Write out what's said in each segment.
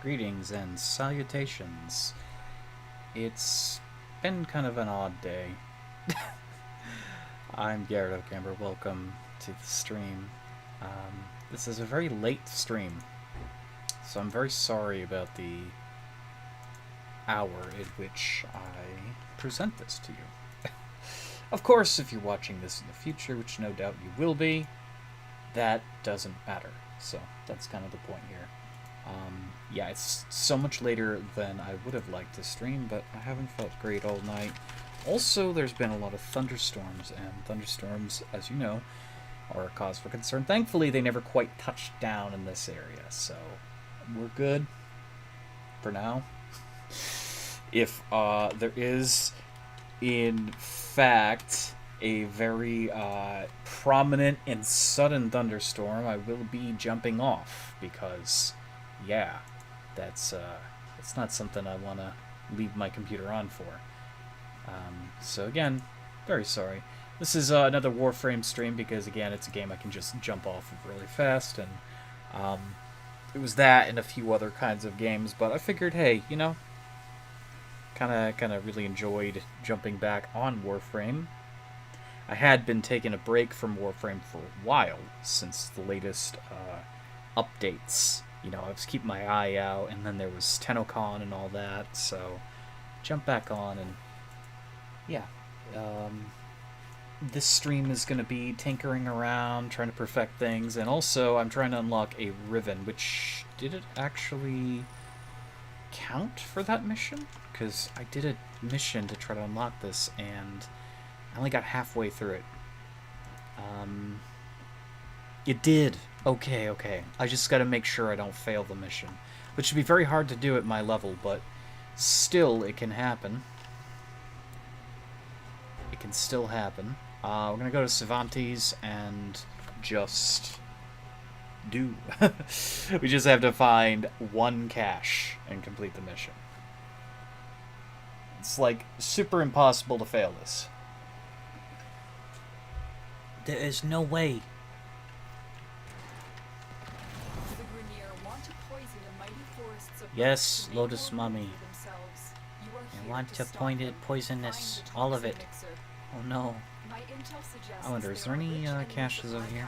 Greetings and salutations. It's been kind of an odd day. I'm Garret Camber. Welcome to the stream. This is a very late stream, so I'm very sorry about the hour in which I present this to you. Of course, if you're watching this in the future, which no doubt you will be, that doesn't matter. So that's kind of the point here. Yeah, it's so much later than I would have liked to stream, but I haven't felt great all night. Also, there's been a lot of thunderstorms, and thunderstorms, as you know, are a cause for concern. Thankfully, they never quite touched down in this area, so we're good for now. If there is, in fact, a very prominent and sudden thunderstorm, I will be jumping off because, yeah, that's not something I want to leave my computer on for. So again, very sorry. This is another Warframe stream because, again, it's a game I can just jump off of really fast, and it was that and a few other kinds of games, but I figured, hey, you know, kind of really enjoyed jumping back on Warframe. I had been taking a break from Warframe for a while since the latest updates. You know, I was keeping my eye out, and then there was TennoCon and all that, so jump back on, and yeah. This stream is going to be tinkering around, trying to perfect things, and also I'm trying to unlock a Riven, which, did it actually count for that mission? Because I did a mission to try to unlock this, and I only got halfway through it. It did. Okay. I just gotta make sure I don't fail the mission. Which should be very hard to do at my level, but still, it can happen. It can still happen. We're gonna go to Cervantes and just do. We just have to find one cache and complete the mission. It's like super impossible to fail this. There is no way. Yes, Lotus Mummy. I want to poison this, all of it. Oh no. I wonder, is there any caches over here?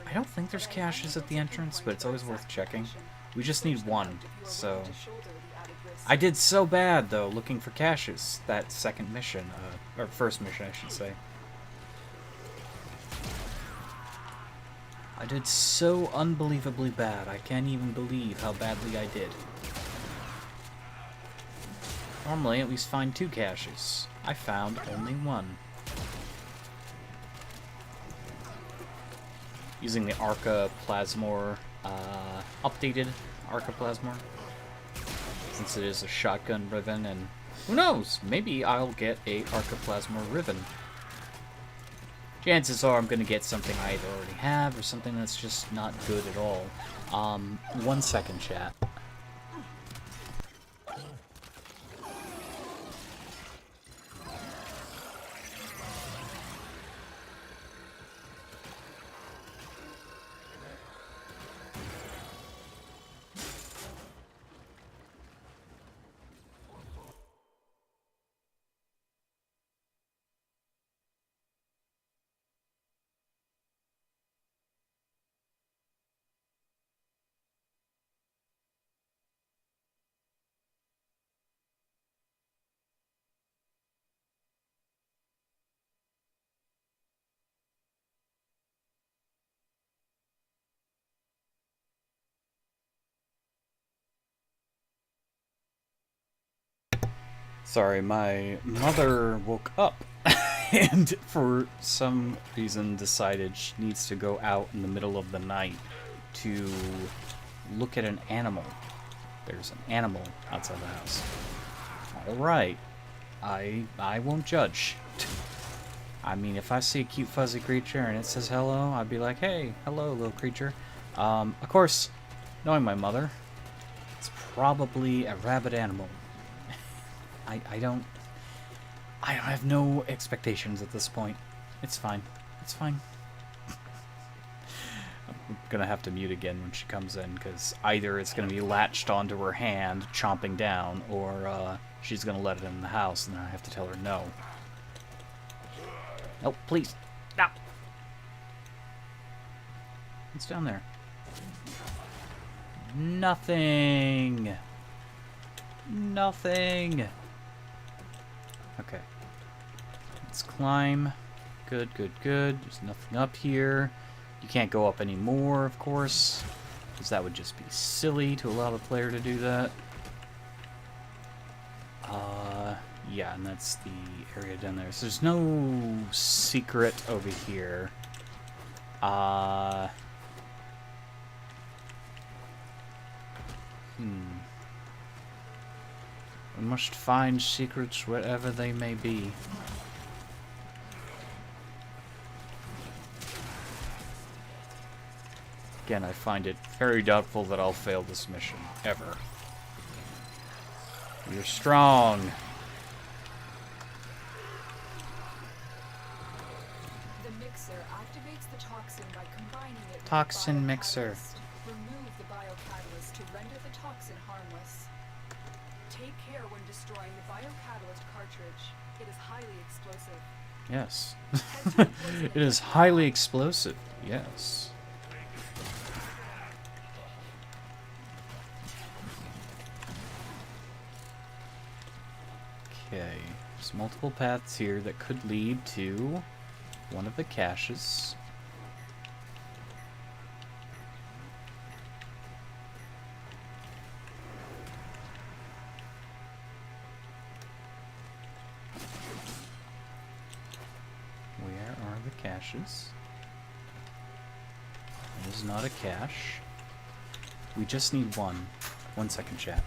I don't think there's caches at the entrance, but it's always worth checking. We just need one, so... I did so bad, though, looking for caches that second mission, or first mission, I should say. I did so unbelievably bad, I can't even believe how badly I did. Normally, at least find 2 caches. I found only 1. Using the Arca Plasmor, updated Arca Plasmor. Since it is a shotgun Riven, and who knows, maybe I'll get a Arca Plasmor Riven. Chances are I'm going to get something I either already have, or something that's just not good at all. 1 second, chat. Sorry, my mother woke up and for some reason decided she needs to go out in the middle of the night to look at an animal. There's an animal outside the house. Alright, I won't judge. I mean, if I see a cute fuzzy creature and it says hello, I'd be like, hey, hello, little creature. Of course, knowing my mother, it's probably a rabid animal. I have no expectations at this point. It's fine. It's fine. I'm I'm gonna have to mute again when she comes in, because either it's gonna be latched onto her hand, chomping down, or she's gonna let it in the house, and then I have to tell her no. Nope, please. No. What's down there? Nothing. Nothing. Okay. Let's climb. Good, good, good. There's nothing up here. You can't go up anymore, of course, because that would just be silly to allow the player to do that. Yeah, and that's the area down there. So there's no secret over here. We must find secrets wherever they may be. Again, I find it very doubtful that I'll fail this mission, ever. You're strong. The mixer activates the toxin by combining it with Toxin the mixer. biocatalyst. Remove the biocatalyst to render the toxin harmless. Take care when destroying the biocatalyst cartridge. It is highly explosive. Yes. It is highly explosive. Yes. Okay. There's multiple paths here that could lead to one of the caches. Where are the caches? It is not a cache. We just need one. 1 second, chat.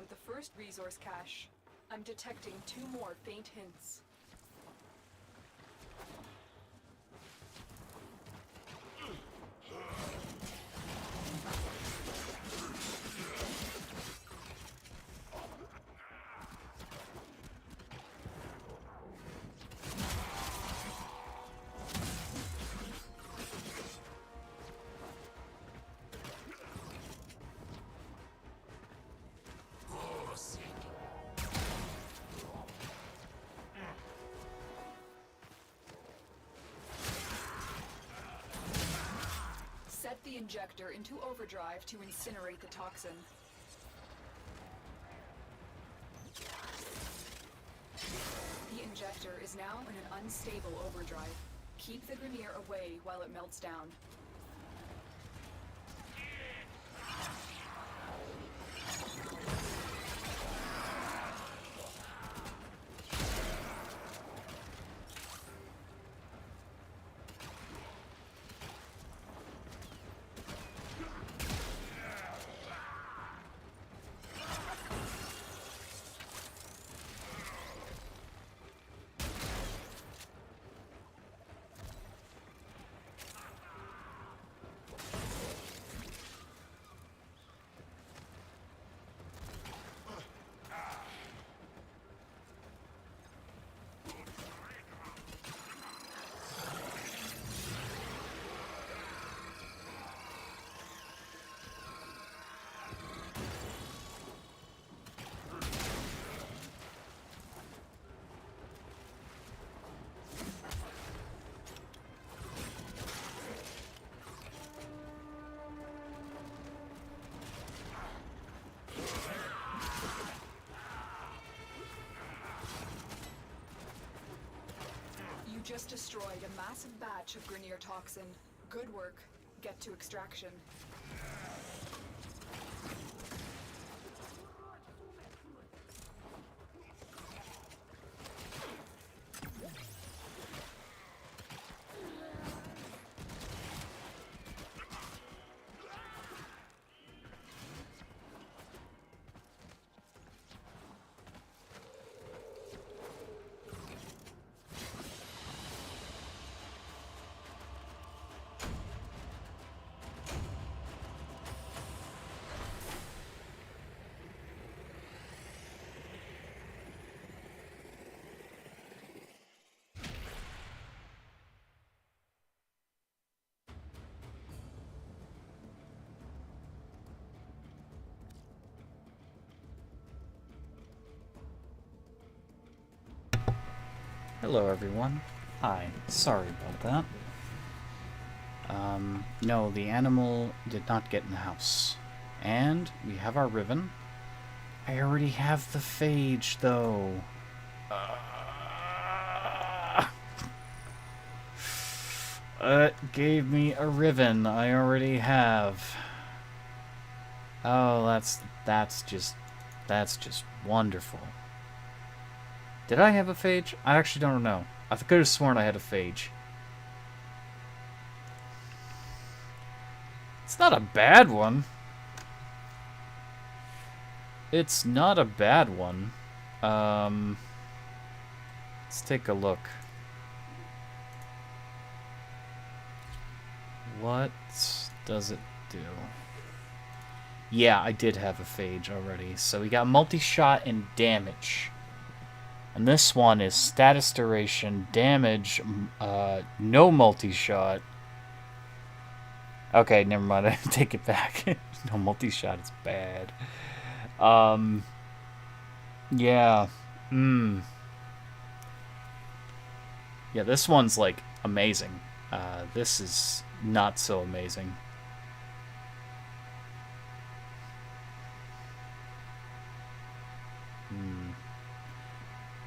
The first resource cache. I'm detecting 2 more faint hints. Set the injector into overdrive to incinerate the toxin. The injector is now in an unstable overdrive. Keep the Grineer away while it melts down. just destroyed a massive batch of Grineer toxin. Good work. Get to extraction. Hello everyone. Hi, sorry about that. No, the animal did not get in the house. And we have our ribbon. I already have the phage, though. It gave me a ribbon I already have. Oh, that's just wonderful. Did I have a phage? I actually don't know. I could have sworn I had a phage. It's not a bad one. It's not a bad one. Let's take a look. What does it do? Yeah, I did have a phage already. So we got multi-shot and damage. And this one is status duration, damage, no multi-shot. Okay, never mind. I take it back. No multi-shot is bad. Yeah. Yeah, this one's, like, amazing. This is not so amazing.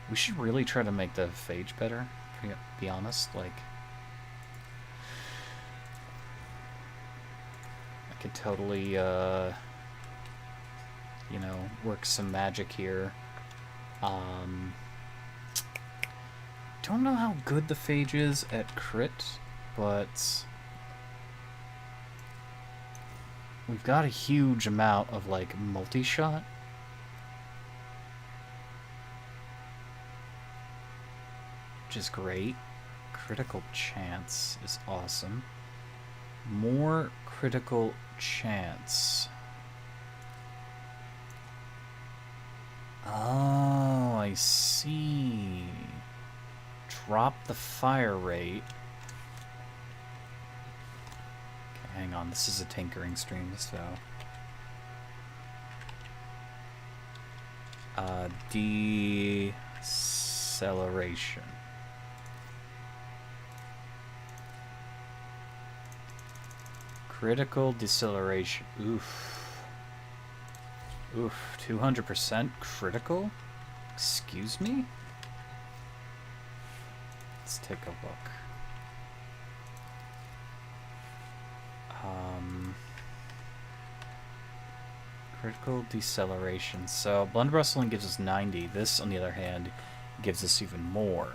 We should really try to make the phage better, to be honest. Like, I could totally, you know, work some magic here. Don't know how good the phage is at crit, but we've got a huge amount of, like, multi-shot. Which is great. Critical chance is awesome. More critical chance. Oh, I see. Drop the fire rate. Okay, hang on. This is a tinkering stream, so... deceleration. Critical deceleration. Oof. Oof. 200% critical? Excuse me? Let's take a look. Critical deceleration. So, Blend Rustling gives us 90. This, on the other hand, gives us even more.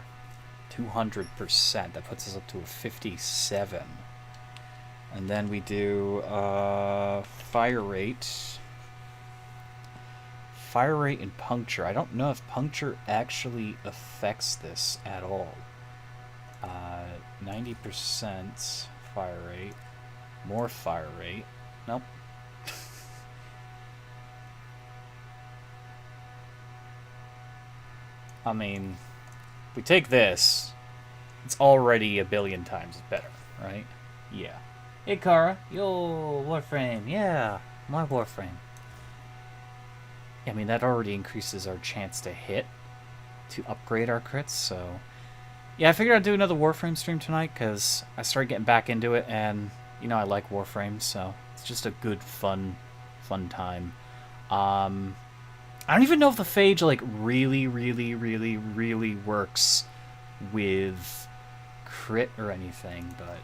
200%. That puts us up to a 57. And then we do fire rate. Fire rate and puncture. I don't know if puncture actually affects this at all. 90% fire rate. More fire rate. Nope. I mean, if we take this, it's already a billion times better, right? Yeah. Hey, Khora. Yo, Warframe. Yeah, my Warframe. I mean, that already increases our chance to hit, to upgrade our crits, so... Yeah, I figured I'd do another Warframe stream tonight, because I started getting back into it, and, you know, I like Warframe, so it's just a good, fun time. I don't even know if the phage, like, really works with crit or anything, but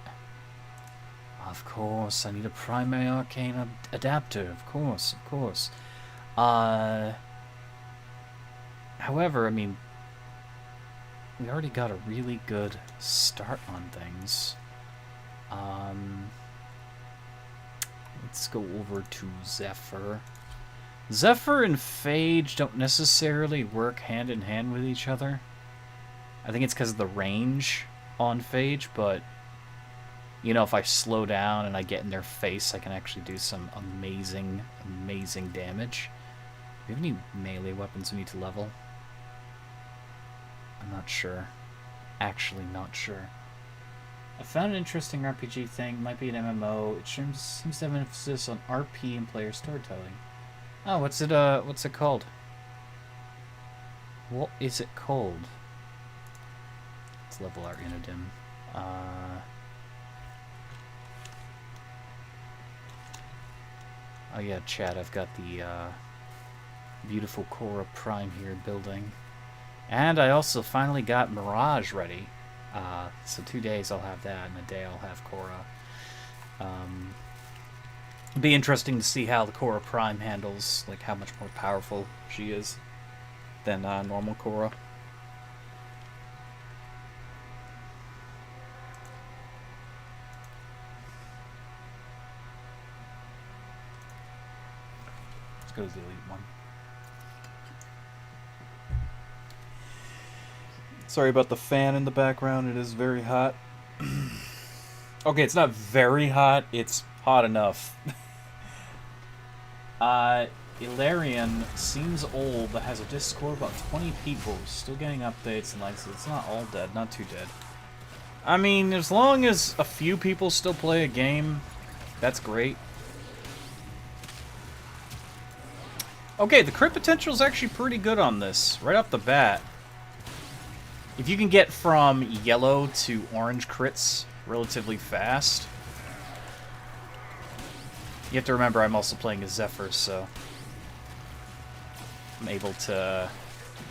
of course I need a primary arcane adapter. Of course. However, I mean, we already got a really good start on things. Let's go over to Zephyr. Zephyr and Phage don't necessarily work hand in hand with each other. I think it's because of the range on Phage, but you know, if I slow down and I get in their face, I can actually do some amazing, amazing damage. Do we have any melee weapons we need to level? I'm not sure. Actually not sure. I found an interesting RPG thing. Might be an MMO. It seems to have an emphasis on RP and player storytelling. Oh, what's it called? What is it called? Let's level our Inodim. Oh yeah, chat, I've got the beautiful Khora Prime here building. And I also finally got Mirage ready. So 2 days I'll have that, and a day I'll have Khora. It'll be interesting to see how the Khora Prime handles, like how much more powerful she is than normal Khora. Let's go to the elite one. Sorry about the fan in the background, it is very hot. Okay, it's not very hot, it's hot enough. Ilarion seems old, but has a Discord about 20 people, still getting updates and likes it. It's not all dead, not too dead. I mean, as long as a few people still play a game, that's great. Okay, the crit potential is actually pretty good on this, right off the bat. If you can get from yellow to orange crits relatively fast. You have to remember I'm also playing as Zephyr, so I'm able to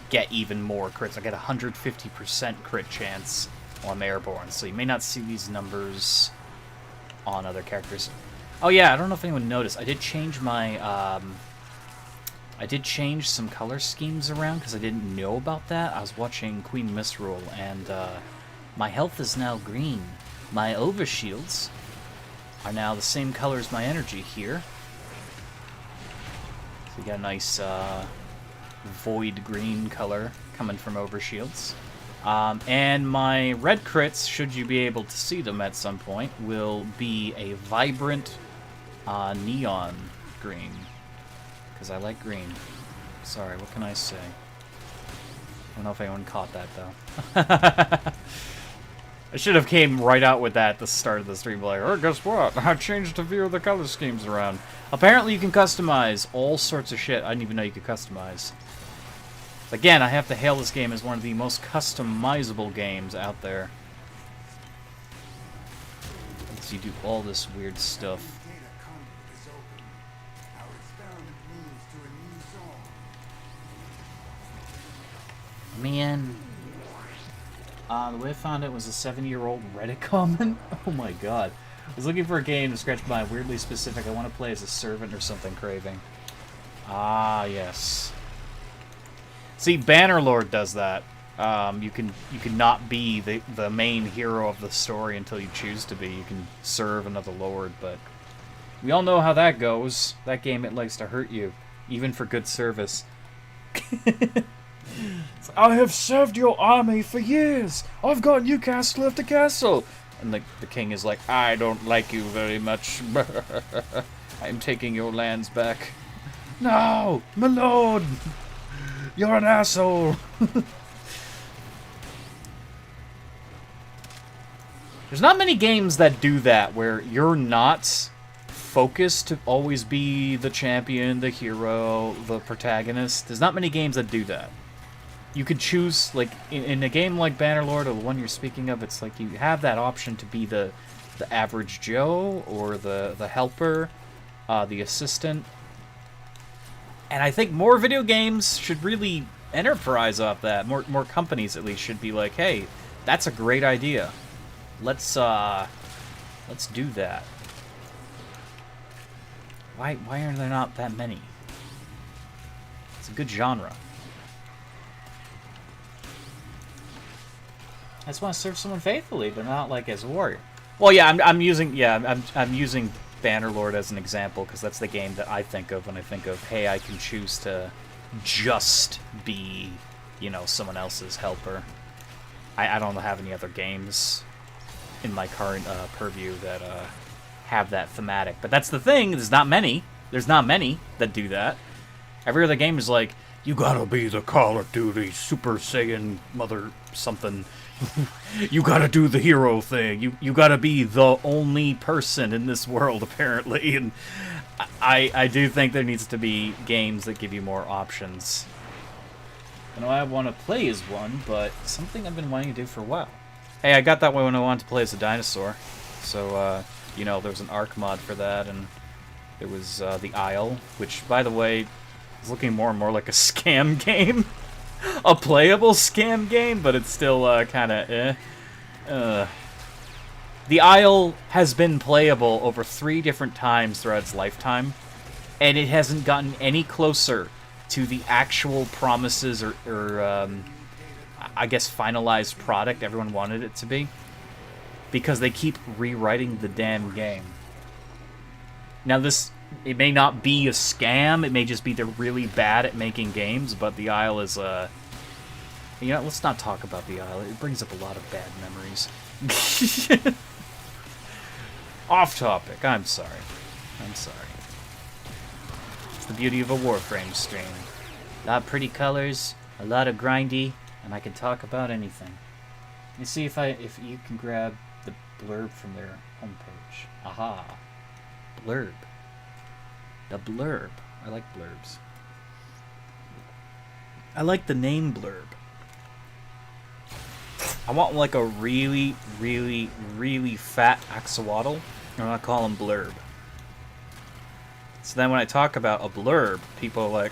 get even more crits. I get 150% crit chance while I'm airborne, so you may not see these numbers on other characters. Oh yeah, I don't know if anyone noticed. I did change my I did change some color schemes around because I didn't know about that. I was watching Queen Misrule, and my health is now green. My overshields are now the same color as my energy here. So we got a nice void green color coming from overshields. And my red crits, should you be able to see them at some point, will be a vibrant neon green. Because I like green. Sorry, what can I say? I don't know if anyone caught that, though. I should have came right out with that at the start of the stream, like, oh, guess what? I changed a few of the color schemes around. Apparently you can customize all sorts of shit I didn't even know you could customize. Again, I have to hail this game as one of the most customizable games out there. So you do all this weird stuff. Man, the way I found it was a 7-year-old Reddit comment. Oh my god. I was looking for a game to scratch my weirdly specific, I want to play as a servant or something craving. Ah, yes. See, Bannerlord does that. You can not be the main hero of the story until you choose to be. You can serve another lord, but we all know how that goes. That game, it likes to hurt you, even for good service. I have served your army for years. I've got new castle after castle. And the king is like, I don't like you very much. I'm taking your lands back. No, my lord. You're an asshole. There's not many games that do that, where you're not focused to always be the champion, the hero, the protagonist. There's not many games that do that. You could choose, like, in a game like Bannerlord, or the one you're speaking of, it's like you have that option to be the average Joe, or the helper, the assistant. And I think more video games should really enterprise off that. More companies, at least, should be like, hey, that's a great idea. let's do that. Why are there not that many? It's a good genre. I just want to serve someone faithfully, but not like as a warrior. Well, yeah, I'm using Bannerlord as an example because that's the game that I think of when I think of, hey, I can choose to just be, you know, someone else's helper. I don't have any other games in my current purview that have that thematic. But that's the thing. There's not many. There's not many that do that. Every other game is like, you gotta be the Call of Duty Super Saiyan mother something. You gotta do the hero thing. You gotta be the only person in this world, apparently. And I do think there needs to be games that give you more options. I know I want to play as one, but something I've been wanting to do for a while. Hey, I got that one when I wanted to play as a dinosaur. So, you know, there was an Arc mod for that, and it was the Isle, which, by the way, is looking more and more like a scam game. A playable scam game, but it's still kind of The Isle has been playable over 3 different times throughout its lifetime, and it hasn't gotten any closer to the actual promises or I guess, finalized product everyone wanted it to be, because they keep rewriting the damn game. Now, it may not be a scam, it may just be they're really bad at making games, but the Isle is, you know, let's not talk about the Isle. It brings up a lot of bad memories. Off topic, I'm sorry. I'm sorry. It's the beauty of a Warframe stream. A lot of pretty colors, a lot of grindy, and I can talk about anything. Let me see if you can grab the blurb from their homepage. Aha. Blurb. The blurb. I like blurbs. I like the name blurb. I want like a really, really, really fat axolotl, and I call him blurb. So then when I talk about a blurb, people are like,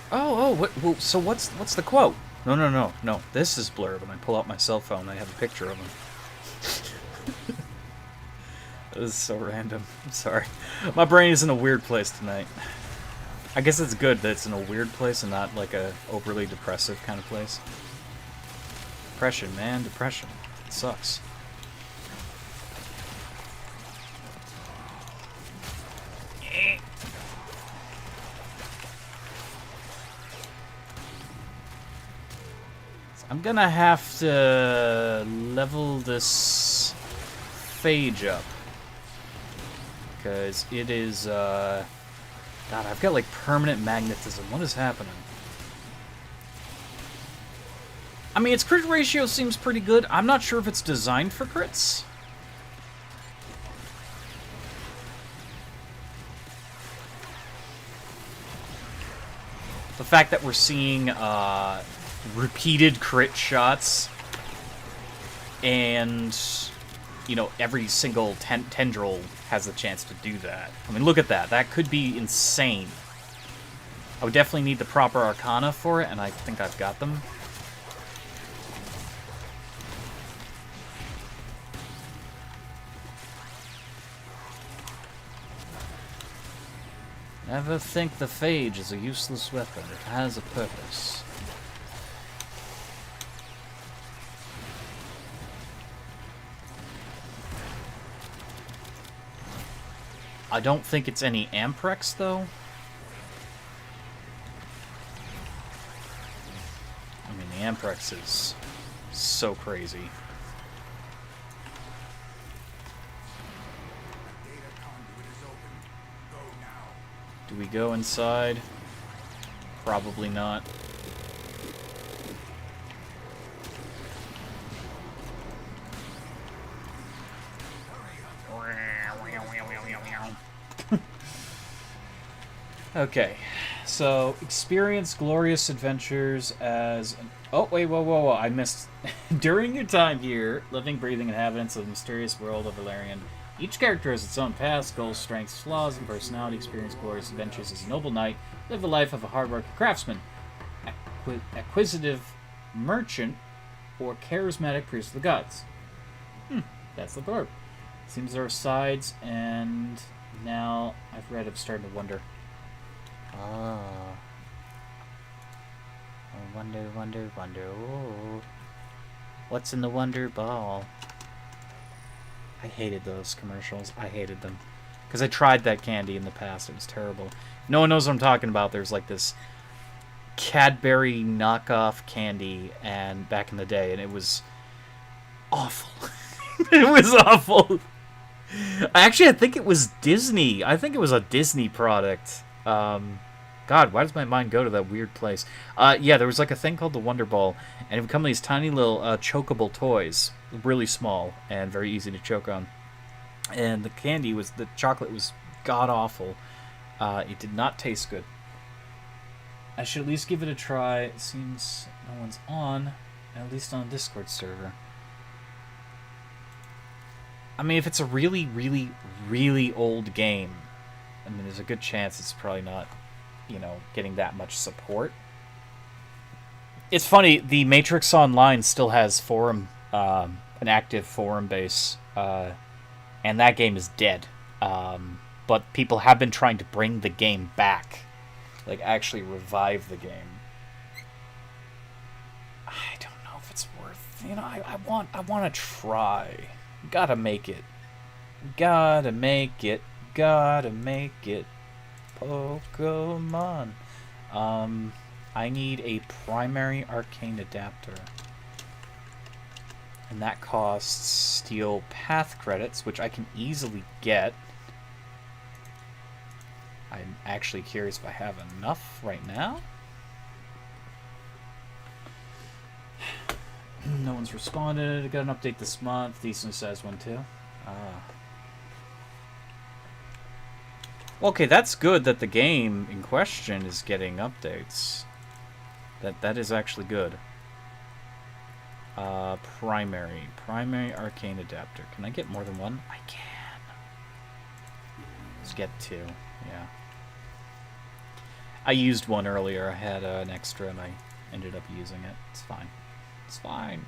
so what's the quote? No, this is blurb, and I pull out my cell phone and I have a picture of him. This is so random. I'm sorry. My brain is in a weird place tonight. I guess it's good that it's in a weird place and not like a overly depressive kind of place. Depression, man, depression. It sucks. I'm gonna have to level this phage up, because it is, God, I've got like permanent magnetism. What is happening? I mean, its crit ratio seems pretty good. I'm not sure if it's designed for crits. The fact that we're seeing, repeated crit shots, and, you know, every single tendril has a chance to do that. I mean, look at that. That could be insane. I would definitely need the proper arcana for it, and I think I've got them. Never think the phage is a useless weapon. It has a purpose. I don't think it's any Amprex, though. I mean, the Amprex is so crazy. Do we go inside? Probably not. Okay, so experience glorious adventures as an... Oh, wait, whoa, I missed... During your time here, living, breathing inhabitants of the mysterious world of Valerian, each character has its own past, goals, strengths, flaws, and personality. Experience glorious adventures as a noble knight, live the life of a hard-working craftsman, acquisitive merchant, or charismatic priest of the gods. That's the door. Seems there are sides, and now I've read, I'm starting to wonder. Ah. Oh, wonder, wonder, wonder. Oh. What's in the Wonder Ball? I hated those commercials. I hated them. Because I tried that candy in the past. It was terrible. No one knows what I'm talking about. There's like this Cadbury knockoff candy and back in the day, and it was awful. It was awful. Actually, I think it was Disney. I think it was a Disney product. God, why does my mind go to that weird place? Yeah, there was like a thing called the Wonder Ball, and it would come in these tiny little chokeable toys, really small and very easy to choke on. And the chocolate was god awful. It did not taste good. I should at least give it a try. It seems no one's on, at least on a Discord server. I mean, if it's a really, really, really old game, I mean, there's a good chance it's probably not, getting that much support. It's funny, the Matrix Online still has an active forum base, and that game is dead. But people have been trying to bring the game back, like actually revive the game. I don't know if it's worth. I want to try. Gotta make it. Gotta make it. Gotta make it. Pokemon. I need a primary arcane adapter. And that costs steel path credits, which I can easily get. I'm actually curious if I have enough right now. No one's responded. I got an update this month. Decent says one too. Okay, that's good that the game in question is getting updates. That is actually good. Primary arcane adapter. Can I get more than one? I can. Let's get two. Yeah. I used one earlier. I had an extra and I ended up using it. It's fine. It's fine.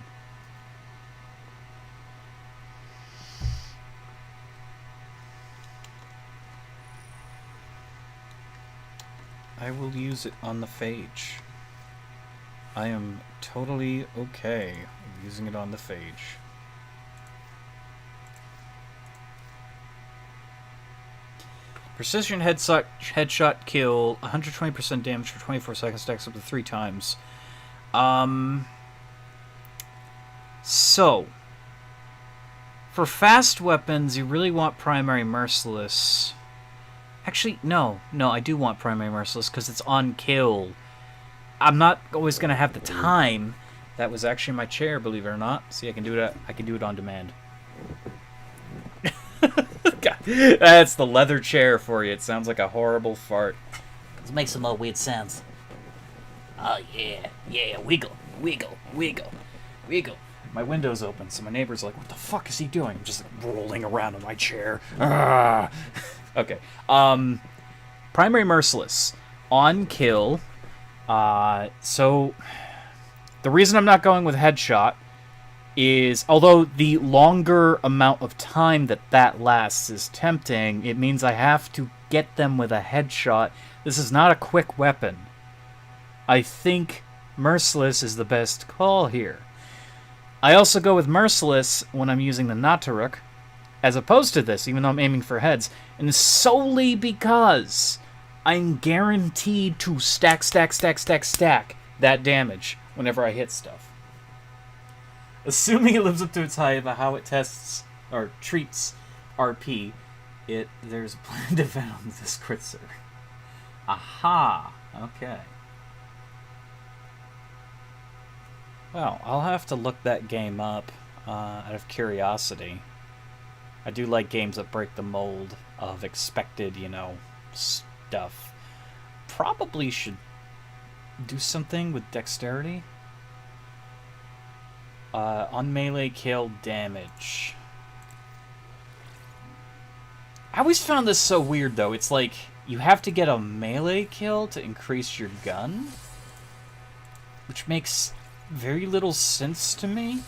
I will use it on the phage. I am totally okay with using it on the phage. Precision headshot kill, 120% damage for 24 seconds, stacks up to 3 times. So, for fast weapons, you really want primary merciless. Actually, no, I do want primary merciless because it's on kill. I'm not always gonna have the time. That was actually my chair, believe it or not. See, I can do it on demand. God, that's the leather chair for you. It sounds like a horrible fart. Let's make some more weird sounds. Oh yeah, wiggle. My window's open, so my neighbor's like, "What the fuck is he doing?" I'm just like rolling around in my chair. Ah. Okay. Primary merciless on kill. So the reason I'm not going with headshot is, although the longer amount of time that lasts is tempting, it means I have to get them with a headshot. This is not a quick weapon. I think merciless is the best call here. I also go with merciless when I'm using the Nataruk, as opposed to this, even though I'm aiming for heads, and solely because I'm guaranteed to stack that damage whenever I hit stuff. Assuming it lives up to its hype about how it tests or treats RP, there's a planned event on this crit server. Aha! Okay. Well, I'll have to look that game up out of curiosity. I do like games that break the mold of expected, stuff. Probably should do something with dexterity. On melee kill damage. I always found this so weird, though. It's like, you have to get a melee kill to increase your gun, which makes very little sense to me.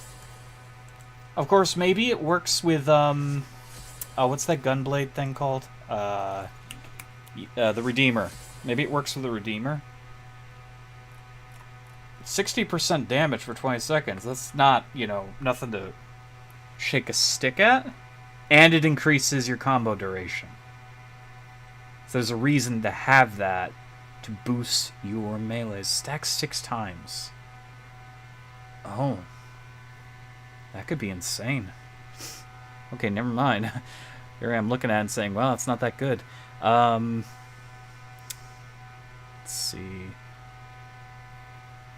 Of course, maybe it works with, oh, what's that gunblade thing called? The Redeemer. Maybe it works with the Redeemer. 60% damage for 20 seconds. That's not, you know, nothing to shake a stick at. And it increases your combo duration. So there's a reason to have that to boost your melee. Stack 6 times. Oh. That could be insane. Okay, never mind. Here I am looking at it and saying, well, it's not that good. Let's see.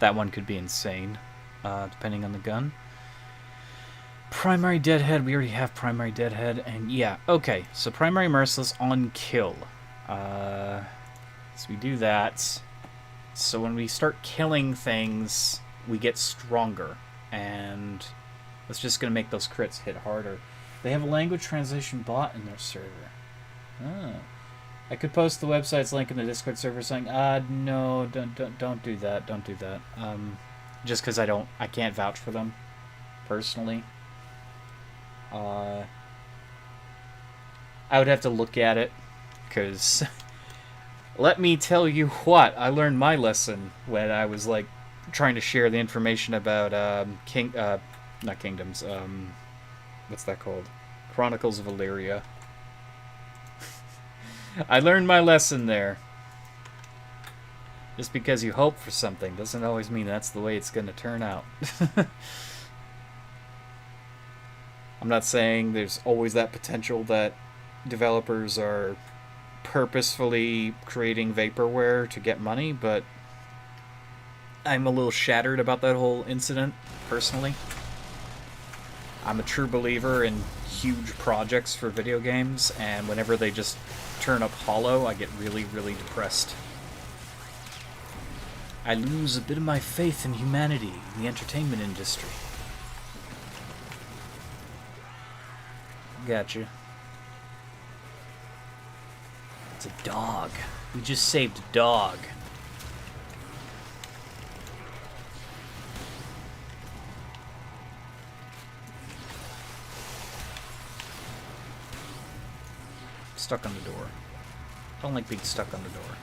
That one could be insane, depending on the gun. Primary Deadhead, we already have Primary Deadhead, and yeah, okay, so Primary Merciless on kill. So we do that. So when we start killing things, we get stronger, and that's just going to make those crits hit harder. They have a language translation bot in their server. Oh. I could post the website's link in the Discord server saying, no, don't do that, don't do that. Just because I can't vouch for them, personally. I would have to look at it, because let me tell you what, I learned my lesson when I was, like, trying to share the information about, not Kingdoms, what's that called? Chronicles of Illyria. I learned my lesson there. Just because you hope for something doesn't always mean that's the way it's going to turn out. I'm not saying there's always that potential that developers are purposefully creating vaporware to get money, but I'm a little shattered about that whole incident, personally. I'm a true believer in huge projects for video games, and whenever they just turn up hollow, I get really, really depressed. I lose a bit of my faith in humanity in the entertainment industry. Gotcha. It's a dog. We just saved a dog. Stuck on the door. Don't like being stuck on the door.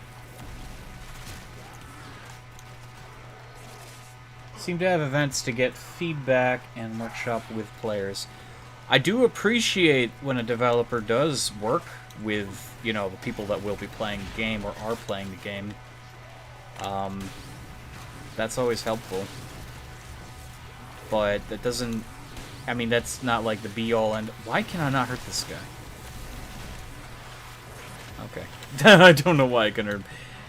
Seem to have events to get feedback and workshop with players. I do appreciate when a developer does work with, you know, the people that will be playing the game or are playing the game. That's always helpful. But that doesn't... I mean, that's not like the be-all and... Why can I not hurt this guy? Okay. I don't know why I can hurt him.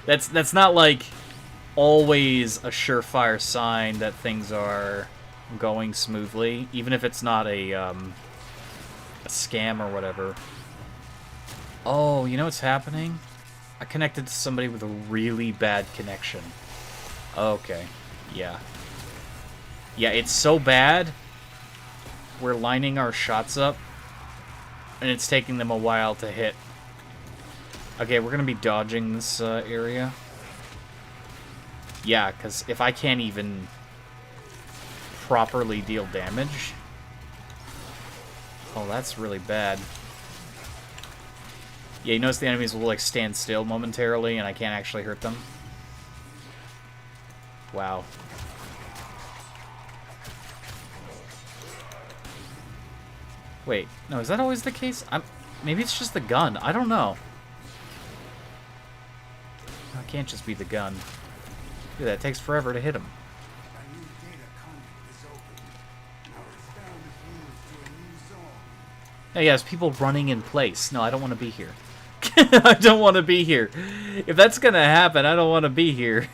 That's not like always a surefire sign that things are going smoothly, even if it's not a scam or whatever. Oh, you know what's happening? I connected to somebody with a really bad connection. Okay. Yeah. Yeah, it's so bad. We're lining our shots up, and it's taking them a while to hit. Okay, we're gonna be dodging this area. Yeah, because if I can't even properly deal damage... Oh, that's really bad. Yeah, you notice the enemies will, like, stand still momentarily, and I can't actually hurt them. Wow. Wait, no, is that always the case? Maybe it's just the gun. I don't know. It can't just be the gun. Look at that, it takes forever to hit him. Hey, yes, people running in place. No, I don't want to be here. I don't want to be here. If that's gonna happen, I don't want to be here.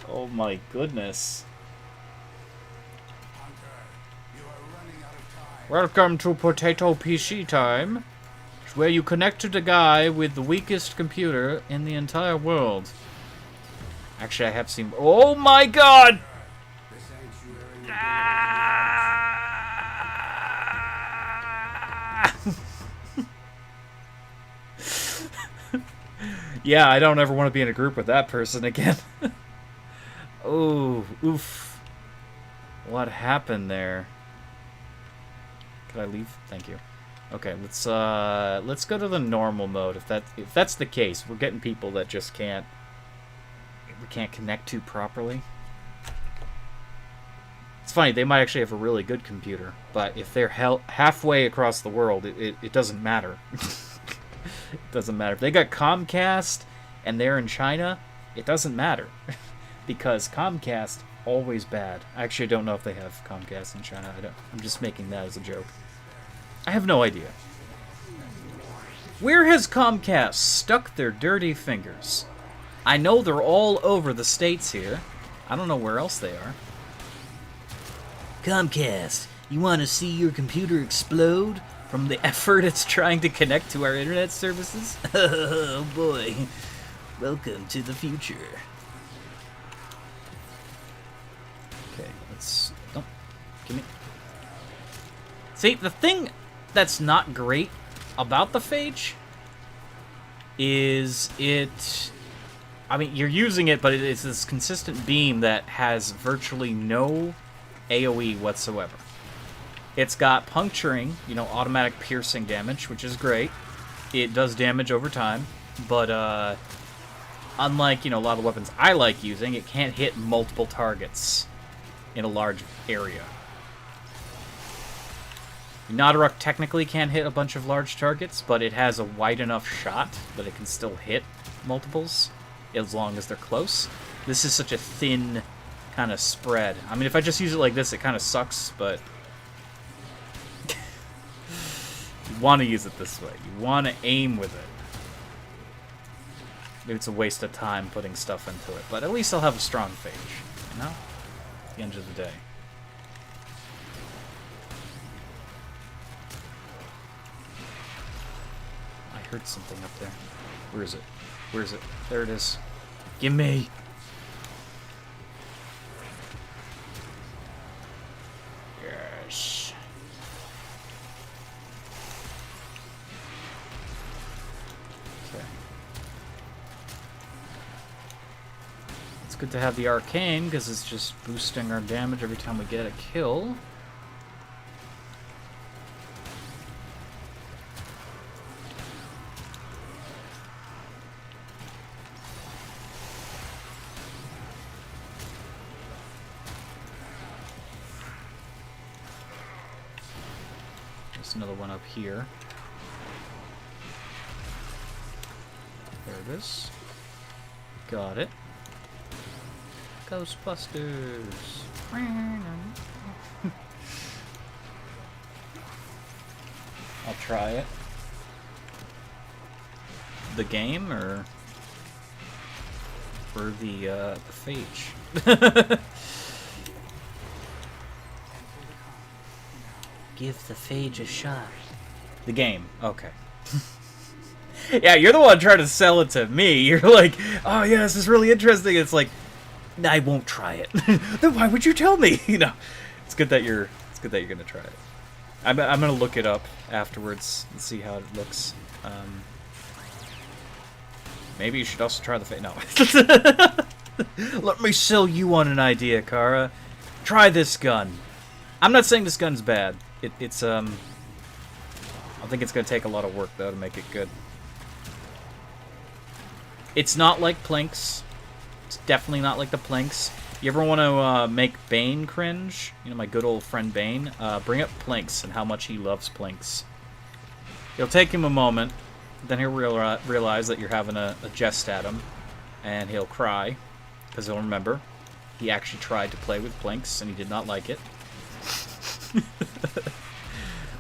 Oh my goodness. Welcome to Potato PC Time, where you connect to the guy with the weakest computer in the entire world. Actually, I have seen... Oh my god! Yeah, I don't ever want to be in a group with that person again. Oh, oof. What happened there? Can I leave? Thank you. Okay, let's go to the normal mode. If that's the case, we're getting people that just can't connect to properly. It's funny, they might actually have a really good computer, but if they're halfway across the world, it doesn't matter. It doesn't matter. If they got Comcast and they're in China, it doesn't matter. Because Comcast, always bad. I actually don't know if they have Comcast in China. I'm just making that as a joke. I have no idea. Where has Comcast stuck their dirty fingers? I know they're all over the States here. I don't know where else they are. Comcast, you want to see your computer explode from the effort it's trying to connect to our internet services? Oh boy. Welcome to the future. Okay, let's... Don't... Give me... See, the thing that's not great about the Phage is it... I mean, you're using it, but it's this consistent beam that has virtually no AoE whatsoever. It's got puncturing, automatic piercing damage, which is great. It does damage over time, but unlike, a lot of weapons I like using, it can't hit multiple targets in a large area. Nadaruk technically can't hit a bunch of large targets, but it has a wide enough shot that it can still hit multiples, as long as they're close. This is such a thin kind of spread. I mean, if I just use it like this, it kind of sucks, but... you want to use it this way. You want to aim with it. Maybe it's a waste of time putting stuff into it, but at least I'll have a strong Phage, At the end of the day. I heard something up there. Where is it? Where is it? There it is. Give me! Yes. Okay. It's good to have the Arcane, because it's just boosting our damage every time we get a kill. Another one up here. There it is. Got it. Ghostbusters. I'll try it. The game or for the Phage? Give the Phage a shot. The game. Okay. Yeah, you're the one trying to sell it to me. You're like, oh yeah, this is really interesting. It's like, I won't try it. Then why would you tell me? It's good that you're gonna try it. I'm gonna look it up afterwards and see how it looks. Maybe you should also try the Phage. No. Let me sell you on an idea, Khora. Try this gun. I'm not saying this gun's bad. It's I think it's gonna take a lot of work though to make it good. It's not like Plinks. It's definitely not like the Plinks. You ever want to make Bane cringe? My good old friend Bane. Bring up Plinks and how much he loves Plinks. It'll take him a moment, then he'll realize that you're having a jest at him, and he'll cry because he'll remember he actually tried to play with Plinks and he did not like it.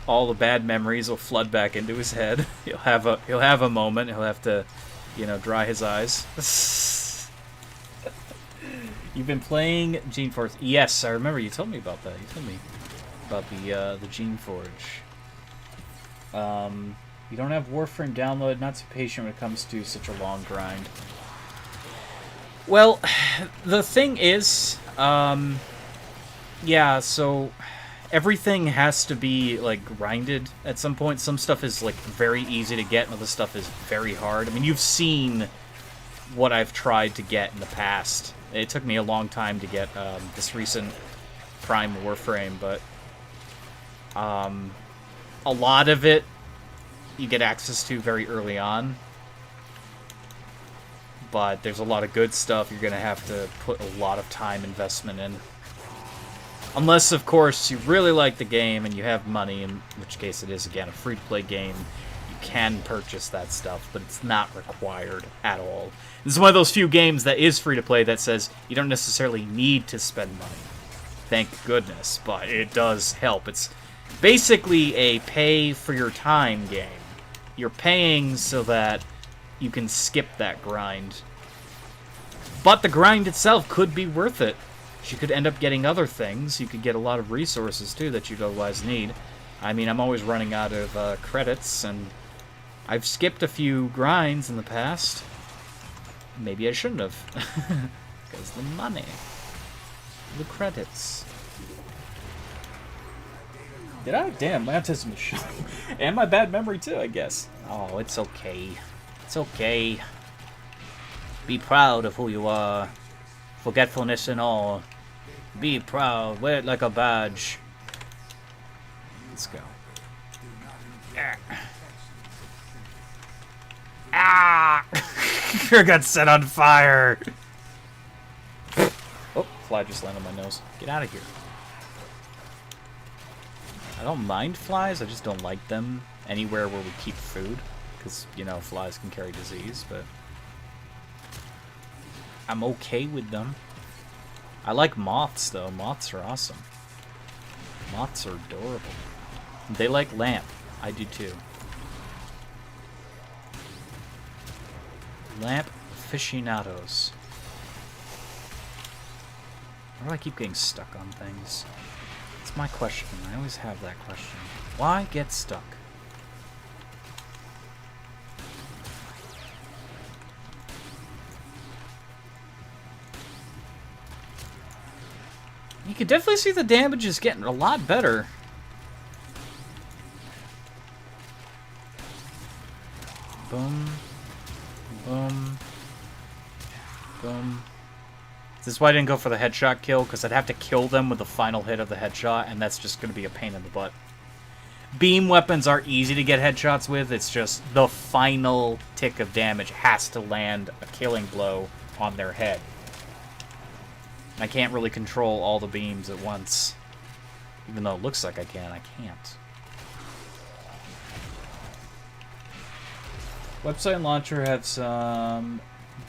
All the bad memories will flood back into his head. He'll have a moment. He'll have to, dry his eyes. You've been playing Gene Forge. Yes, I remember. You told me about that. You told me about the Gene Forge. You don't have Warframe download. Not so patient when it comes to such a long grind. Well, the thing is, yeah. So. Everything has to be, grinded at some point. Some stuff is, very easy to get, and other stuff is very hard. I mean, you've seen what I've tried to get in the past. It took me a long time to get this recent Prime Warframe, but a lot of it you get access to very early on. But there's a lot of good stuff you're going to have to put a lot of time investment in. Unless, of course, you really like the game and you have money, in which case it is, again, a free-to-play game. You can purchase that stuff, but it's not required at all. This is one of those few games that is free-to-play that says you don't necessarily need to spend money. Thank goodness, but it does help. It's basically a pay-for-your-time game. You're paying so that you can skip that grind. But the grind itself could be worth it. You could end up getting other things. You could get a lot of resources, too, that you'd otherwise need. I mean, I'm always running out of credits, and I've skipped a few grinds in the past. Maybe I shouldn't have. Because the money. The credits. Did I? Damn, my autism is showing. And my bad memory, too, I guess. Oh, it's okay. It's okay. Be proud of who you are. Forgetfulness and all. Be proud. Wear it like a badge. Let's go. Ah! I got set on fire. Oh, fly just landed on my nose. Get out of here. I don't mind flies. I just don't like them anywhere where we keep food. Because, you know, flies can carry disease, but I'm okay with them. I like moths, though. Moths are awesome. Moths are adorable. They like lamp. I do, too. Lamp aficionados. Why do I keep getting stuck on things? It's my question. I always have that question. Why get stuck? You can definitely see the damage is getting a lot better. Boom. Boom. Boom. This is why I didn't go for the headshot kill, because I'd have to kill them with the final hit of the headshot, and that's just going to be a pain in the butt. Beam weapons are easy to get headshots with, it's just the final tick of damage has to land a killing blow on their head. I can't really control all the beams at once. Even though it looks like I can, I can't. Website launcher have some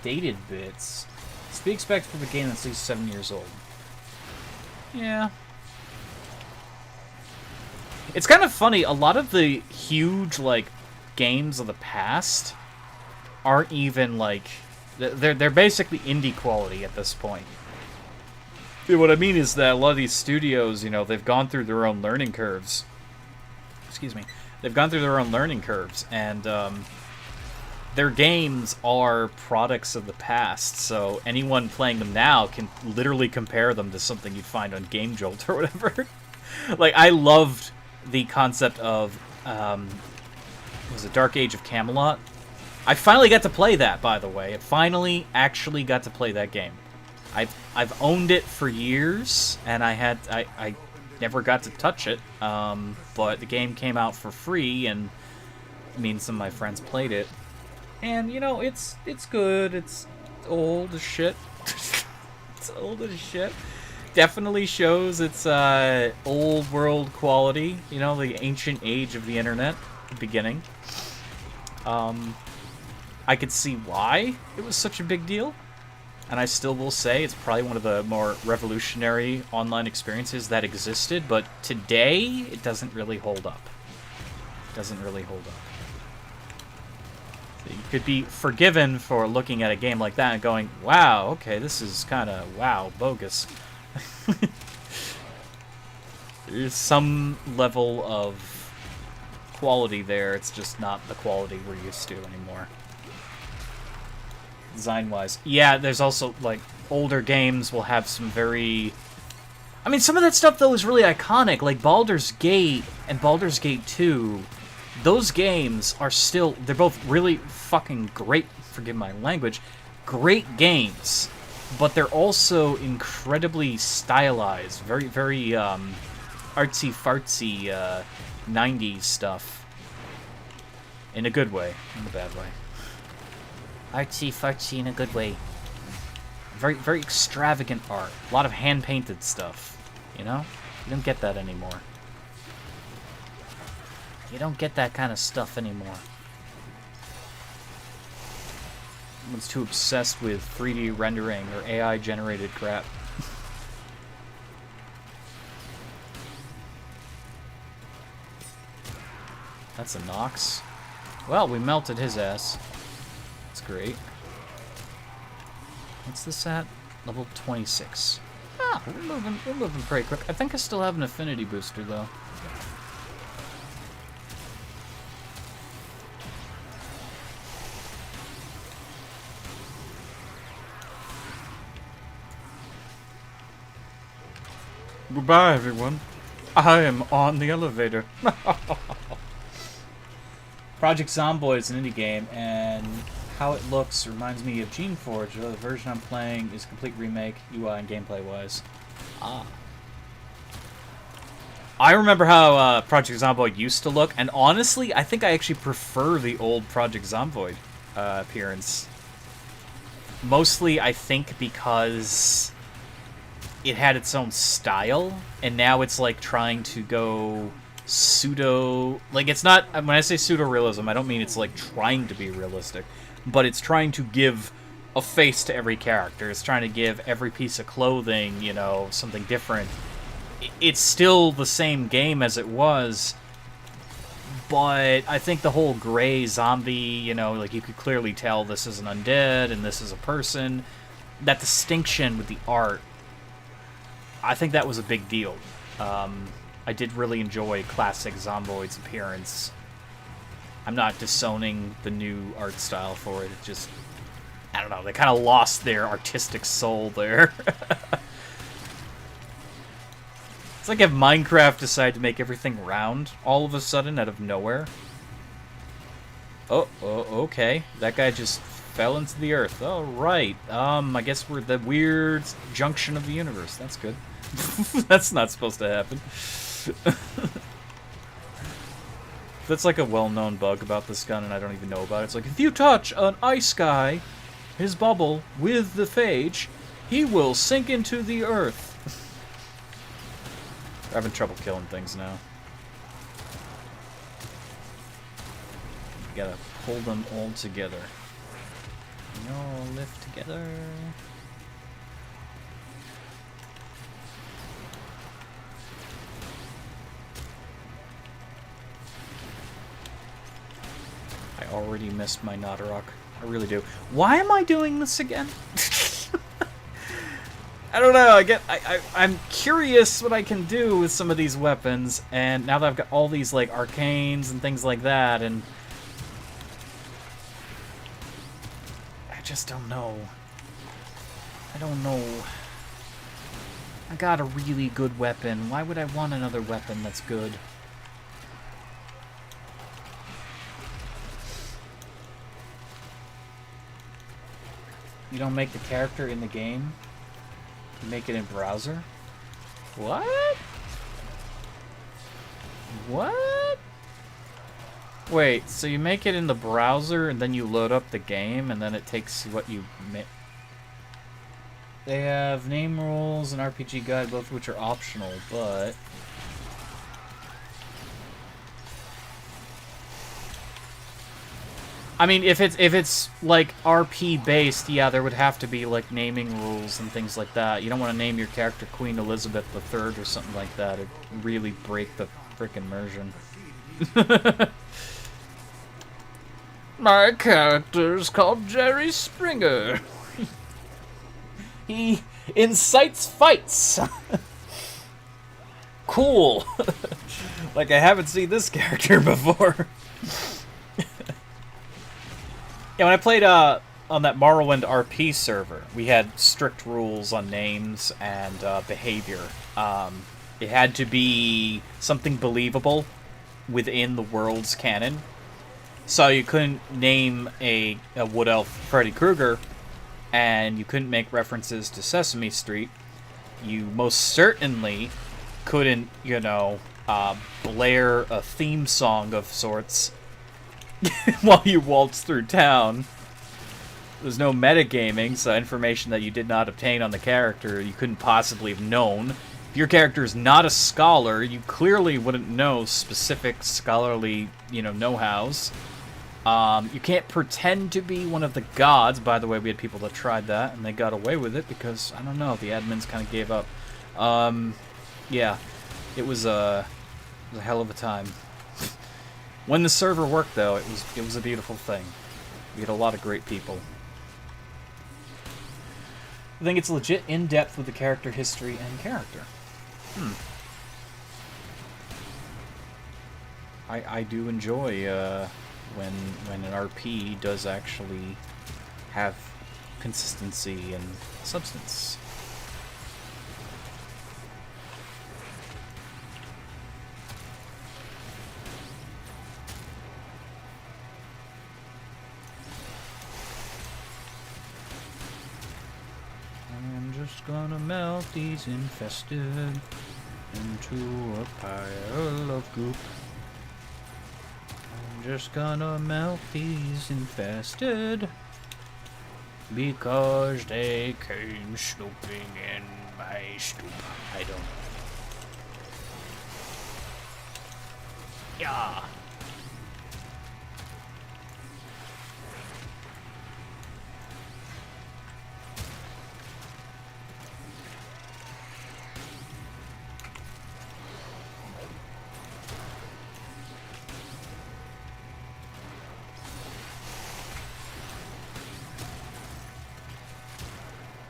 dated bits. It's to be expected for the game that's at least 7 years old. Yeah. It's kind of funny, a lot of the huge, like, games of the past aren't even, like... They're basically indie quality at this point. What I mean is that a lot of these studios, you know, they've gone through their own learning curves. Excuse me. They've gone through their own learning curves, and their games are products of the past, so anyone playing them now can literally compare them to something you'd find on Game Jolt or whatever. Like, I loved the concept of, was it Dark Age of Camelot? I finally got to play that, by the way. I finally actually got to play that game. I've owned it for years, and I never got to touch it, but the game came out for free, and me and some of my friends played it. And, you know, it's good. It's old as shit. It's old as shit. Definitely shows its old world quality. You know, the ancient age of the internet, the beginning. I could see why it was such a big deal. And I still will say it's probably one of the more revolutionary online experiences that existed. But today, it doesn't really hold up. It doesn't really hold up. You could be forgiven for looking at a game like that and going, wow, okay, this is kind of, wow, bogus. There's some level of quality there. It's just not the quality we're used to anymore. Design-wise. Yeah, there's also, like, older games will have some very... I mean, some of that stuff, though, is really iconic. Like, Baldur's Gate and Baldur's Gate 2... Those games are still, they're both really fucking great, forgive my language, great games, but they're also incredibly stylized, very, very, artsy-fartsy 90s stuff. In a good way, in a bad way. Artsy-fartsy in a good way. Very, very extravagant art. A lot of hand-painted stuff, you know? You don't get that anymore. You don't get that kind of stuff anymore. Everyone's too obsessed with 3D rendering or AI-generated crap. That's a Nox. Well, we melted his ass. That's great. What's this at? Level 26. Ah, we're moving pretty quick. I think I still have an affinity booster, though. Goodbye, everyone. I am on the elevator. Project Zomboid is an indie game, and how it looks reminds me of Geneforge. The version I'm playing is a complete remake, UI and gameplay-wise. Ah. I remember how Project Zomboid used to look, and honestly, I think I actually prefer the old Project Zomboid appearance. Mostly, I think, because it had its own style, and now it's like trying to go pseudo, like, it's not, when I say pseudo-realism, I don't mean it's like trying to be realistic, but it's trying to give a face to every character. It's trying to give every piece of clothing, you know, something different. It's still the same game as it was, but I think the whole gray zombie, you know, like, you could clearly tell this is an undead and this is a person. That distinction with the art, I think that was a big deal. I did really enjoy classic Zomboid's appearance. I'm not disowning the new art style for it. It just, I don't know, they kind of lost their artistic soul there. It's like if Minecraft decided to make everything round all of a sudden out of nowhere. Oh, okay. That guy just fell into the earth. Oh, right. I guess we're the weird junction of the universe. That's good. That's not supposed to happen. That's like a well-known bug about this gun, and I don't even know about it. It's like, if you touch an ice guy, his bubble, with the phage, he will sink into the earth. We're having trouble killing things now. We gotta pull them all together. We all live together. I already missed my Notorock. I really do. Why am I doing this again? I don't know. I'm curious what I can do with some of these weapons, and now that I've got all these like arcanes and things like that, and I just don't know. I don't know. I got a really good weapon. Why would I want another weapon that's good? You don't make the character in the game? You make it in browser? What? What? Wait, so you make it in the browser and then you load up the game and then it takes what you make? They have name rules and RPG guide, both of which are optional, but I mean, if it's like RP based, yeah, there would have to be like naming rules and things like that. You don't want to name your character Queen Elizabeth III or something like that. It'd really break the frickin' immersion. My character's called Jerry Springer. He incites fights. Cool. Like, I haven't seen this character before. Yeah, when I played on that Morrowind RP server, we had strict rules on names and behavior. It had to be something believable within the world's canon. So you couldn't name a Wood Elf Freddy Krueger, and you couldn't make references to Sesame Street. You most certainly couldn't, you know, blare a theme song of sorts while you waltz through town. There's no metagaming, so information that you did not obtain on the character you couldn't possibly have known. If your character is not a scholar, you clearly wouldn't know specific scholarly, you know, know-hows. You can't pretend to be one of the gods. By the way, we had people that tried that, and they got away with it because, I don't know, the admins kind of gave up. Yeah, it was a hell of a time. When the server worked, though, it was a beautiful thing. We had a lot of great people. I think it's legit in-depth with the character history and character. I do enjoy when an RP does actually have consistency and substance. I'm just gonna melt these infested into a pile of goop. I'm just gonna melt these infested because they came snooping in my stoop. I don't know. Yeah.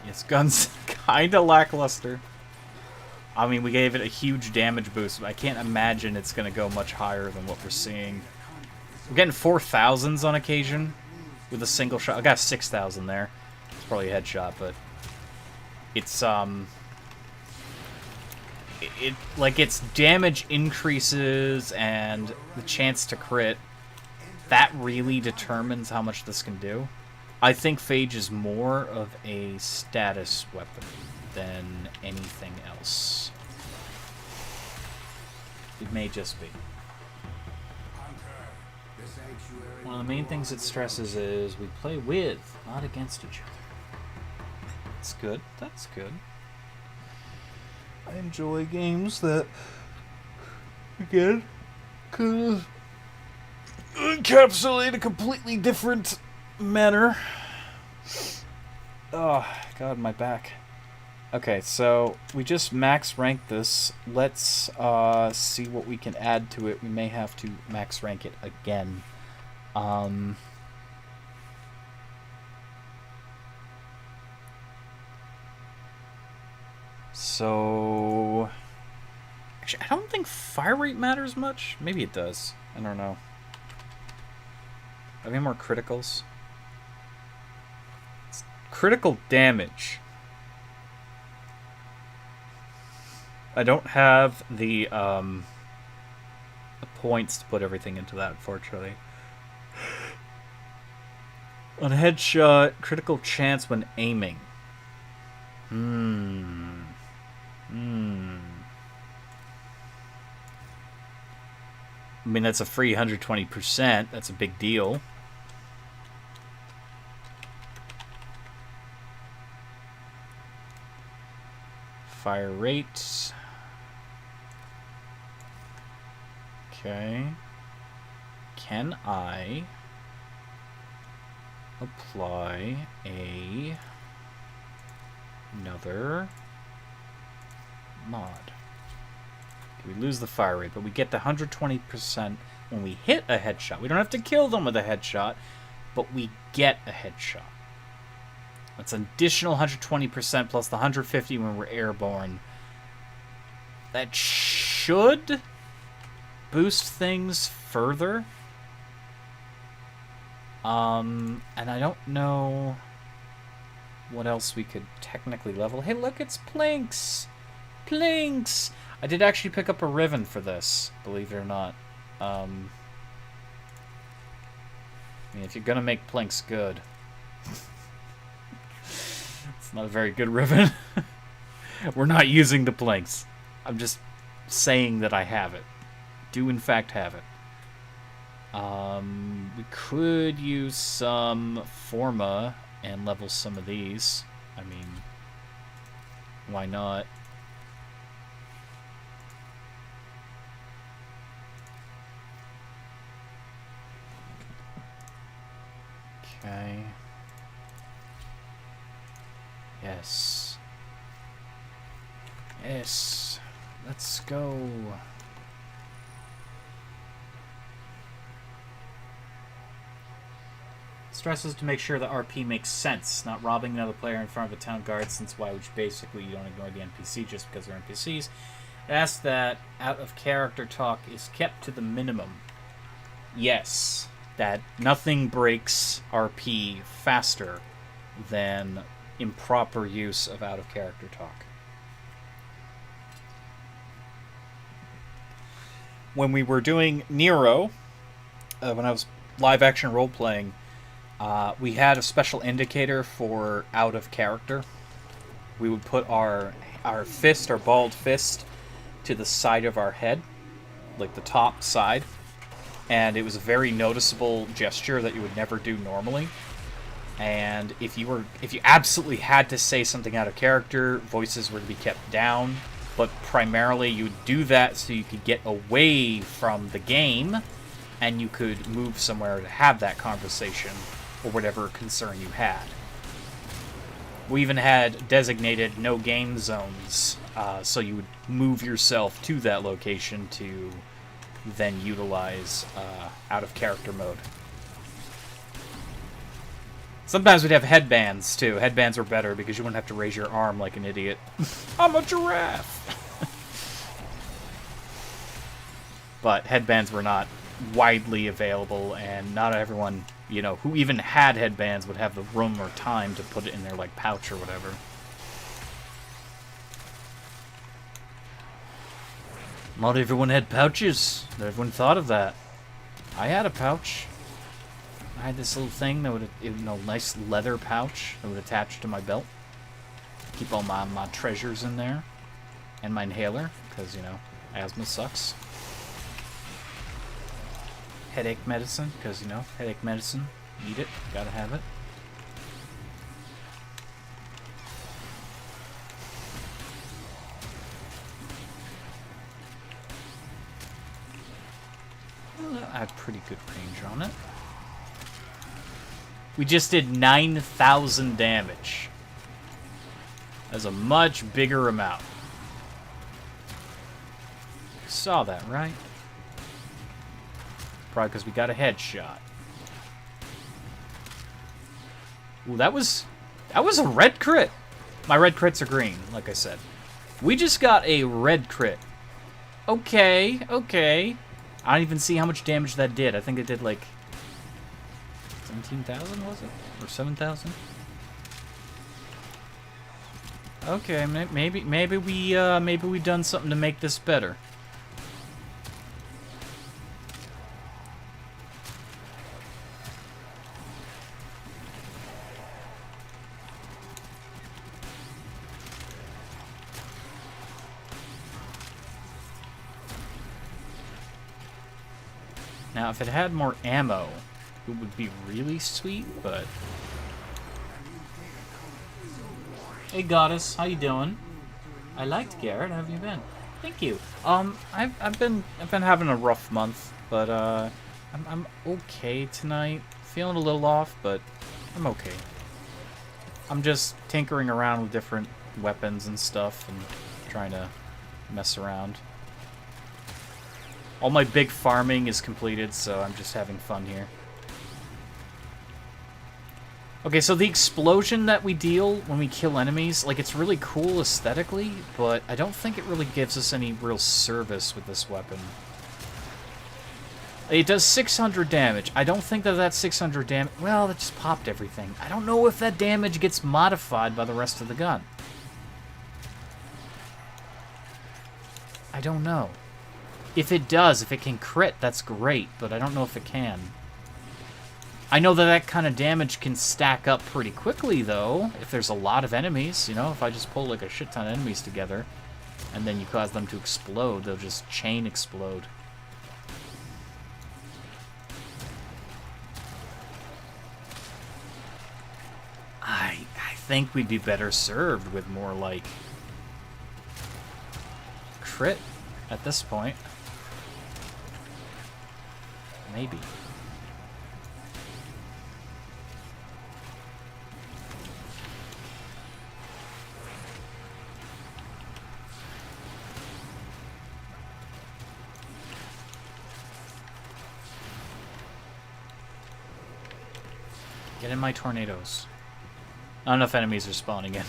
Yes, gun's kinda lackluster. I mean, we gave it a huge damage boost, but I can't imagine it's gonna go much higher than what we're seeing. We're getting 4,000s on occasion with a single shot. I got 6,000 there. It's probably a headshot, but it's like its damage increases and the chance to crit. That really determines how much this can do. I think Phage is more of a status weapon than anything else. It may just be. One of the main things it stresses is we play with, not against each other. That's good. That's good. I enjoy games that, again, could encapsulate a completely different manner. Oh, God, my back. Okay, so we just max rank this. Let's see what we can add to it. We may have to max rank it again. So actually, I don't think fire rate matters much. Maybe it does. I don't know. Have any more criticals? It's critical damage. I don't have the points to put everything into that, unfortunately. On a headshot, critical chance when aiming. I mean, that's a free 120%. That's a big deal. Fire rate. Okay. Can I apply another mod? We lose the fire rate, but we get the 120% when we hit a headshot. We don't have to kill them with a headshot, but we get a headshot. That's an additional 120% plus the 150 when we're airborne. That should boost things further. And I don't know what else we could technically level. Hey, look, it's planks! Planks! I did actually pick up a ribbon for this, believe it or not. I mean, if you're gonna make planks good. It's not a very good ribbon. We're not using the planks. I'm just saying that I have it. Do in fact have it. We could use some Forma and level some of these. I mean, why not? Okay. Yes. Yes. Let's go. Stresses to make sure the RP makes sense, not robbing another player in front of a town guard, since why would you basically you don't ignore the NPC just because they're NPCs. It asks that out of character talk is kept to the minimum. Yes, that nothing breaks RP faster than improper use of out of character talk. When we were doing Nero, when I was live action role playing, we had a special indicator for out of character. We would put our fist, our bald fist, to the side of our head, like the top side, and it was a very noticeable gesture that you would never do normally. And if you absolutely had to say something out of character, voices were to be kept down, but primarily you would do that so you could get away from the game and you could move somewhere to have that conversation or whatever concern you had. We even had designated no game zones, so you would move yourself to that location to then utilize out of character mode. Sometimes we'd have headbands too. Headbands were better because you wouldn't have to raise your arm like an idiot. I'm a giraffe! But headbands were not widely available, and not everyone, you know, who even had headbands would have the room or time to put it in their, like, pouch or whatever. Not everyone had pouches. Not everyone thought of that. I had a pouch. I had this little thing that would, you know, nice leather pouch that would attach to my belt. Keep all my treasures in there. And my inhaler, because, you know, asthma sucks. Headache medicine, because, you know, headache medicine. Need it. Gotta have it. Well, I have pretty good range on it. We just did 9,000 damage. That's a much bigger amount. Saw that, right? Probably because we got a headshot. Ooh, that was a red crit. My red crits are green, like I said. We just got a red crit. Okay, okay. I don't even see how much damage that did. I think it did like 17,000, was it? Or 7,000? Okay, maybe we done something to make this better. Now, if it had more ammo, it would be really sweet, but... Hey, Goddess, how you doing? I liked Garret. How have you been? Thank you. I've been having a rough month, but I'm okay tonight. Feeling a little off, but I'm okay. I'm just tinkering around with different weapons and stuff and trying to mess around. All my big farming is completed, so I'm just having fun here. Okay, so the explosion that we deal when we kill enemies, like, it's really cool aesthetically, but I don't think it really gives us any real service with this weapon. It does 600 damage. I don't think that that's 600 damage... Well, that just popped everything. I don't know if that damage gets modified by the rest of the gun. I don't know. If it does, if it can crit, that's great, but I don't know if it can. I know that that kind of damage can stack up pretty quickly, though, if there's a lot of enemies, you know, if I just pull, like, a shit ton of enemies together. and then you cause them to explode, they'll just chain explode. I think we'd be better served with more, like, crit at this point. Maybe. Get in my tornadoes. Not enough enemies are spawning in.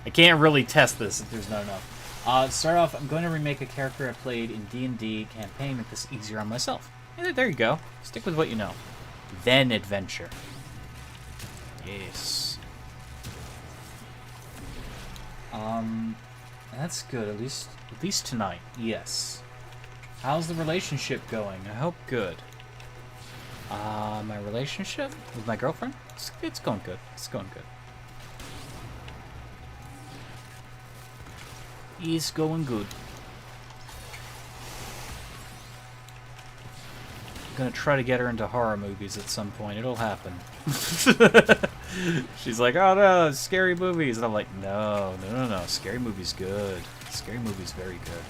I can't really test this if there's not enough. Start off, I'm going to remake a character I played in D&D campaign, make this easier on myself. Yeah, there you go. Stick with what you know. Then adventure. Yes. That's good. At least tonight. Yes. How's the relationship going? I hope good. My relationship with my girlfriend? It's going good. It's going good. It's going good. I'm gonna try to get her into horror movies at some point. It'll happen. She's like, oh no, scary movies. And I'm like, no. Scary movies good. Scary movies very good.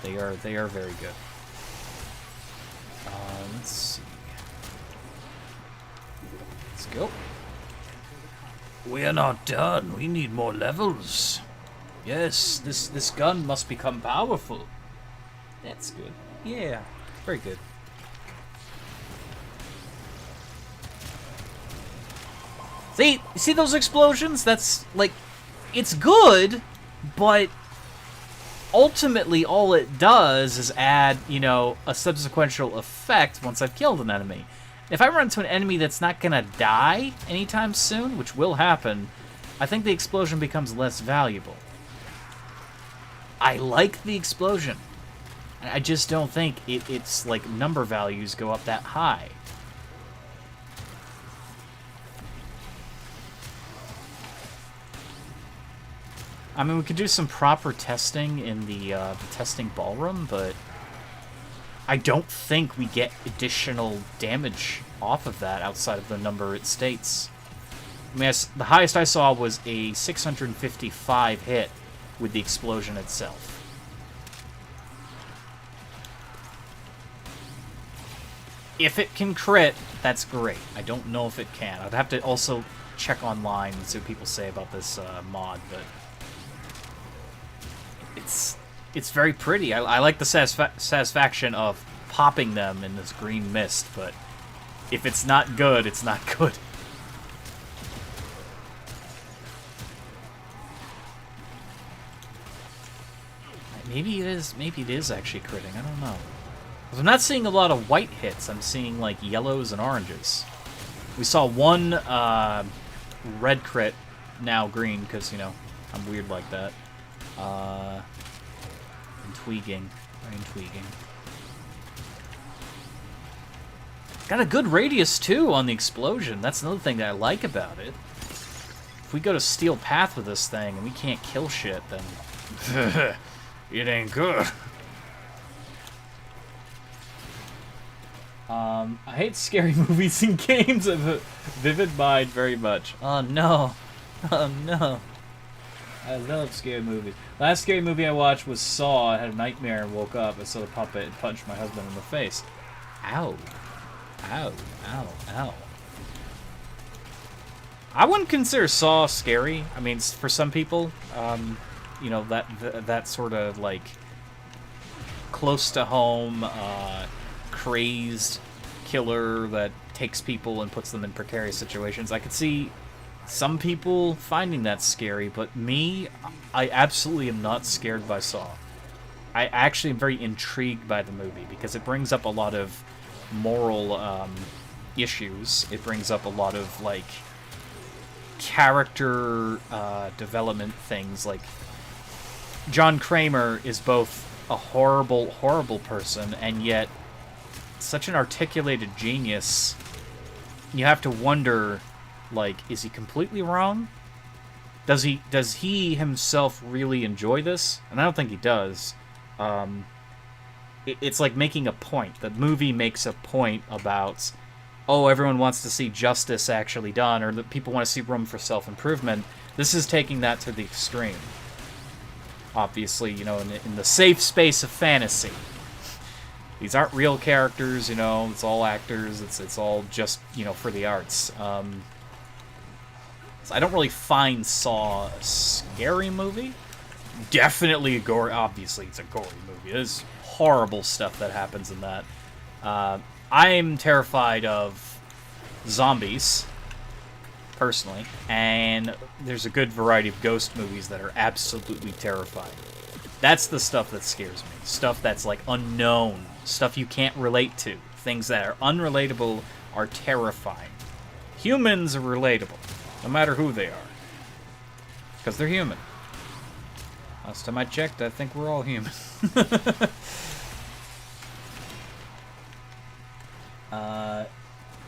They are very good. Let's see. Let's go. We're not done. We need more levels. Yes, this gun must become powerful. That's good. Yeah, very good. See those explosions? That's, like, it's good, but ultimately all it does is add, you know, a subsequential effect once I've killed an enemy. If I run into an enemy that's not gonna die anytime soon, which will happen, I think the explosion becomes less valuable. I like the explosion. I just don't think it's like number values go up that high. I mean, we could do some proper testing in the testing ballroom, but I don't think we get additional damage off of that outside of the number it states. I mean, the highest I saw was a 655 hit with the explosion itself. If it can crit, that's great. I don't know if it can. I'd have to also check online and see what people say about this mod, but it's very pretty. I like the satisfaction of popping them in this green mist, but if it's not good, it's not good. Maybe it is actually critting. I don't know. 'Cause I'm not seeing a lot of white hits. I'm seeing, like, yellows and oranges. We saw one red crit, now green, because, you know, I'm weird like that. Intriguing. Very intriguing. Got a good radius, too, on the explosion. That's another thing that I like about it. If we go to steel path with this thing and we can't kill shit, then it ain't good. I hate scary movies and games of a vivid mind very much. Oh no. Oh no. I love scary movies. Last scary movie I watched was Saw. I had a nightmare and woke up. I saw the puppet and punched my husband in the face. Ow. Ow. Ow. Ow. I wouldn't consider Saw scary. I mean, for some people, you know, that sort of, like, close to home, crazed killer that takes people and puts them in precarious situations. I could see some people finding that scary, but me, I absolutely am not scared by Saw. I actually am very intrigued by the movie because it brings up a lot of moral issues. It brings up a lot of, like, character development things. Like, John Kramer is both a horrible, horrible person and yet such an articulated genius. You have to wonder, like, is he completely wrong? does he himself really enjoy this? And I don't think he does. It's like making a point. The movie makes a point about, oh, everyone wants to see justice actually done, or that people want to see room for self-improvement. This is taking that to the extreme. Obviously, you know, in the safe space of fantasy. These aren't real characters, you know, it's all actors, it's all just, you know, for the arts. So I don't really find Saw a scary movie. Definitely a gory, obviously it's a gory movie. There's horrible stuff that happens in that. I'm terrified of zombies, personally, and there's a good variety of ghost movies that are absolutely terrifying. That's the stuff that scares me. Stuff that's, like, unknown. Stuff you can't relate to. Things that are unrelatable are terrifying. Humans are relatable, no matter who they are. Because they're human. Last time I checked, I think we're all human.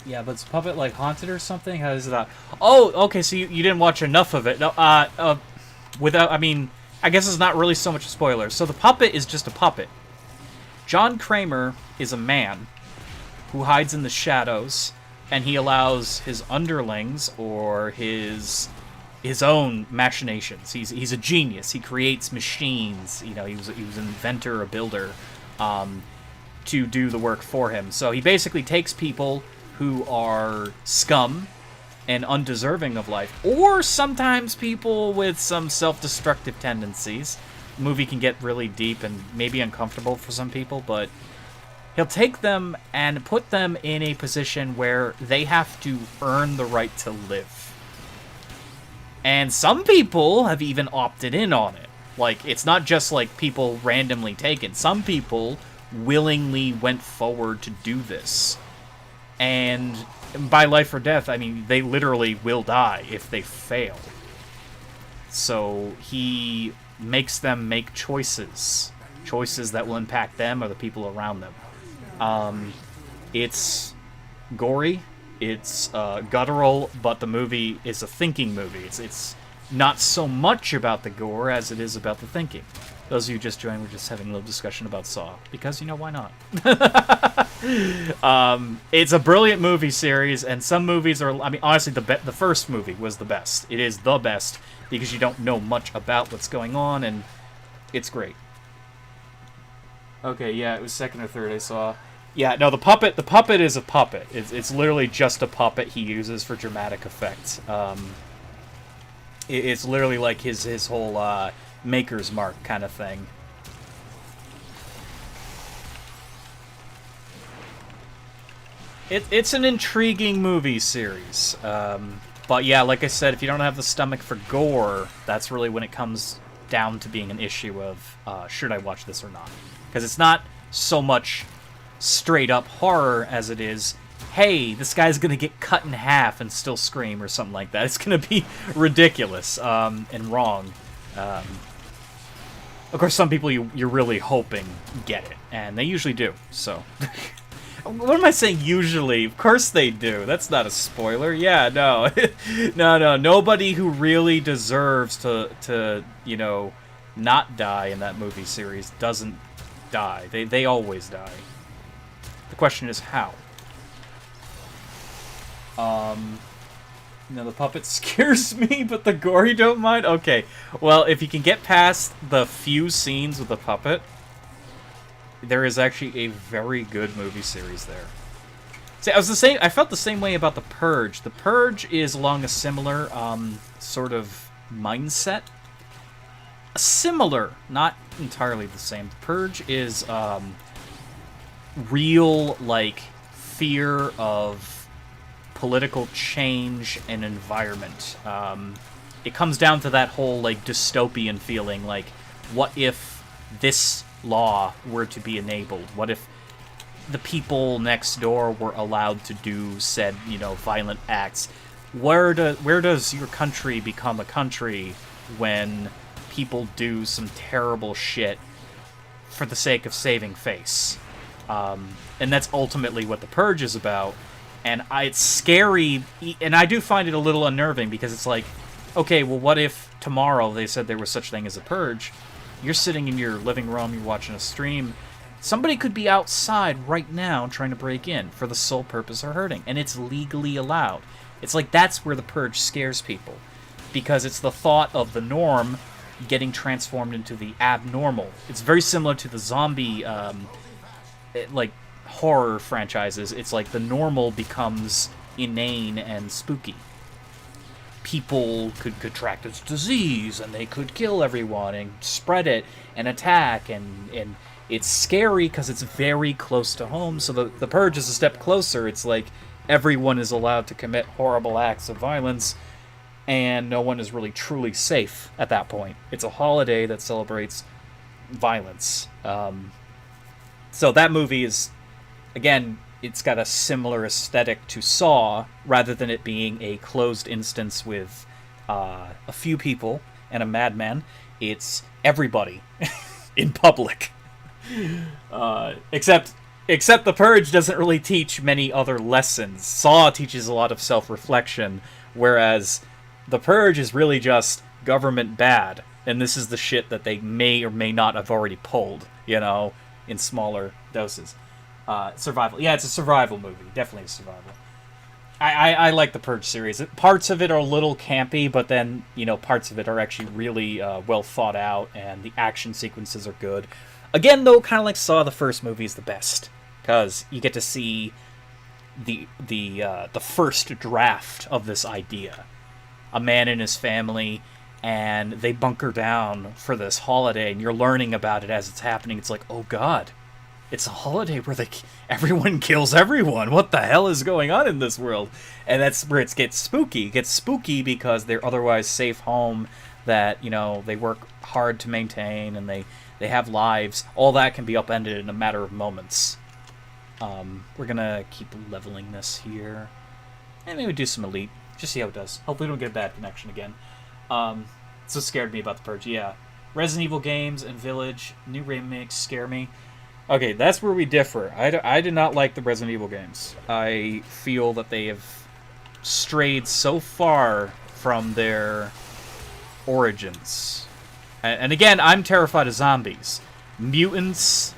Yeah, but is Puppet, like, haunted or something? How is it? Oh, okay, so you didn't watch enough of it. No, without, I mean, I guess it's not really so much a spoiler. So the puppet is just a puppet. John Kramer is a man who hides in the shadows, and he allows his underlings, or his own machinations. He's a genius. He creates machines. You know, he was an inventor, a builder, to do the work for him. So he basically takes people who are scum and undeserving of life, or sometimes people with some self-destructive tendencies. The movie can get really deep and maybe uncomfortable for some people, but he'll take them and put them in a position where they have to earn the right to live. And some people have even opted in on it. Like, it's not just like people randomly taken. Some people willingly went forward to do this. And by life or death, I mean, they literally will die if they fail. So he makes them make choices that will impact them or the people around them. It's gory, it's guttural, but the movie is a thinking movie. It's not so much about the gore as it is about the thinking. Those of you just joined, we're just having a little discussion about Saw, because, you know, why not? It's a brilliant movie series, and some movies are, I mean, honestly, the first movie was the best. It is the best, because you don't know much about what's going on, and it's great. Okay, yeah, it was second or third I saw. Yeah, no, the puppet is a puppet. It's literally just a puppet he uses for dramatic effect. It's literally like his whole, Maker's Mark kind of thing. It's an intriguing movie series. But yeah, like I said, if you don't have the stomach for gore, that's really when it comes down to being an issue of, should I watch this or not? Because it's not so much straight up horror as it is, hey, this guy's gonna get cut in half and still scream or something like that. It's gonna be ridiculous, and wrong. Of course, some people you're really hoping get it, and they usually do, so. What am I saying usually? Of course they do. That's not a spoiler. Yeah, no. No. Nobody who really deserves to, you know, not die in that movie series doesn't die. They always die. The question is how. No, the puppet scares me, but the gory don't mind? Okay, well, if you can get past the few scenes with the puppet, there is actually a very good movie series there. See, I felt the same way about The Purge. The Purge is along a similar, sort of mindset. Similar, not entirely the same. The Purge is, real, like, fear of political change and environment. It comes down to that whole, like, dystopian feeling, like, what if this law were to be enabled? What if the people next door were allowed to do said, you know, violent acts? Where does your country become a country when people do some terrible shit for the sake of saving face? And that's ultimately what The Purge is about. And it's scary, and I do find it a little unnerving, because it's like, okay, well, what if tomorrow they said there was such thing as a purge? You're sitting in your living room, you're watching a stream. Somebody could be outside right now trying to break in for the sole purpose of hurting, and it's legally allowed. It's like that's where the purge scares people, because it's the thought of the norm getting transformed into the abnormal. It's very similar to the zombie, like, horror franchises. It's like the normal becomes inane and spooky. People could contract this disease, and they could kill everyone and spread it and attack, and it's scary because it's very close to home. So the purge is a step closer. It's like everyone is allowed to commit horrible acts of violence, and no one is really truly safe at that point. It's a holiday that celebrates violence. So that movie is, again, it's got a similar aesthetic to Saw, rather than it being a closed instance with a few people and a madman. It's everybody in public. Except the Purge doesn't really teach many other lessons. Saw teaches a lot of self-reflection, whereas the Purge is really just government bad, and this is the shit that they may or may not have already pulled, in smaller doses. Survival. Yeah, it's a survival movie. Definitely a survival. I like the Purge series. Parts of it are a little campy, but then, parts of it are actually really well thought out, and the action sequences are good. Again, though, kind of like Saw, the first movie is the best, because you get to see the first draft of this idea. A man and his family, and they bunker down for this holiday, and you're learning about it as it's happening. It's like, oh god, it's a holiday where everyone kills everyone. What the hell is going on in this world? And that's where it gets spooky. It gets spooky because they're otherwise safe home that, they work hard to maintain, and they have lives. All that can be upended in a matter of moments. We're gonna keep leveling this here, and maybe do some elite. Just see how it does. Hopefully we don't get a bad connection again. So scared me about the Purge. Yeah, Resident Evil games and Village new remakes scare me. Okay, that's where we differ. I did not like the Resident Evil games. I feel that they have strayed so far from their origins. And again, I'm terrified of zombies. Mutants,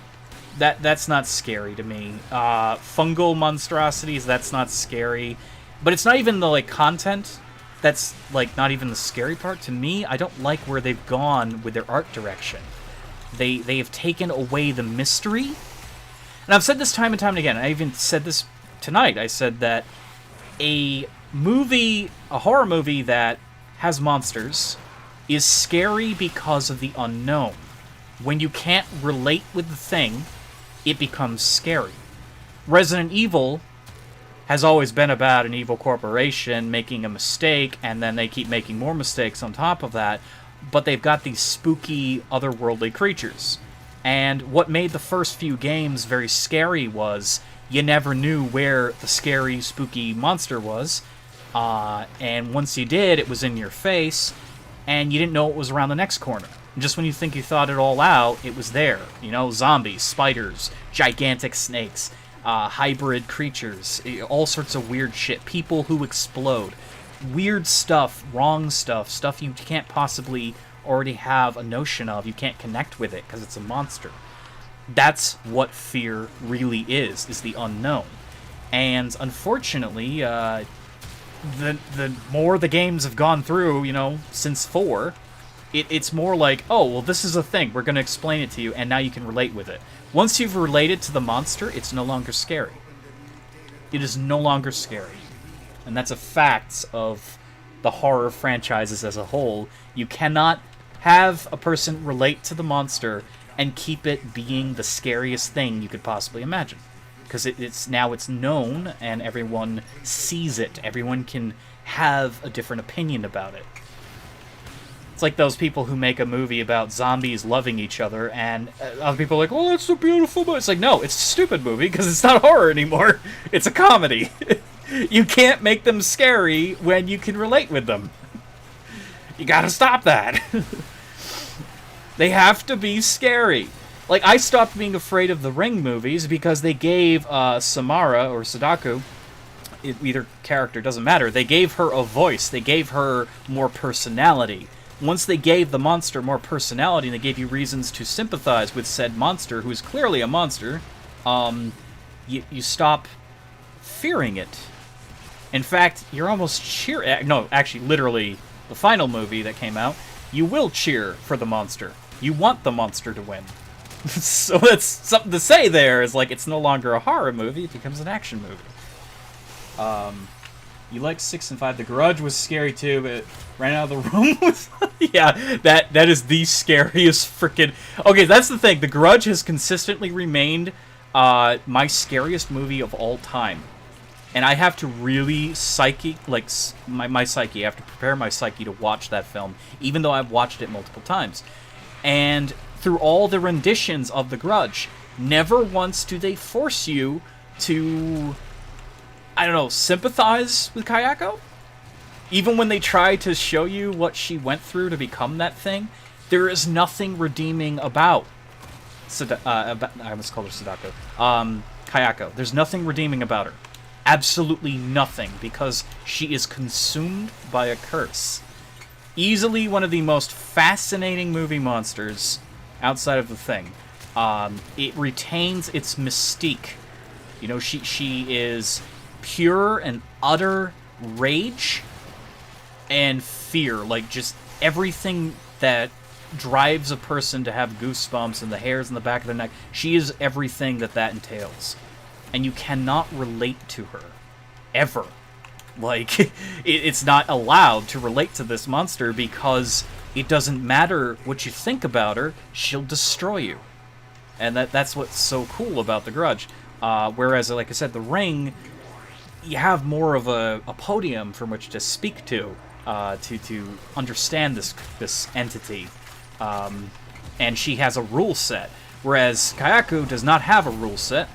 that's not scary to me. Fungal monstrosities, that's not scary. But it's not even the content that's not even the scary part. To me, I don't like where they've gone with their art direction. They have taken away the mystery. And I've said this time and time again. I even said this tonight. I said that a horror movie that has monsters is scary because of the unknown. When you can't relate with the thing, it becomes scary. Resident Evil has always been about an evil corporation making a mistake, and then they keep making more mistakes on top of that, but they've got these spooky, otherworldly creatures. And what made the first few games very scary was you never knew where the scary, spooky monster was, and once you did, it was in your face, and you didn't know it was around the next corner. And just when you think you thought it all out, it was there. Zombies, spiders, gigantic snakes, hybrid creatures, all sorts of weird shit, people who explode, weird stuff, wrong stuff you can't possibly already have a notion of. You can't connect with it because it's a monster. That's what fear really is the unknown. And unfortunately, the more the games have gone through, since 4, it's more like, oh, well, this is a thing, we're going to explain it to you, and now you can relate with it. Once you've related to the monster, it's no longer scary. It is no longer scary. And that's a fact of the horror franchises as a whole. You cannot have a person relate to the monster and keep it being the scariest thing you could possibly imagine. Because it's known, and everyone sees it. Everyone can have a different opinion about it. It's like those people who make a movie about zombies loving each other, and other people are like, oh, that's so beautiful. But it's like, no, it's a stupid movie because it's not horror anymore. It's a comedy. You can't make them scary when you can relate with them. You gotta stop that. They have to be scary. I stopped being afraid of the Ring movies because they gave Samara, or Sadako, either character, doesn't matter. They gave her a voice. They gave her more personality. Once they gave the monster more personality and they gave you reasons to sympathize with said monster, who is clearly a monster, you stop fearing it. In fact, you're almost no, actually, literally, the final movie that came out, you will cheer for the monster. You want the monster to win. So that's something to say there, is like, it's no longer a horror movie, it becomes an action movie. You like 6 and 5. The Grudge was scary too, but it ran out of the room. Yeah, that is the scariest freaking... Okay, that's the thing. The Grudge has consistently remained my scariest movie of all time. And I have to really my psyche, I have to prepare my psyche to watch that film, even though I've watched it multiple times. And through all the renditions of The Grudge, never once do they force you to, I don't know, sympathize with Kayako. Even when they try to show you what she went through to become that thing, there is nothing redeeming about I almost called her Sadako. Kayako. There's nothing redeeming about her. Absolutely nothing, because she is consumed by a curse. Easily one of the most fascinating movie monsters outside of The Thing. It retains its mystique. You know, she is pure and utter rage and fear. Like, just everything that drives a person to have goosebumps and the hairs on the back of their neck. She is everything that entails. And you cannot relate to her. Ever. Like, it's not allowed to relate to this monster because it doesn't matter what you think about her, she'll destroy you. And that's what's so cool about The Grudge. Whereas, like I said, The Ring, you have more of a podium from which to speak to understand this entity. And she has a rule set. Whereas Kayako does not have a rule set.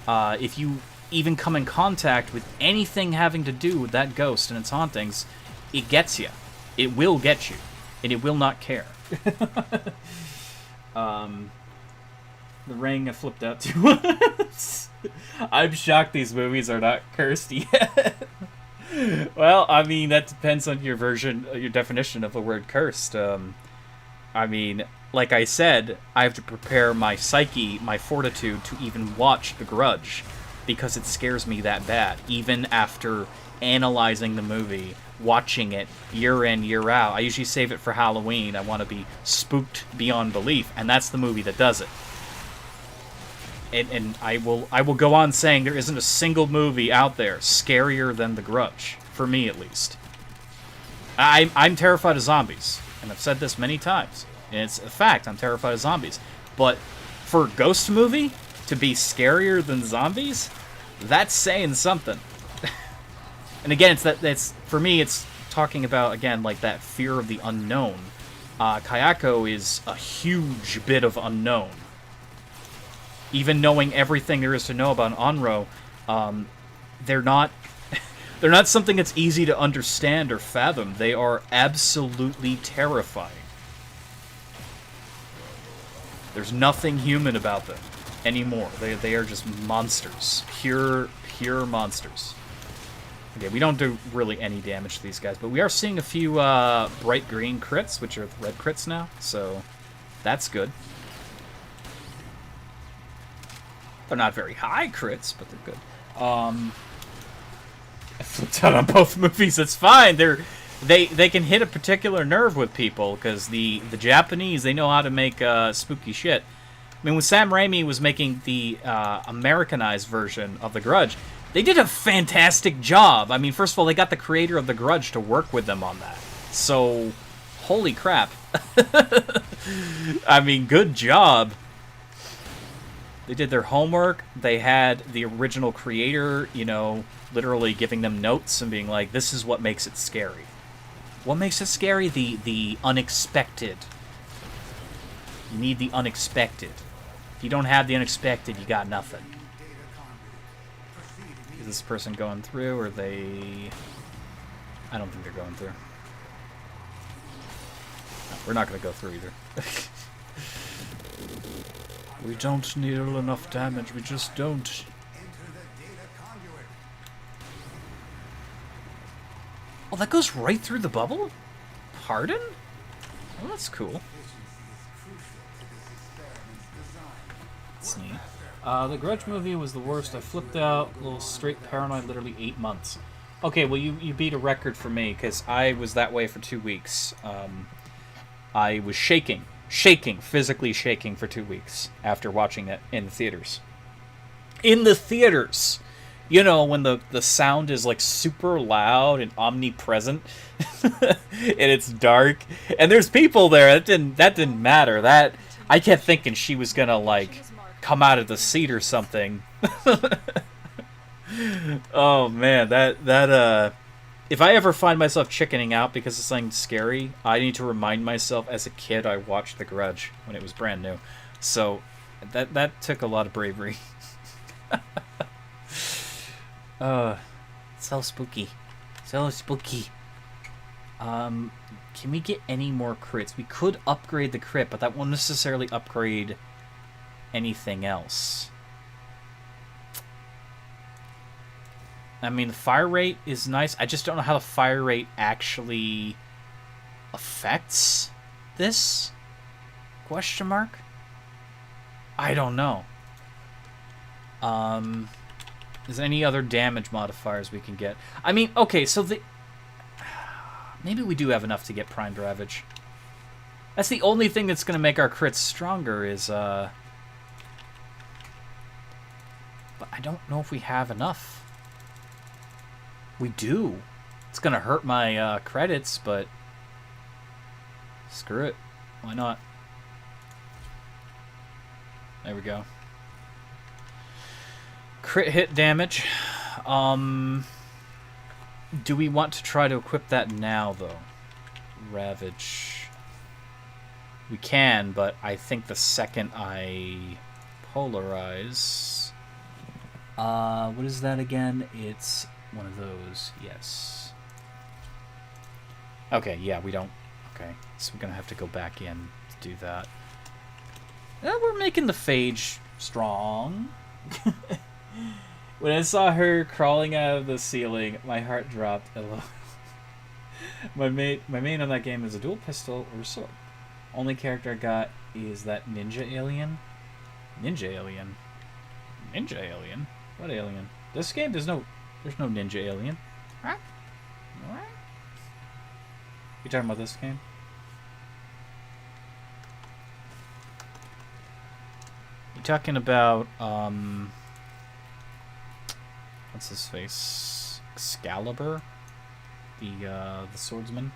If you even come in contact with anything having to do with that ghost and its hauntings, it gets you. It will get you. And it will not care. The Ring I flipped out too. I'm shocked these movies are not cursed yet. Well, I mean, that depends on your definition of the word cursed. I mean, like I said, I have to prepare my psyche, my fortitude, to even watch The Grudge, because it scares me that bad. Even after analyzing the movie, watching it year in, year out. I usually save it for Halloween. I want to be spooked beyond belief, and that's the movie that does it. And I will go on saying there isn't a single movie out there scarier than The Grudge, for me at least. I'm terrified of zombies, and I've said this many times. And it's a fact, I'm terrified of zombies. But for a ghost movie to be scarier than zombies, that's saying something. And again, it's for me, it's talking about, again, like that fear of the unknown. Kayako is a huge bit of unknown. Even knowing everything there is to know about Onro, they're not something that's easy to understand or fathom. They are absolutely terrifying. There's nothing human about them anymore. They are just monsters. Pure monsters. Okay, we don't do really any damage to these guys, but we are seeing a few bright green crits, which are red crits now, so that's good. They're not very high crits, but they're good. I flipped out on both movies. It's fine. They can hit a particular nerve with people, because the Japanese, they know how to make spooky shit. I mean, when Sam Raimi was making the Americanized version of The Grudge, they did a fantastic job. I mean, first of all, they got the creator of The Grudge to work with them on that. So, holy crap. I mean, good job. They did their homework. They had the original creator, you know, literally giving them notes and being like, this is what makes it scary. What makes it scary? The unexpected. You need the unexpected. If you don't have the unexpected, you got nothing. Is this person going through, or are they... I don't think they're going through. No, we're not going to go through either. We don't deal enough damage, we just don't. Oh, that goes right through the bubble? Pardon? Well, that's cool. That's neat. The Grudge movie was the worst. I flipped out, a little straight paranoid, literally 8 months. Okay, well, you beat a record for me, because I was that way for 2 weeks. I was shaking, physically shaking for 2 weeks after watching it in the theaters. In the theaters! You know, when the sound is, like, super loud and omnipresent, and it's dark, and there's people there, that didn't matter. That, I kept thinking she was gonna, like, come out of the seat or something. Oh, man, if I ever find myself chickening out because of something scary, I need to remind myself, as a kid, I watched The Grudge when it was brand new. So, that took a lot of bravery. So spooky. So spooky. Can we get any more crits? We could upgrade the crit, but that won't necessarily upgrade anything else. I mean, the fire rate is nice. I just don't know how the fire rate actually affects this? Question mark? I don't know. Is there any other damage modifiers we can get? I mean, okay, so maybe we do have enough to get Primed Ravage. That's the only thing that's going to make our crits stronger is, but I don't know if we have enough. We do. It's going to hurt my credits, but screw it. Why not? There we go. Crit hit damage. Do we want to try to equip that now, though? Ravage. We can, but I think the second I polarize... what is that again? It's one of those. Yes. Okay, yeah, we don't... Okay, so we're going to have to go back in to do that. We're making the phage strong. When I saw her crawling out of the ceiling, my heart dropped. LOL. My main on that game is a dual pistol or sword. Only character I got is that ninja alien. Ninja alien? Ninja alien? What alien? This game, there's no ninja alien. Huh? What? You talking about this game? You talking about, what's his face? Excalibur? The swordsman?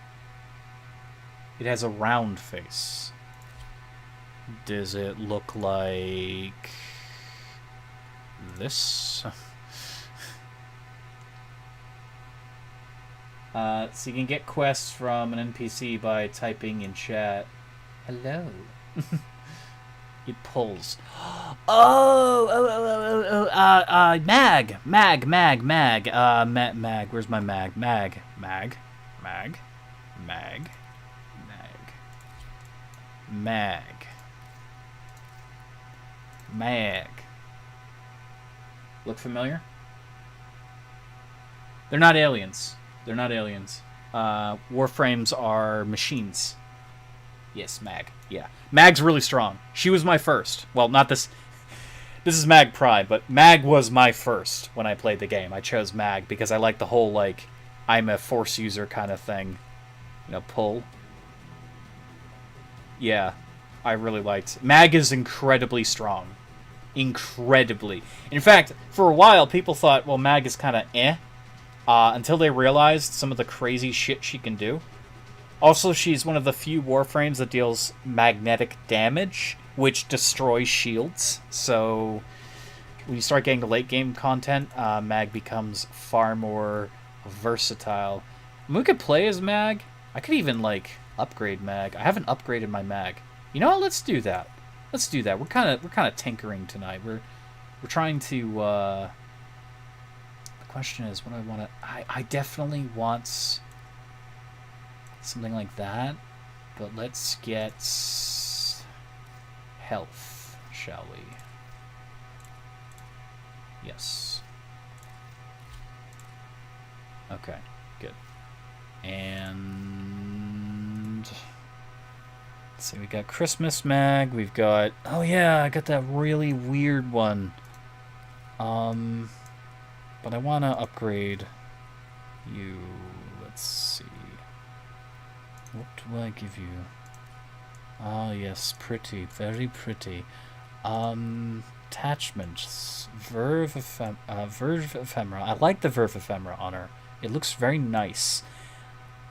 It has a round face. Does it look like this? So you can get quests from an NPC by typing in chat, hello. It pulls. Mag. Where's my mag? Mag. Look familiar? They're not aliens. Warframes are machines. Yes, Mag. Yeah. Mag's really strong. She was my first. Well, not this. This is Mag Prime, but Mag was my first when I played the game. I chose Mag because I like the whole, like, I'm a force user kind of thing. You know, pull. Yeah. I really liked. Mag is incredibly strong. Incredibly. In fact, for a while, people thought, well, Mag is kind of eh. Until they realized some of the crazy shit she can do. Also, she's one of the few Warframes that deals magnetic damage, which destroys shields. So, when you start getting to late game content, Mag becomes far more versatile. And we could play as Mag. I could even, like, upgrade Mag. I haven't upgraded my Mag. You know what? Let's do that. We're kind of tinkering tonight. We're trying to. The question is, what do I want to? I definitely want something like that, but let's get health, shall we? Yes. Okay, good. And let's see, we got Christmas mag. We've got, oh yeah, I got that really weird one. But I want to upgrade you. Let's see. What do I give you? Ah, yes, pretty, very pretty. Attachments. Verve ephemera. I like the Verve ephemera on her. It looks very nice.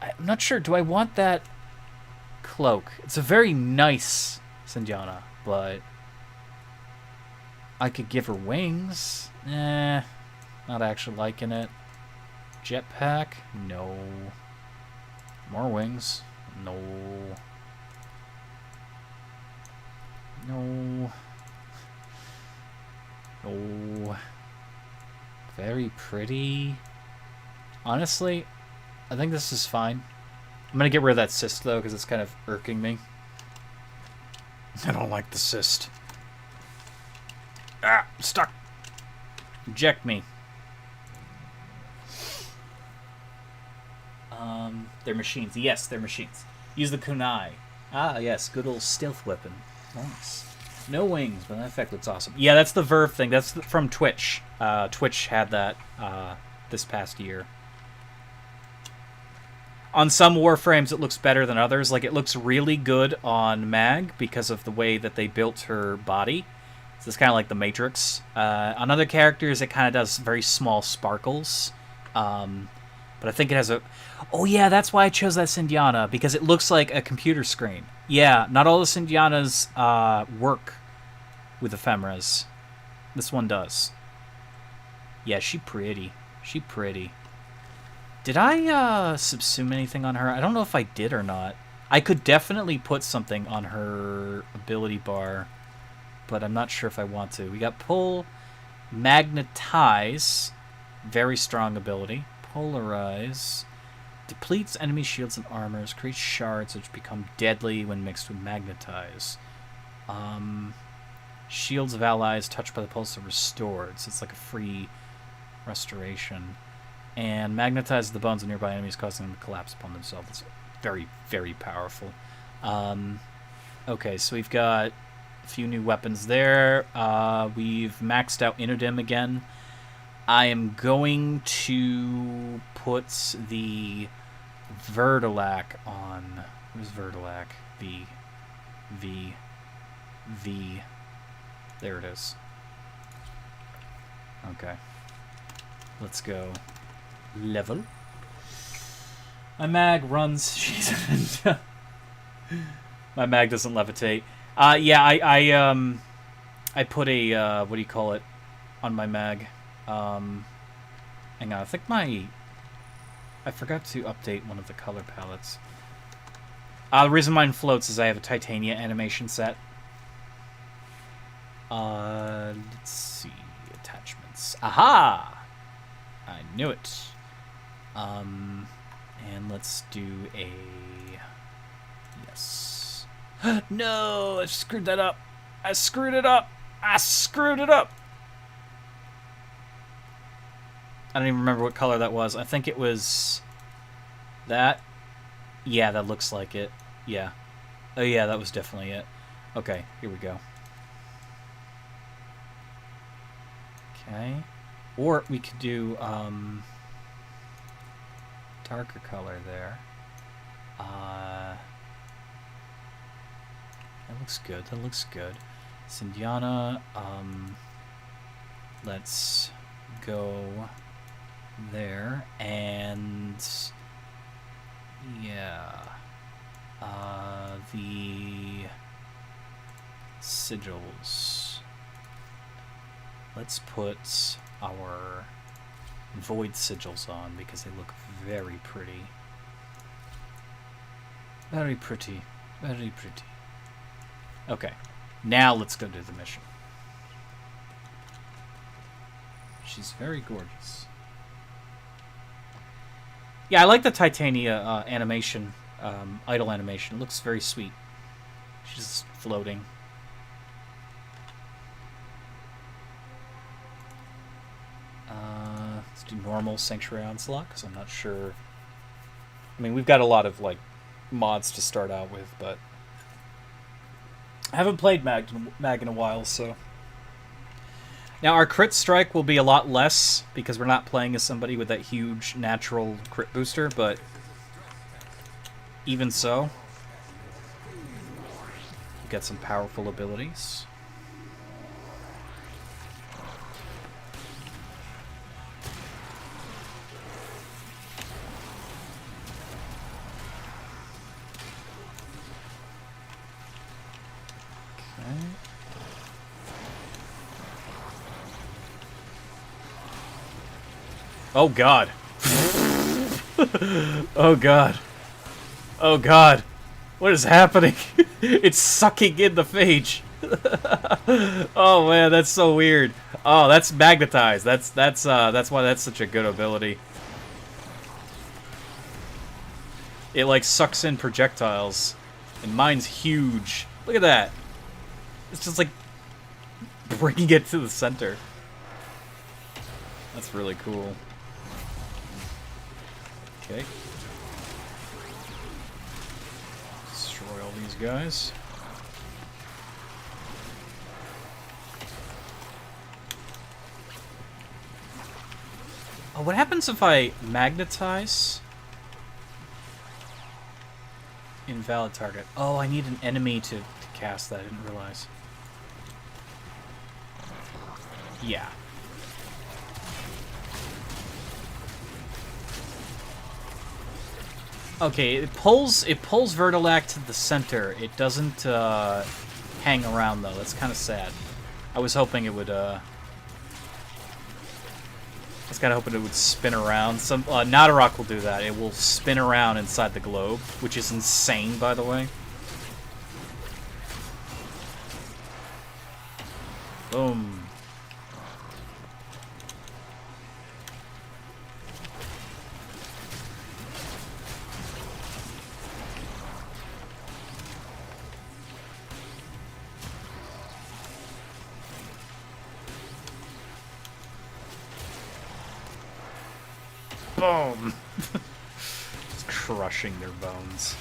I'm not sure. Do I want that cloak? It's a very nice Sindiana, but I could give her wings. Not actually liking it. Jetpack? No. More wings? No. No. No. Very pretty. Honestly, I think this is fine. I'm going to get rid of that cyst, though, because it's kind of irking me. I don't like the cyst. Ah! Stuck! Eject me. They're machines. Yes, they're machines. Use the kunai. Ah, yes, good old stealth weapon. Nice. No wings, but that effect looks awesome. Yeah, that's the Verve thing. That's from Twitch. Twitch had that this past year. On some Warframes, it looks better than others. Like, it looks really good on Mag because of the way that they built her body. So it's kind of like the Matrix. On other characters, it kind of does very small sparkles. But I think it has a... Oh, yeah, that's why I chose that Sindiana, because it looks like a computer screen. Yeah, not all the Sindianas work with ephemeras. This one does. Yeah, she pretty. She pretty. Did I subsume anything on her? I don't know if I did or not. I could definitely put something on her ability bar, but I'm not sure if I want to. We got Pull, Magnetize, very strong ability. Polarize, depletes enemy shields and armors, creates shards which become deadly when mixed with Magnetize. Shields of allies touched by the pulse are restored, so it's like a free restoration. And magnetizes the bones of nearby enemies, causing them to collapse upon themselves. It's very, very powerful. Okay, so we've got a few new weapons there. We've maxed out Inodim again. I am going to put the Vertilac on. Where's Vertilac? V. There it is. Okay. Let's go. Level. My mag runs. Jeez. My mag doesn't levitate. Yeah, I put a what do you call it on my mag? Hang on, I think I forgot to update one of the color palettes. The reason mine floats is I have a Titania animation set. Let's see, attachments. Aha! I knew it. And let's do a... Yes. No! I screwed that up! I screwed it up! I screwed it up! I don't even remember what color that was. I think it was... That? Yeah, that looks like it. Yeah. Oh yeah, that was definitely it. Okay, here we go. Okay. Or we could do, darker color there. That looks good. That looks good. Sindiana, let's go there. And, yeah. The sigils. Let's put our void sigils on because they look very pretty. Very pretty. Very pretty. Okay. Now let's go do the mission. She's very gorgeous. Yeah, I like the Titania animation, idle animation. It looks very sweet. She's floating. Let's do normal Sanctuary Onslaught, because I'm not sure I mean, we've got a lot of, like, mods to start out with, but I haven't played Mag in a while, so... Now, our crit strike will be a lot less, because we're not playing as somebody with that huge natural crit booster, but even so, we've got some powerful abilities. Oh god. Oh god. Oh god. What is happening? It's sucking in the phage. Oh man, that's so weird. Oh, that's magnetized. That's why that's such a good ability. It like sucks in projectiles. And mine's huge. Look at that. It's just like bringing it to the center. That's really cool. Okay. Destroy all these guys. Oh, what happens if I magnetize? Invalid target. Oh, I need an enemy to cast that. I didn't realize. Yeah. Okay, it pulls Vertilac to the center. It doesn't hang around though. That's kind of sad. I was hoping it would. I was kind of hoping it would spin around. Some Nadarok will do that. It will spin around inside the globe, which is insane, by the way. Boom. Boom! Just crushing their bones.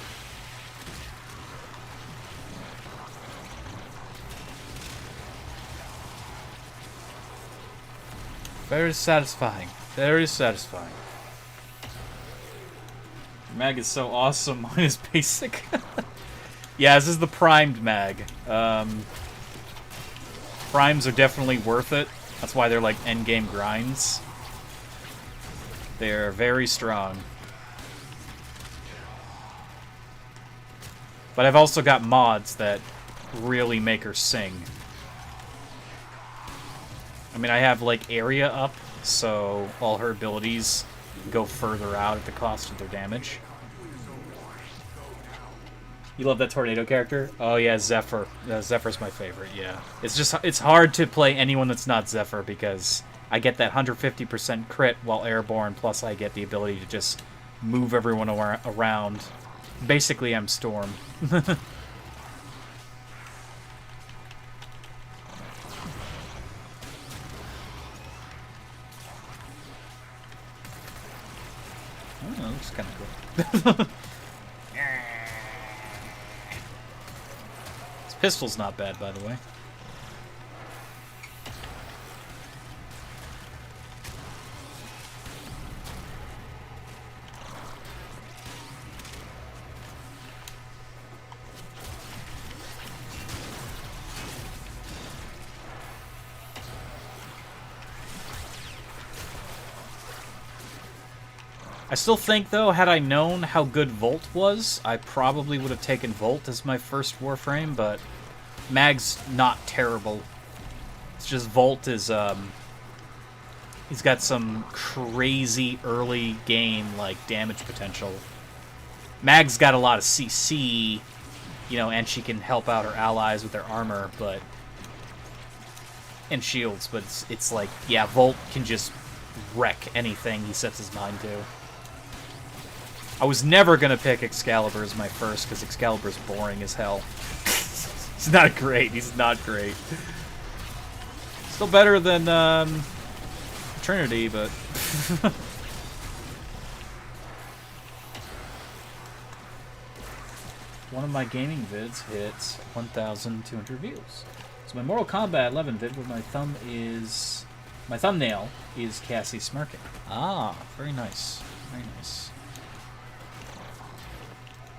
Very satisfying. Very satisfying. Mag is so awesome on his basic. Yeah, this is the primed mag. Primes are definitely worth it. That's why they're like endgame grinds. They're very strong. But I've also got mods that really make her sing. I mean, I have, like, area up, so all her abilities go further out at the cost of their damage. You love that tornado character? Oh, yeah, Zephyr. Zephyr's my favorite, yeah. It's hard to play anyone that's not Zephyr, because I get that 150% crit while airborne, plus I get the ability to just move everyone around. Basically, I'm Storm. Oh, that looks kind of cool. This pistol's not bad, by the way. I still think, though, had I known how good Volt was, I probably would have taken Volt as my first Warframe, but Mag's not terrible. It's just Volt is, he's got some crazy early game, like, damage potential. Mag's got a lot of CC, you know, and she can help out her allies with their armor, but... and shields, but it's like, yeah, Volt can just wreck anything he sets his mind to. I was never going to pick Excalibur as my first, because Excalibur's boring as hell. He's not great. He's not great. Still better than Trinity, but... one of my gaming vids hit 1,200 views. So my Mortal Kombat 11 vid where my thumbnail is Cassie smirking. Ah, very nice. Very nice.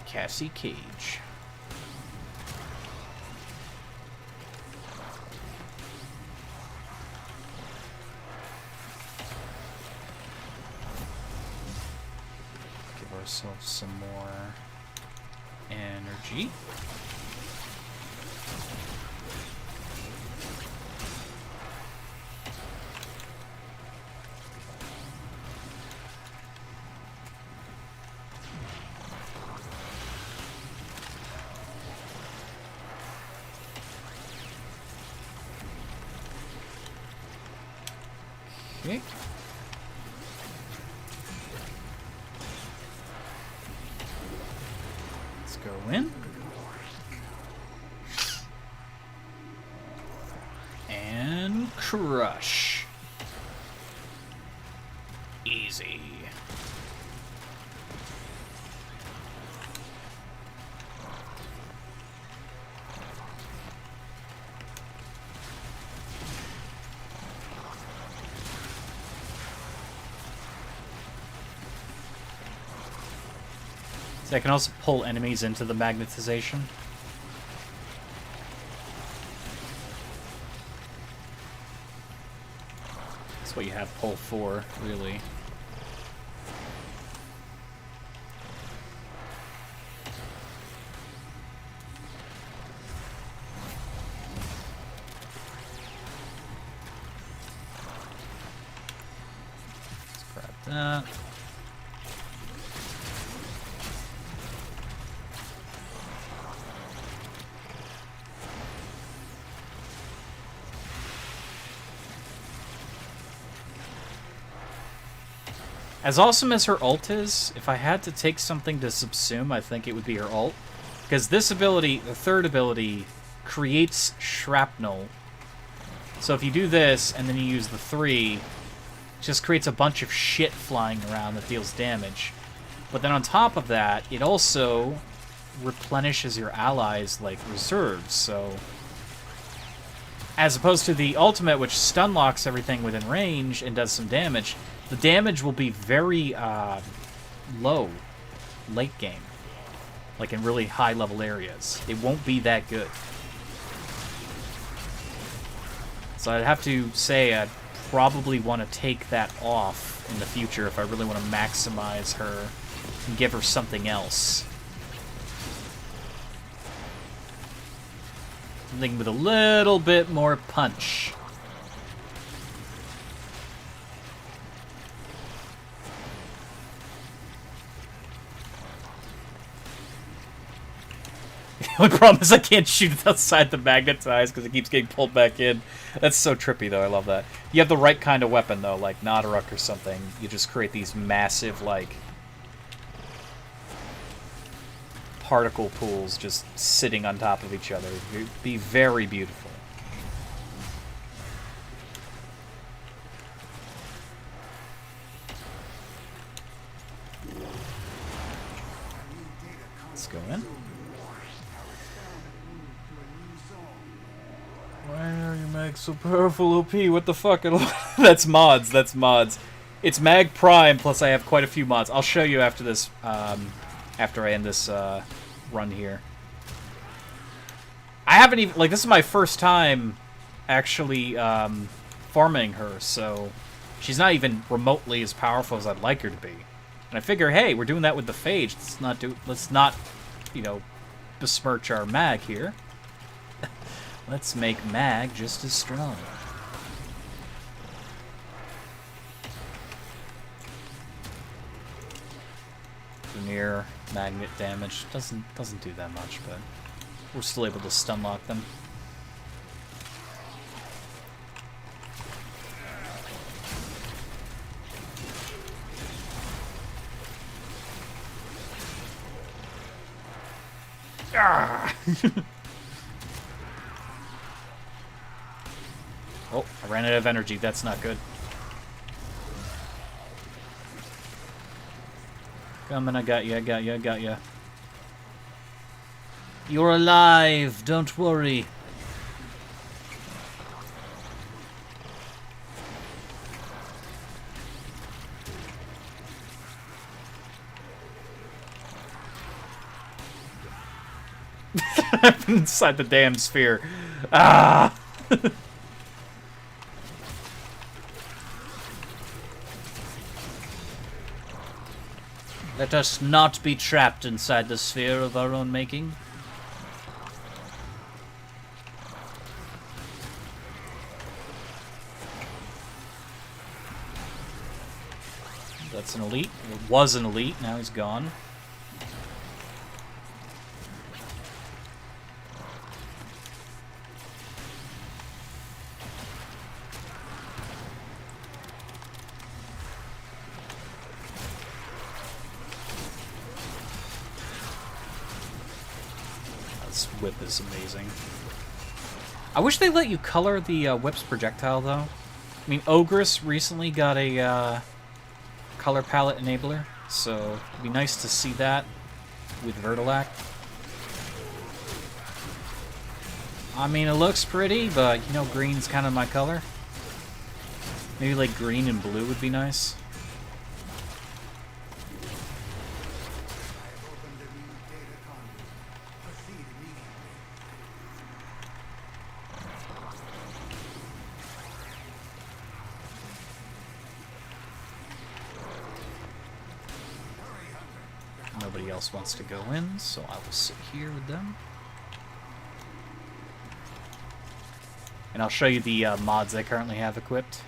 Cassie Cage. Give ourselves some more energy. Okay. Let's go in. And crush. Easy. I can also pull enemies into the magnetization. That's what you have pull for, really. Let's grab that. As awesome as her ult is, if I had to take something to subsume, I think it would be her ult. Because this ability, the third ability, creates shrapnel. So if you do this, and then you use the 3, it just creates a bunch of shit flying around that deals damage. But then on top of that, it also replenishes your allies' like reserves, so... As opposed to the ultimate, which stun locks everything within range and does some damage, the damage will be very low late game, like in really high level areas. It won't be that good. So I'd have to say I'd probably want to take that off in the future if I really want to maximize her and give her something else. Something with a little bit more punch. The only problem is I can't shoot it outside the magnetized because it keeps getting pulled back in. That's so trippy, though. I love that. You have the right kind of weapon, though, like Nadaruk or something. You just create these massive, like, particle pools just sitting on top of each other. It'd be very beautiful. Let's go in. Why are you mag so powerful, OP? What the fuck? That's mods. That's mods. It's Mag Prime, plus I have quite a few mods. I'll show you after this, after I end this run here. I haven't even, like, this is my first time actually farming her, so she's not even remotely as powerful as I'd like her to be. And I figure, hey, we're doing that with the Phage. Let's not, you know, besmirch our mag here. Let's make mag just as strong. Near magnet damage doesn't do that much, but we're still able to stun lock them. Ah! Oh, I ran out of energy. That's not good. Coming, I got you, I got you, I got you. You're alive, don't worry. I'm inside the damn sphere. Ah! Let us not be trapped inside the sphere of our own making. That's an elite. It was an elite, now he's gone. This whip is amazing. I wish they let you color the whip's projectile, though. I mean, Ogress recently got a color palette enabler, so it'd be nice to see that with Vertilac. I mean, it looks pretty, but, you know, green's kind of my color. Maybe, like, green and blue would be nice. Nobody else wants to go in, so I will sit here with them. And I'll show you the mods I currently have equipped.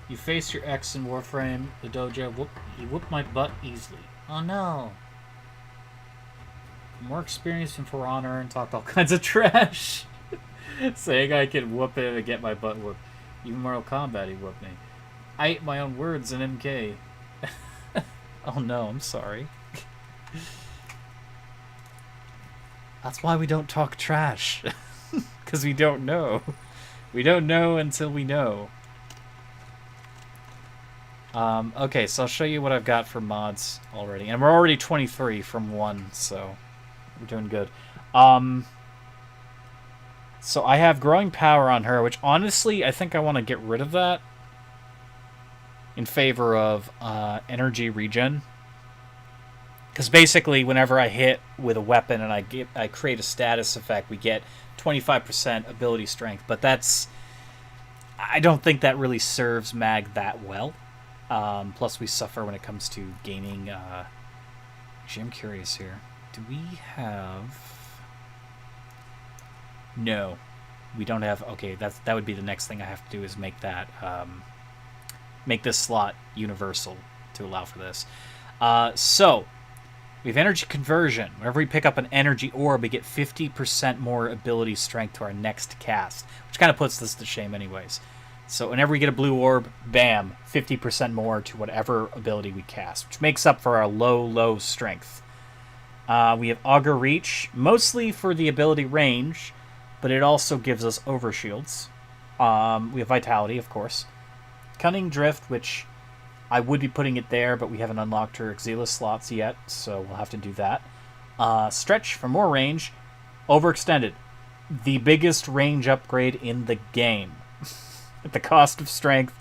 You face your ex in Warframe, the dojo. He whooped my butt easily. Oh no. More experience in For Honor and talked all kinds of trash. Saying I can whoop him and get my butt whooped. Even Mortal Kombat, he whooped me. I ate my own words in MK. Oh no, I'm sorry. That's why we don't talk trash. Because we don't know. We don't know until we know. Okay, so I'll show you what I've got for mods already. And we're already 23 from 1, so we're doing good. So I have Growing Power on her, which honestly, I think I want to get rid of that in favor of Energy Regen. Because basically, whenever I hit with a weapon and I create a status effect, we get 25% ability strength. But I don't think that really serves Mag that well. Plus, we suffer when it comes to gaining... Actually, I'm curious here. Do we have... No, we don't have... Okay, that would be the next thing I have to do is make that... make this slot universal to allow for this. So, we have Energy Conversion. Whenever we pick up an energy orb, we get 50% more ability strength to our next cast, which kind of puts this to shame anyways. So whenever we get a blue orb, bam, 50% more to whatever ability we cast, which makes up for our low strength. We have Augur Reach, mostly for the ability range, but it also gives us overshields. We have Vitality, of course. Cunning Drift, which I would be putting it there, but we haven't unlocked her Xelis slots yet, so we'll have to do that. Stretch for more range. Overextended, the biggest range upgrade in the game. At the cost of strength,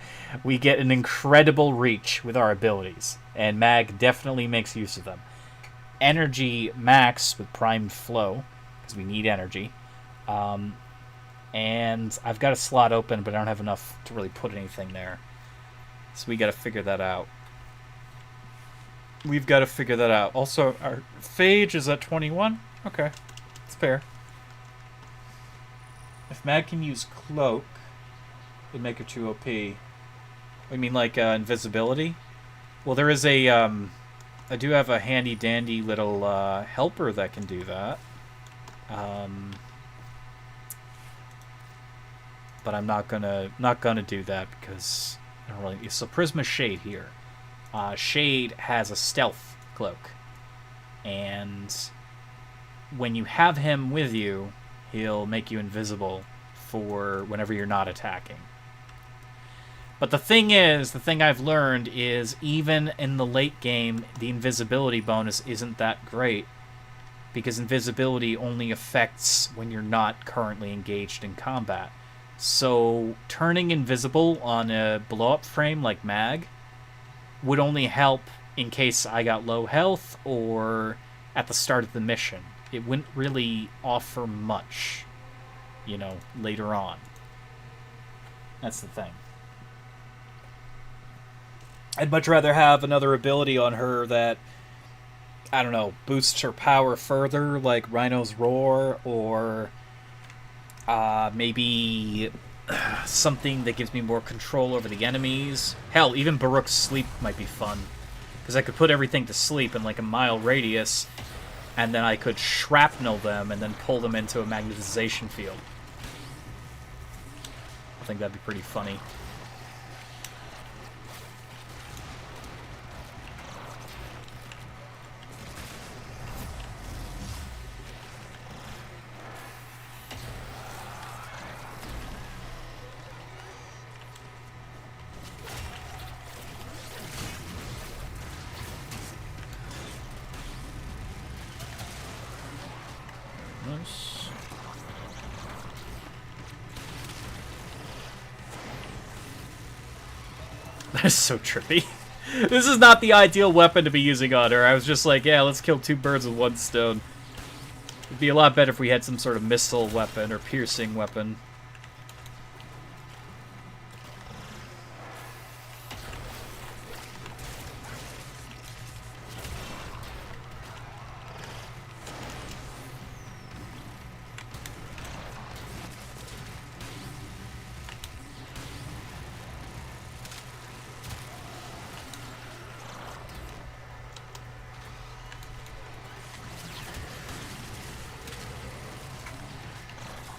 we get an incredible reach with our abilities, and Mag definitely makes use of them. Energy Max with Primed Flow, because we need energy. And I've got a slot open, but I don't have enough to really put anything there. So we got to figure that out. We've got to figure that out. Also, our Phage is at 21. Okay, it's fair. If Mag can use Cloak, it'd make her too OP. I mean, like, invisibility? Well, there is a, I do have a handy-dandy little, helper that can do that. But I'm not gonna do that because I don't really... So Prisma Shade here. Shade has a stealth cloak. And when you have him with you, he'll make you invisible for whenever you're not attacking. But the thing is, the thing I've learned is even in the late game, the invisibility bonus isn't that great. Because invisibility only affects when you're not currently engaged in combat. So turning invisible on a blow-up frame like Mag would only help in case I got low health or at the start of the mission. It wouldn't really offer much, you know, later on. That's the thing. I'd much rather have another ability on her that, I don't know, boosts her power further, like Rhino's Roar, or maybe something that gives me more control over the enemies. Hell, even Baruch's Sleep might be fun, because I could put everything to sleep in like a mile radius, and then I could shrapnel them and then pull them into a magnetization field. I think that'd be pretty funny. That's so trippy. This is not the ideal weapon to be using on her. I was just like, yeah, let's kill 2 birds with 1 stone. It'd be a lot better if we had some sort of missile weapon or piercing weapon.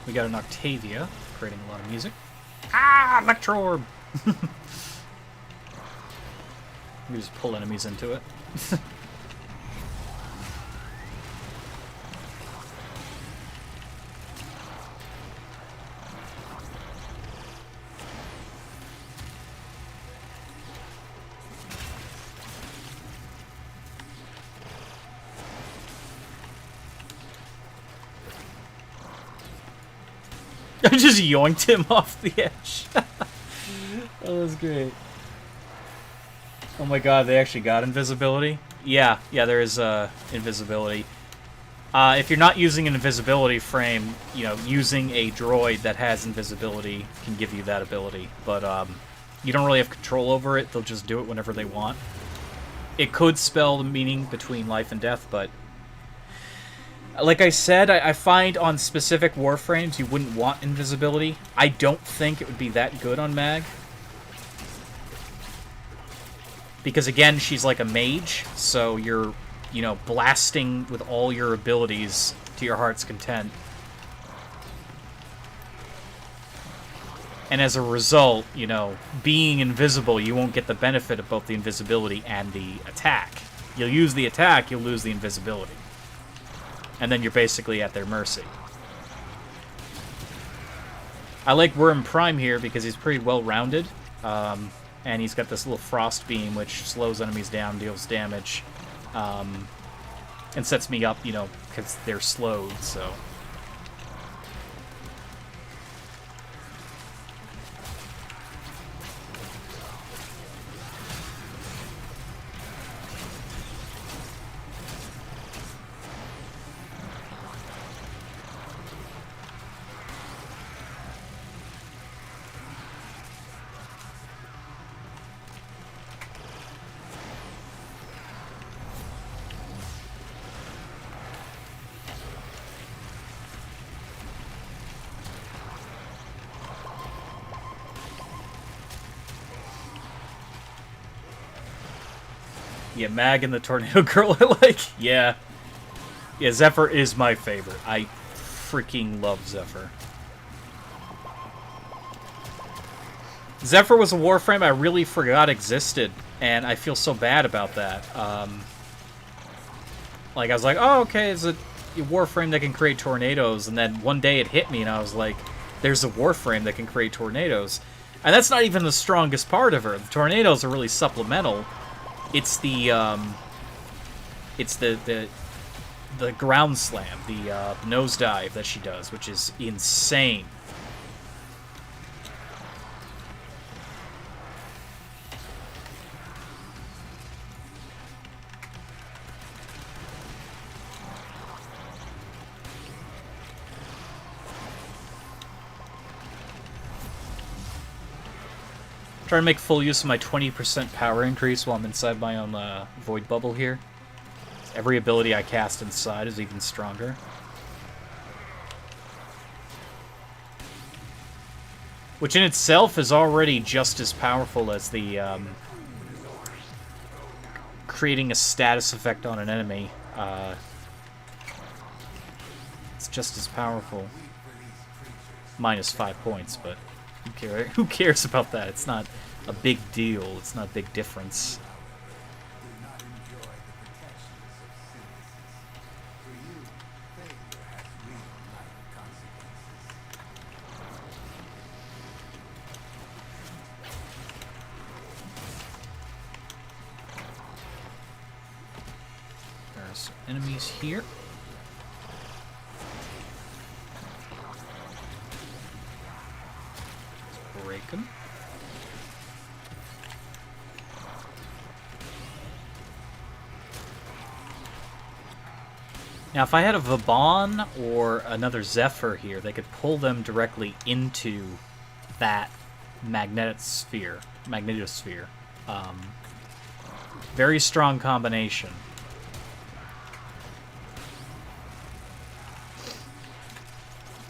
We got an Octavia, creating a lot of music. Ah, Electro-Orb! We just pull enemies into it. I just yoinked him off the edge. That was great. Oh my god, they actually got invisibility? Yeah, there is invisibility. If you're not using an invisibility frame, you know, using a droid that has invisibility can give you that ability. But you don't really have control over it. They'll just do it whenever they want. It could spell the meaning between life and death, but like I said, I find on specific Warframes you wouldn't want invisibility. I don't think it would be that good on Mag. Because again, she's like a mage, so you're, you know, blasting with all your abilities to your heart's content. And as a result, you know, being invisible, you won't get the benefit of both the invisibility and the attack. You'll use the attack, you'll lose the invisibility. And then you're basically at their mercy. I like Worm Prime here because he's pretty well-rounded. And he's got this little frost beam which slows enemies down, deals damage. And sets me up, you know, because they're slowed, so... Yeah, Mag and the Tornado Girl I like. Yeah. Yeah, Zephyr is my favorite. I freaking love Zephyr. Zephyr was a Warframe I really forgot existed, and I feel so bad about that. Like, I was like, oh, okay, it's a Warframe that can create tornadoes, and then one day it hit me, and I was like, there's a Warframe that can create tornadoes. And that's not even the strongest part of her. The tornadoes are really supplemental. It's the ground slam, the nosedive that she does, which is insane. Trying to make full use of my 20% power increase while I'm inside my own void bubble here. Every ability I cast inside is even stronger. Which in itself is already just as powerful as the creating a status effect on an enemy. It's just as powerful. Minus 5 points, but who cares about that? It's not a big deal. It's not a big difference. There's enemies here. Let's break them. Now, if I had a Vauban or another Zephyr here, they could pull them directly into that magnetosphere. Very strong combination.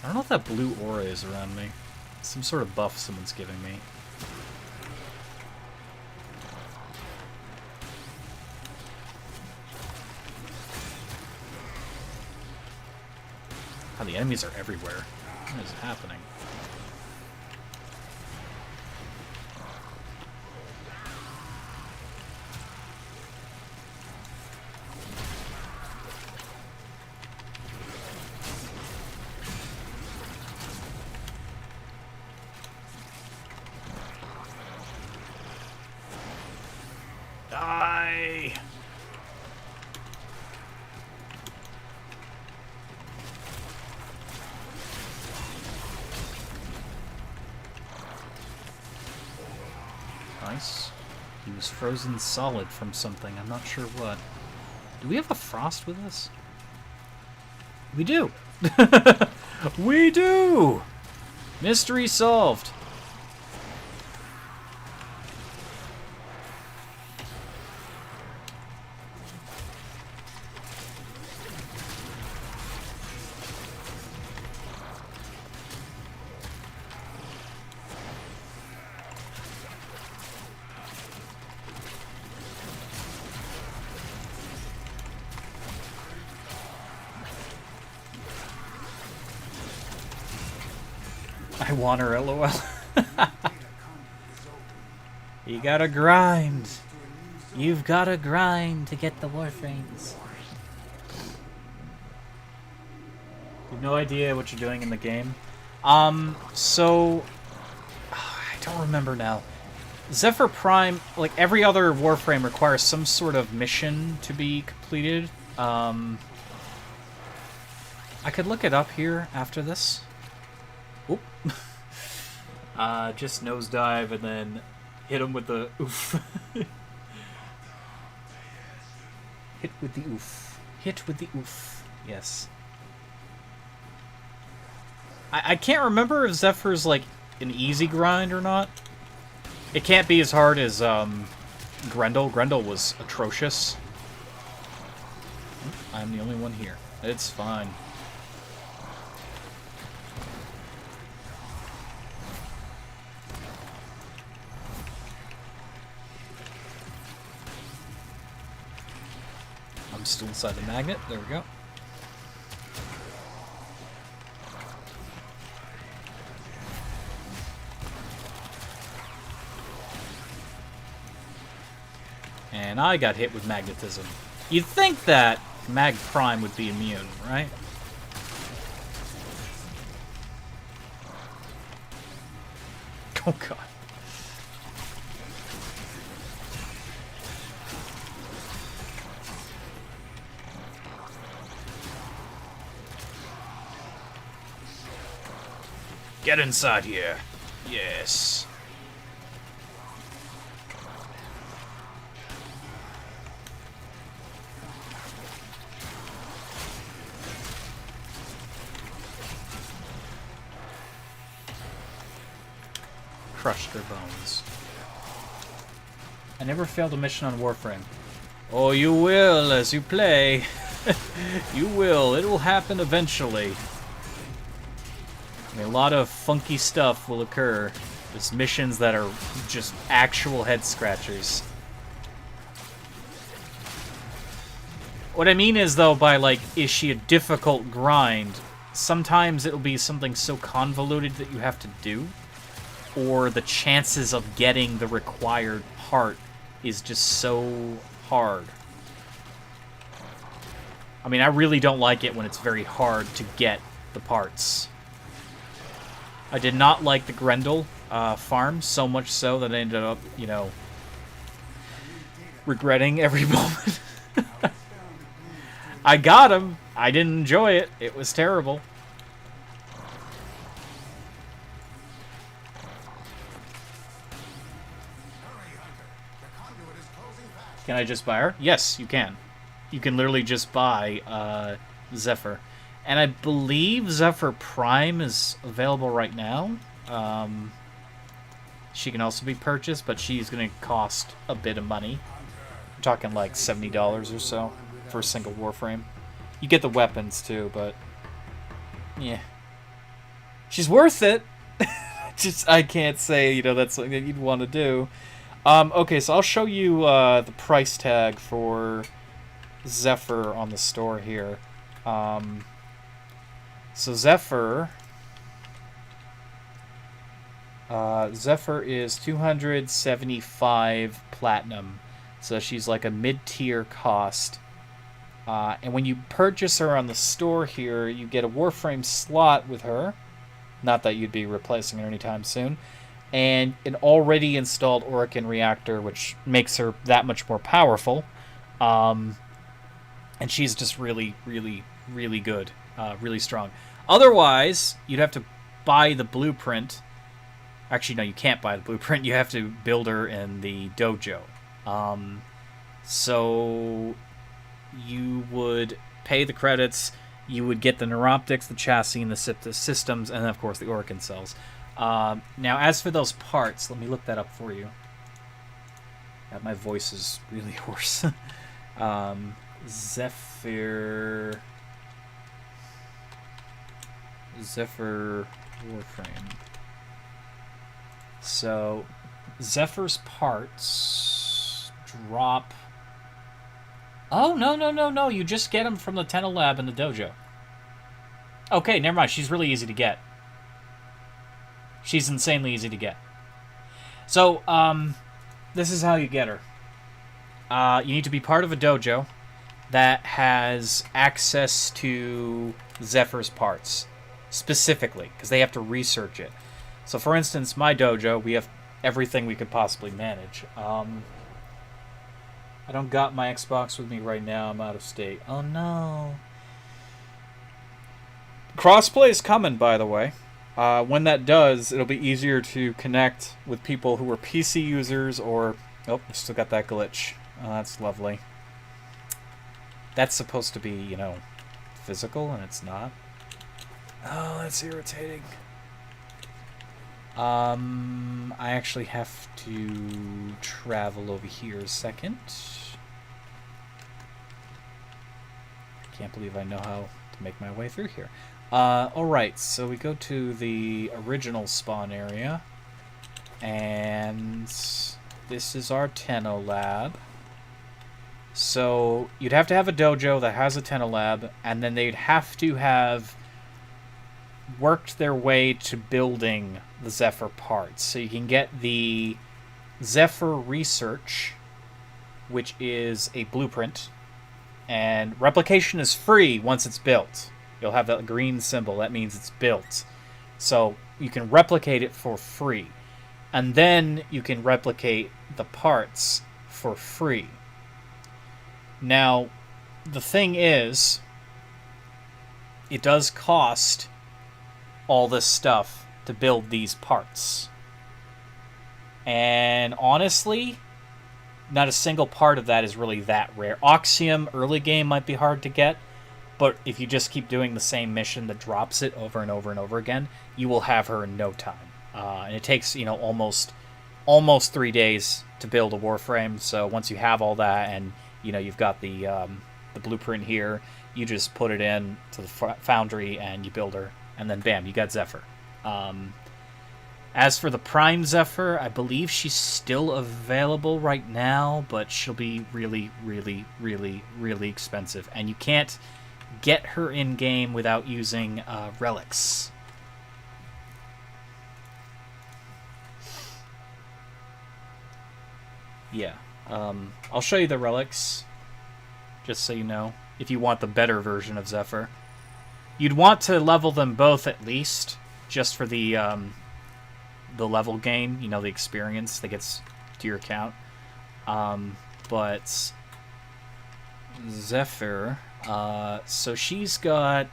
I don't know what that blue aura is around me. Some sort of buff someone's giving me. Oh, the enemies are everywhere. What is happening? Die! Nice. He was frozen solid from something. I'm not sure what. Do we have a frost with us? We do! We do! Mystery solved. I want her, LOL. You gotta grind. You've gotta grind to get the Warframes. You have no idea what you're doing in the game. So... I don't remember now. Zephyr Prime, like every other Warframe, requires some sort of mission to be completed. I could look it up here after this. Oop. Just nosedive and then hit him with the oof. Hit with the oof. Hit with the oof. Yes. I can't remember if Zephyr's like an easy grind or not. It can't be as hard as Grendel. Grendel was atrocious. I'm the only one here. It's fine. I'm still inside the magnet. There we go. And I got hit with magnetism. You'd think that Mag Prime would be immune, right? Oh god. Get inside here. Yes. Crushed their bones. I never failed a mission on Warframe. Oh, you will as you play. You will. It will happen eventually. I mean, a lot of funky stuff will occur. There's missions that are just actual head scratchers. What I mean is, though, by, like, is she a difficult grind? Sometimes it'll be something so convoluted that you have to do, or the chances of getting the required part is just so hard. I mean, I really don't like it when it's very hard to get the parts. I did not like the Grendel farm, so much so that I ended up, you know, regretting every moment. I got him. I didn't enjoy it. It was terrible. Can I just buy her? Yes, you can. You can literally just buy Zephyr. And I believe Zephyr Prime is available right now. She can also be purchased, but she's going to cost a bit of money. I'm talking like $70 or so for a single Warframe. You get the weapons too, but yeah. She's worth it. Just, I can't say, you know, that's something that you'd want to do. Okay, so I'll show you the price tag for Zephyr on the store here. So Zephyr is 275 platinum. So she's like a mid-tier cost. And when you purchase her on the store here, you get a Warframe slot with her. Not that you'd be replacing her anytime soon. And an already installed Arcane reactor, which makes her that much more powerful. And she's just really, really, really good. Really strong. Otherwise, you'd have to buy the blueprint. Actually, no, you can't buy the blueprint. You have to build her in the dojo. So you would pay the credits. You would get the neuroptics, the chassis, and the systems, and then, of course, the Arcane cells. Now, as for those parts, let me look that up for you. God, my voice is really hoarse. Zephyr Warframe. So, Zephyr's parts drop... Oh, no. You just get them from the Tenno Lab in the dojo. Okay, never mind. She's really easy to get. She's insanely easy to get. So, this is how you get her. You need to be part of a dojo that has access to Zephyr's parts. Specifically, because they have to research it. So, for instance, my dojo, we have everything we could possibly manage. I don't got my Xbox with me right now. I'm out of state. Oh, no. Crossplay is coming, by the way. When that does, it'll be easier to connect with people who are PC users or... Oh, we still got that glitch. Oh, that's lovely. That's supposed to be, you know, physical, and it's not. Oh, that's irritating. I actually have to travel over here a second. Can't believe I know how to make my way through here. Alright, so we go to the original spawn area. And this is our Tenno Lab. So you'd have to have a dojo that has a Tenno Lab, and then they'd have to have worked their way to building the Zephyr parts. So you can get the Zephyr Research, which is a blueprint, and replication is free once it's built. You'll have that green symbol. That means it's built. So you can replicate it for free. And then you can replicate the parts for free. Now, the thing is, it does cost all this stuff to build these parts. And honestly, not a single part of that is really that rare. Oxium early game might be hard to get, but if you just keep doing the same mission that drops it over and over and over again, you will have her in no time. And it takes, almost 3 days to build a Warframe. So once you have all that, and you've got the blueprint here, you just put it in to the foundry and you build her, and then bam, you got Zephyr. As for the Prime Zephyr, I believe she's still available right now, but she'll be really, really, really, really expensive, and you can't get her in game without using relics. Yeah, I'll show you the relics, just so you know, if you want the better version of Zephyr. You'd want to level them both at least, just for the level gain, the experience that gets to your account. But Zephyr, so she's got...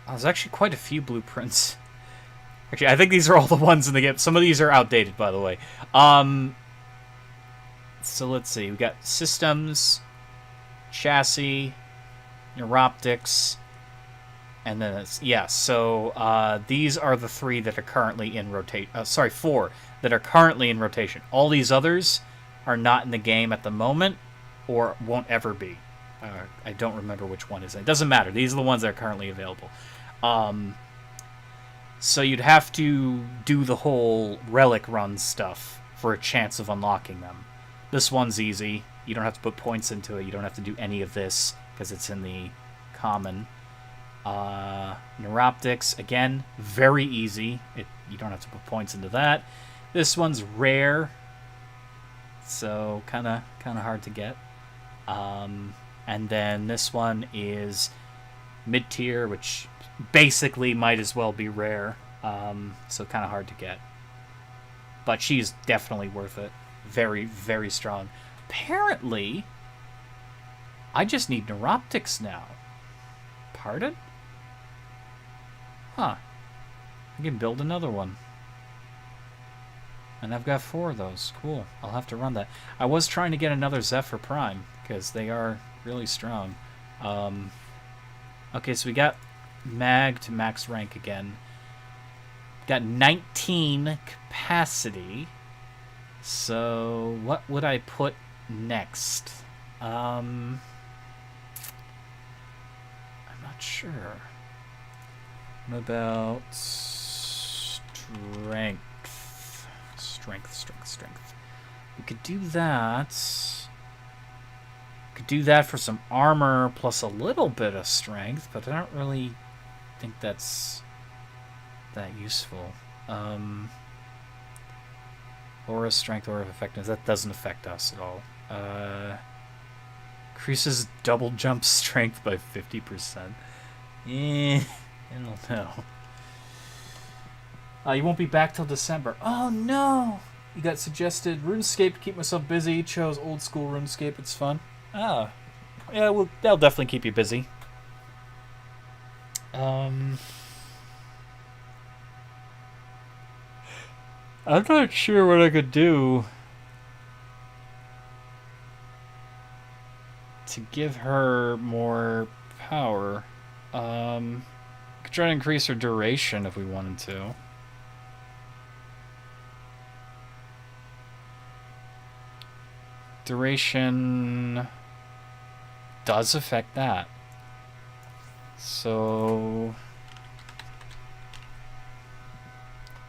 there's actually quite a few blueprints. Actually, I think these are all the ones in the game. Some of these are outdated, by the way. So let's see. We got systems, chassis, neuroptics, and then it's... Yeah, so these are the 3 that are currently in rotation. 4 that are currently in rotation. All these others are not in the game at the moment, or won't ever be. I don't remember which one is. It doesn't matter. These are the ones that are currently available. So you'd have to do the whole relic run stuff for a chance of unlocking them. This one's easy. You don't have to put points into it. You don't have to do any of this because it's in the common. Neuroptics, again, very easy. You don't have to put points into that. This one's rare, so kind of hard to get. And then this one is mid-tier, which basically might as well be rare, so kind of hard to get. But she's definitely worth it. Very, very strong. Apparently, I just need neuroptics now. Pardon? Huh. I can build another one. And I've got 4 of those. Cool. I'll have to run that. I was trying to get another Zephyr Prime, because they are really strong. Okay, so we got Mag to max rank again. Got 19 capacity. So what would I put next? I'm not sure. What about strength? Strength. We could do that. Could do that for some armor plus a little bit of strength, but I don't really think that's that useful. Aura strength, aura of effectiveness, that doesn't affect us at all. Increases double jump strength by 50%. I don't know. You won't be back till December. Oh no! You got suggested RuneScape to keep myself busy. Chose old school RuneScape, it's fun. Ah. Yeah, well, that'll definitely keep you busy. I'm not sure what I could do to give her more power. Could try to increase her duration if we wanted to. Duration does affect that. So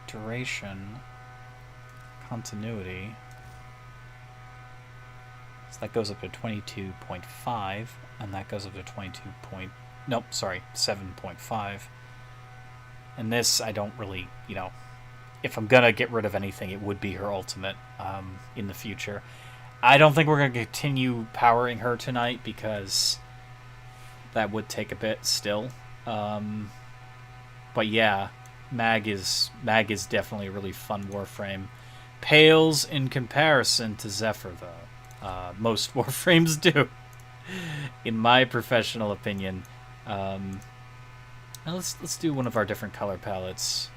duration, continuity. So that goes up to 22.5, and that goes up to 7.5. And this, I don't really, if I'm gonna get rid of anything, it would be her ultimate in the future. I don't think we're going to continue powering her tonight because that would take a bit still. But yeah, Mag is definitely a really fun Warframe. Pales in comparison to Zephyr, though. Most Warframes do, in my professional opinion. Now let's do one of our different color palettes.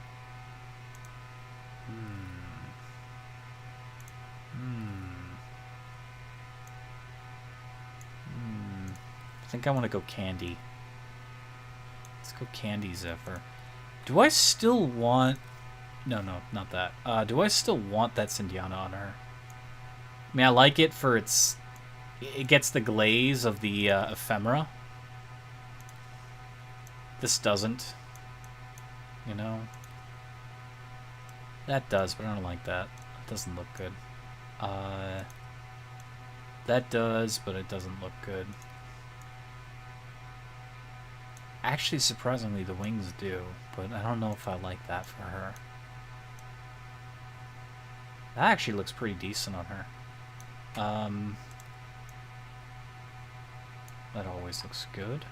I think I want to go candy. Let's go candy Zephyr. Do I still want... No, not that. Do I still want that Cindiana on her? I mean, I like it for its... It gets the glaze of the ephemera. This doesn't. You know? That does, but I don't like that. It doesn't look good. That does, but it doesn't look good. Actually, surprisingly, the wings do, but I don't know if I like that for her. That actually looks pretty decent on her. That always looks good.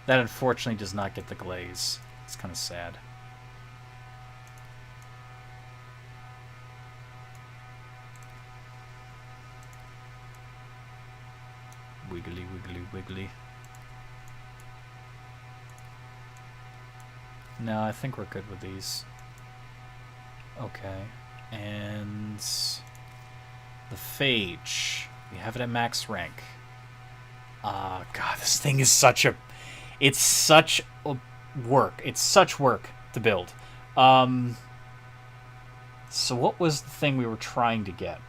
That unfortunately does not get the glaze. It's kind of sad. Wiggly, wiggly, wiggly. No, I think we're good with these. Okay. And the Phage. We have it at max rank. God, this thing is such a... It's such a work. It's such work to build. So what was the thing we were trying to get?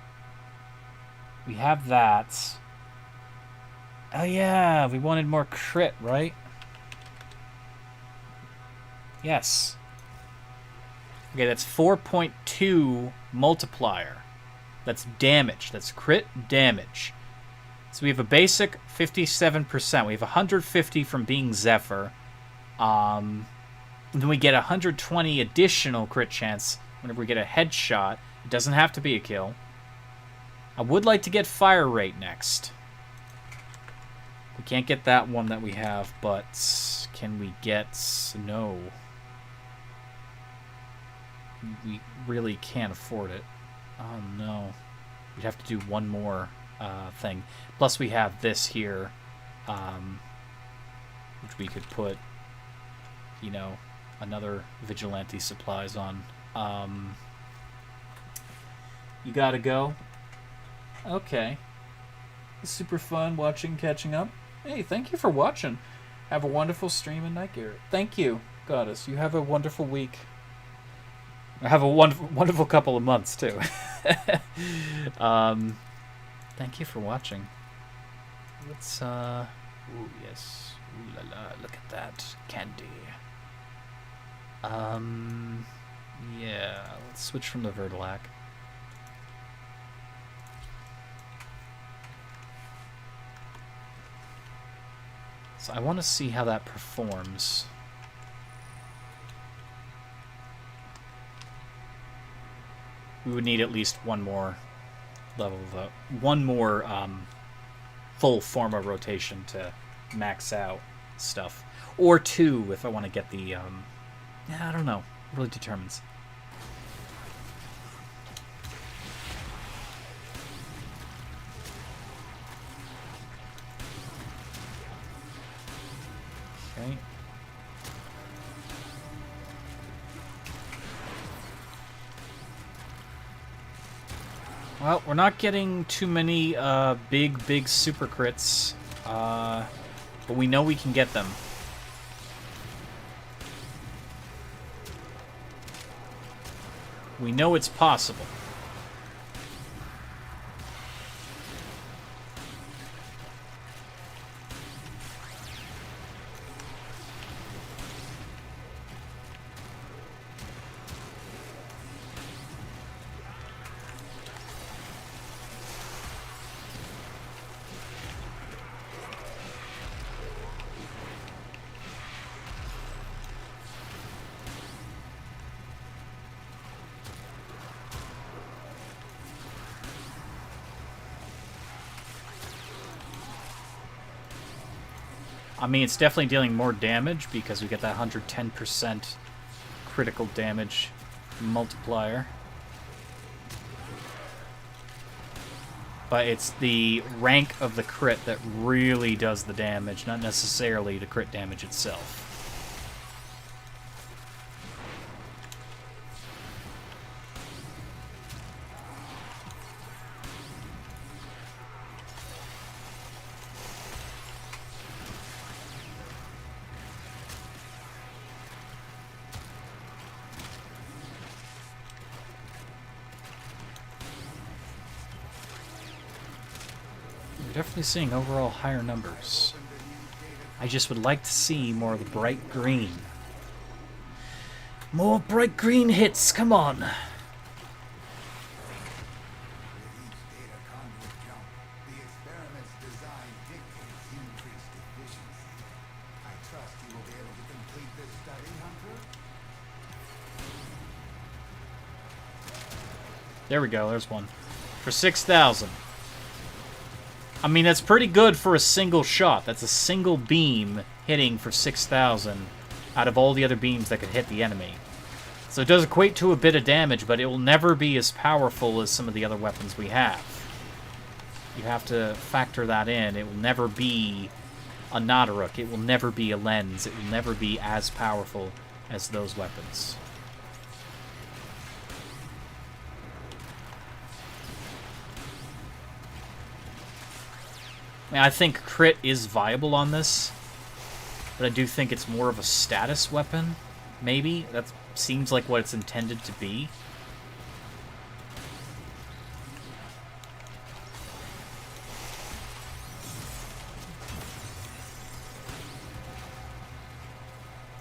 We have that. Oh yeah, we wanted more crit, right? Yes. Okay, that's 4.2 multiplier. That's damage. That's crit damage. So we have a basic 57%. We have 150 from being Zephyr. Then we get 120 additional crit chance whenever we get a headshot. It doesn't have to be a kill. I would like to get fire rate next. We can't get that one that we have, but can we get... No. We really can't afford it. Oh no. We'd have to do one more thing. Plus we have this here, which we could put, you know, another vigilante supplies on. You gotta go? Okay. Super fun watching, catching up. Hey, thank you for watching. Have a wonderful stream and night, Garret. Thank you, Goddess. You have a wonderful week. Have a wonderful couple of months, too. Thank you for watching. Let's, ooh, yes. Ooh la la, look at that. Candy. Yeah, let's switch from the Vertilac. So I want to see how that performs. We would need at least one more level of one more full forma rotation to max out stuff, or two if I want to get the yeah, I don't know, it really determines. Okay. Well, we're not getting too many big super crits, but we know we can get them. We know it's possible. I mean, it's definitely dealing more damage because we get that 110% critical damage multiplier. But it's the rank of the crit that really does the damage, not necessarily the crit damage itself. Definitely seeing overall higher numbers. I just would like to see more of the bright green. More bright green hits, come on! There we go, there's one. For 6,000. I mean, that's pretty good for a single shot. That's a single beam hitting for 6,000 out of all the other beams that could hit the enemy. So it does equate to a bit of damage, but it will never be as powerful as some of the other weapons we have. You have to factor that in. It will never be a Nadaruk. It will never be a Lens. It will never be as powerful as those weapons. I mean, I think crit is viable on this, but I do think it's more of a status weapon, maybe. That seems like what it's intended to be.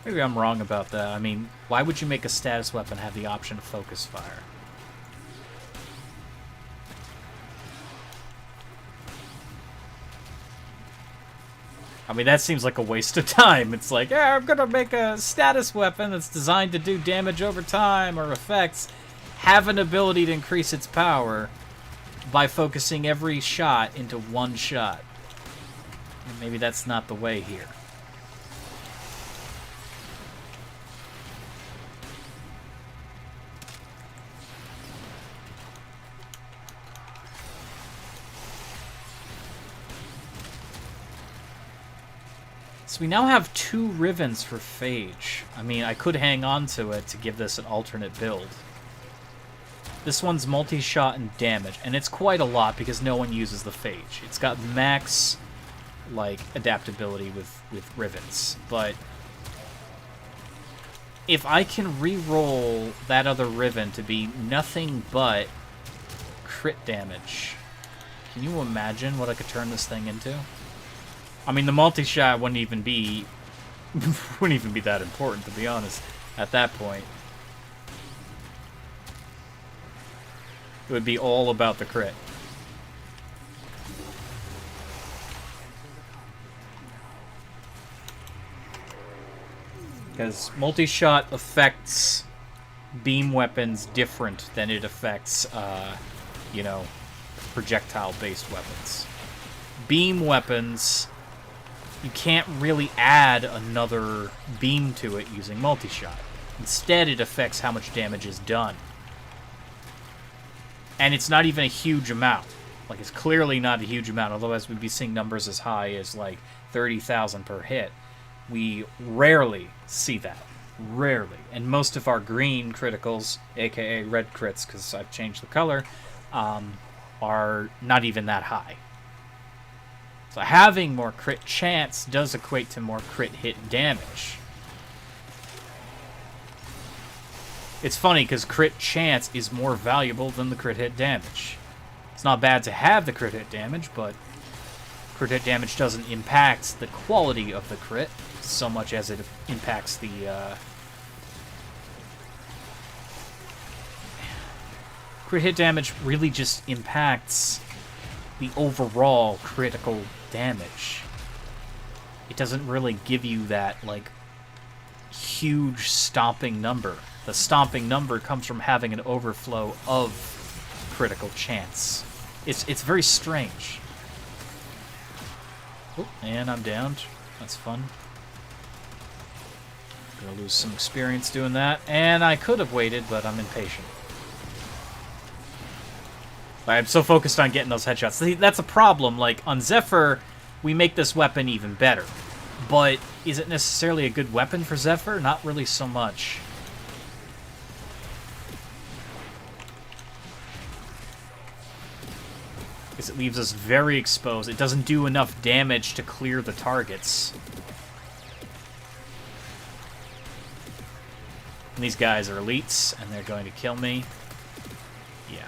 Maybe I'm wrong about that. I mean, why would you make a status weapon have the option of focus fire? I mean, that seems like a waste of time. It's like, yeah, I'm gonna make a status weapon that's designed to do damage over time or effects, have an ability to increase its power by focusing every shot into one shot. And maybe that's not the way here. So we now have 2 Rivens for Phage. I mean, I could hang on to it to give this an alternate build. This one's multi-shot and damage, and it's quite a lot because no one uses the Phage. It's got max, like, adaptability with Rivens, but if I can re-roll that other Riven to be nothing but crit damage, can you imagine what I could turn this thing into? I mean, the multi-shot wouldn't even be that important, to be honest, at that point. It would be all about the crit. Because multi-shot affects beam weapons different than it affects, you know, projectile-based weapons. Beam weapons, you can't really add another beam to it using multi-shot. Instead, it affects how much damage is done. And it's not even a huge amount. Like, it's clearly not a huge amount, otherwise we'd be seeing numbers as high as, like, 30,000 per hit. We rarely see that. Rarely. And most of our green criticals, aka red crits, because I've changed the color, are not even that high. So having more crit chance does equate to more crit hit damage. It's funny because crit chance is more valuable than the crit hit damage. It's not bad to have the crit hit damage, but crit hit damage doesn't impact the quality of the crit so much as it impacts the crit hit damage really just impacts the overall critical damage. It doesn't really give you that, like, huge stomping number. The stomping number comes from having an overflow of critical chance. It's very strange. Oh, and I'm downed. That's fun. Gonna lose some experience doing that. And I could have waited, but I'm impatient. I'm so focused on getting those headshots. See, that's a problem. Like, on Zephyr, we make this weapon even better. But is it necessarily a good weapon for Zephyr? Not really so much. Because it leaves us very exposed. It doesn't do enough damage to clear the targets. And these guys are elites, and they're going to kill me. Yeah.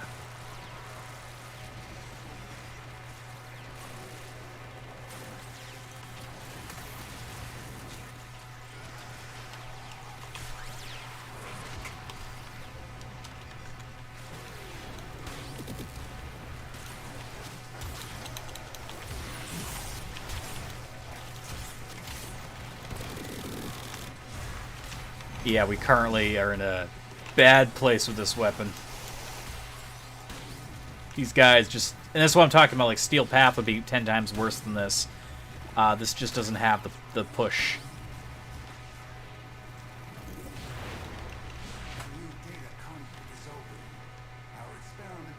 Yeah, we currently are in a bad place with this weapon. These guys just... And that's what I'm talking about, like, Steel Path would be 10 times worse than this. This just doesn't have the push.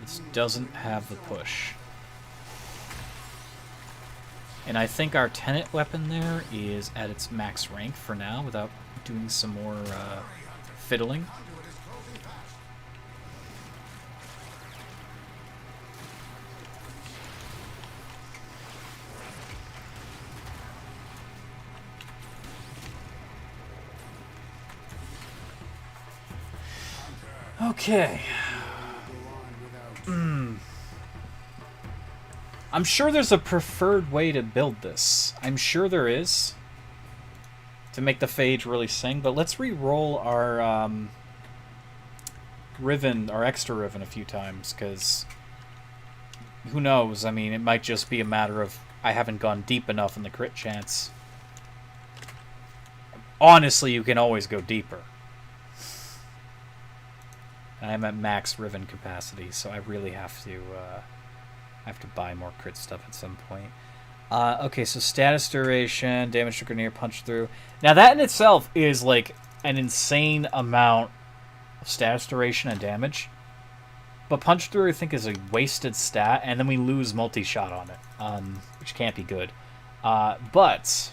This doesn't have the push. And I think our Tenet weapon there is at its max rank for now, without doing some more fiddling. Okay. I'm sure there's a preferred way to build this. I'm sure there is. To make the phage really sing, but let's re-roll our Riven, our extra Riven a few times, because who knows? I mean, it might just be a matter of I haven't gone deep enough in the crit chance. Honestly, you can always go deeper. I'm at max Riven capacity, so I really have to buy more crit stuff at some point. Okay, so status duration, damage to grenadier, punch through. Now that in itself is like an insane amount of status duration and damage. But punch through I think is a wasted stat, and then we lose multi-shot on it, which can't be good. But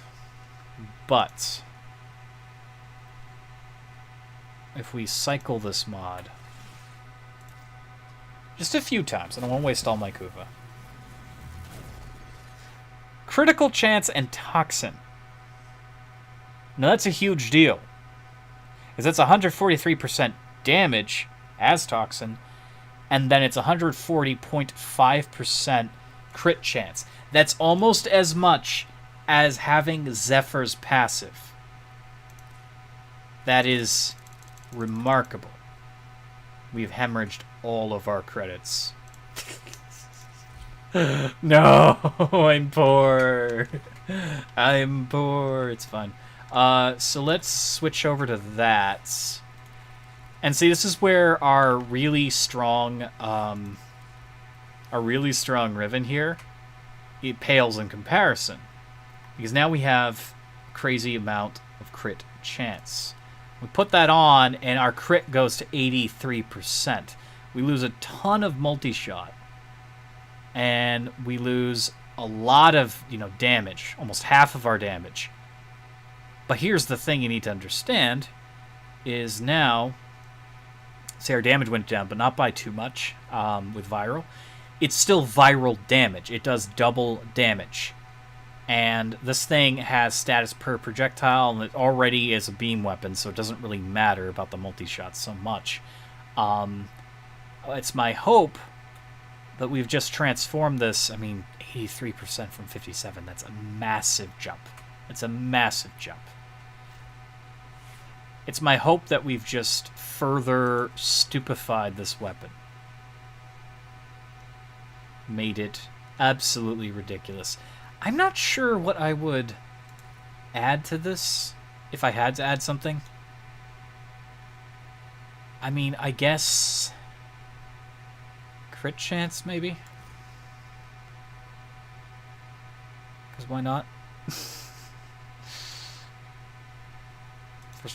if we cycle this mod just a few times, and I won't waste all my Kuva. Critical chance and toxin. Now that's a huge deal. Because that's 143% damage as toxin, and then it's 140.5% crit chance. That's almost as much as having Zephyr's passive. That is remarkable. We've hemorrhaged all of our credits. No, I'm poor. I'm poor. It's fine. So let's switch over to that. And see, this is where our really strong Riven here, it pales in comparison. Because now we have a crazy amount of crit chance. We put that on, and our crit goes to 83%. We lose a ton of multi-shot. And we lose a lot of, damage. Almost half of our damage. But here's the thing you need to understand, is now, say our damage went down, but not by too much with viral. It's still viral damage. It does double damage. And this thing has status per projectile, and it already is a beam weapon, so it doesn't really matter about the multi-shot so much. It's my hope that we've just transformed this. 83% from 57. That's a massive jump. It's a massive jump. It's my hope that we've just further stupefied this weapon. Made it absolutely ridiculous. I'm not sure what I would add to this if I had to add something. I guess crit chance, maybe? Because why not? First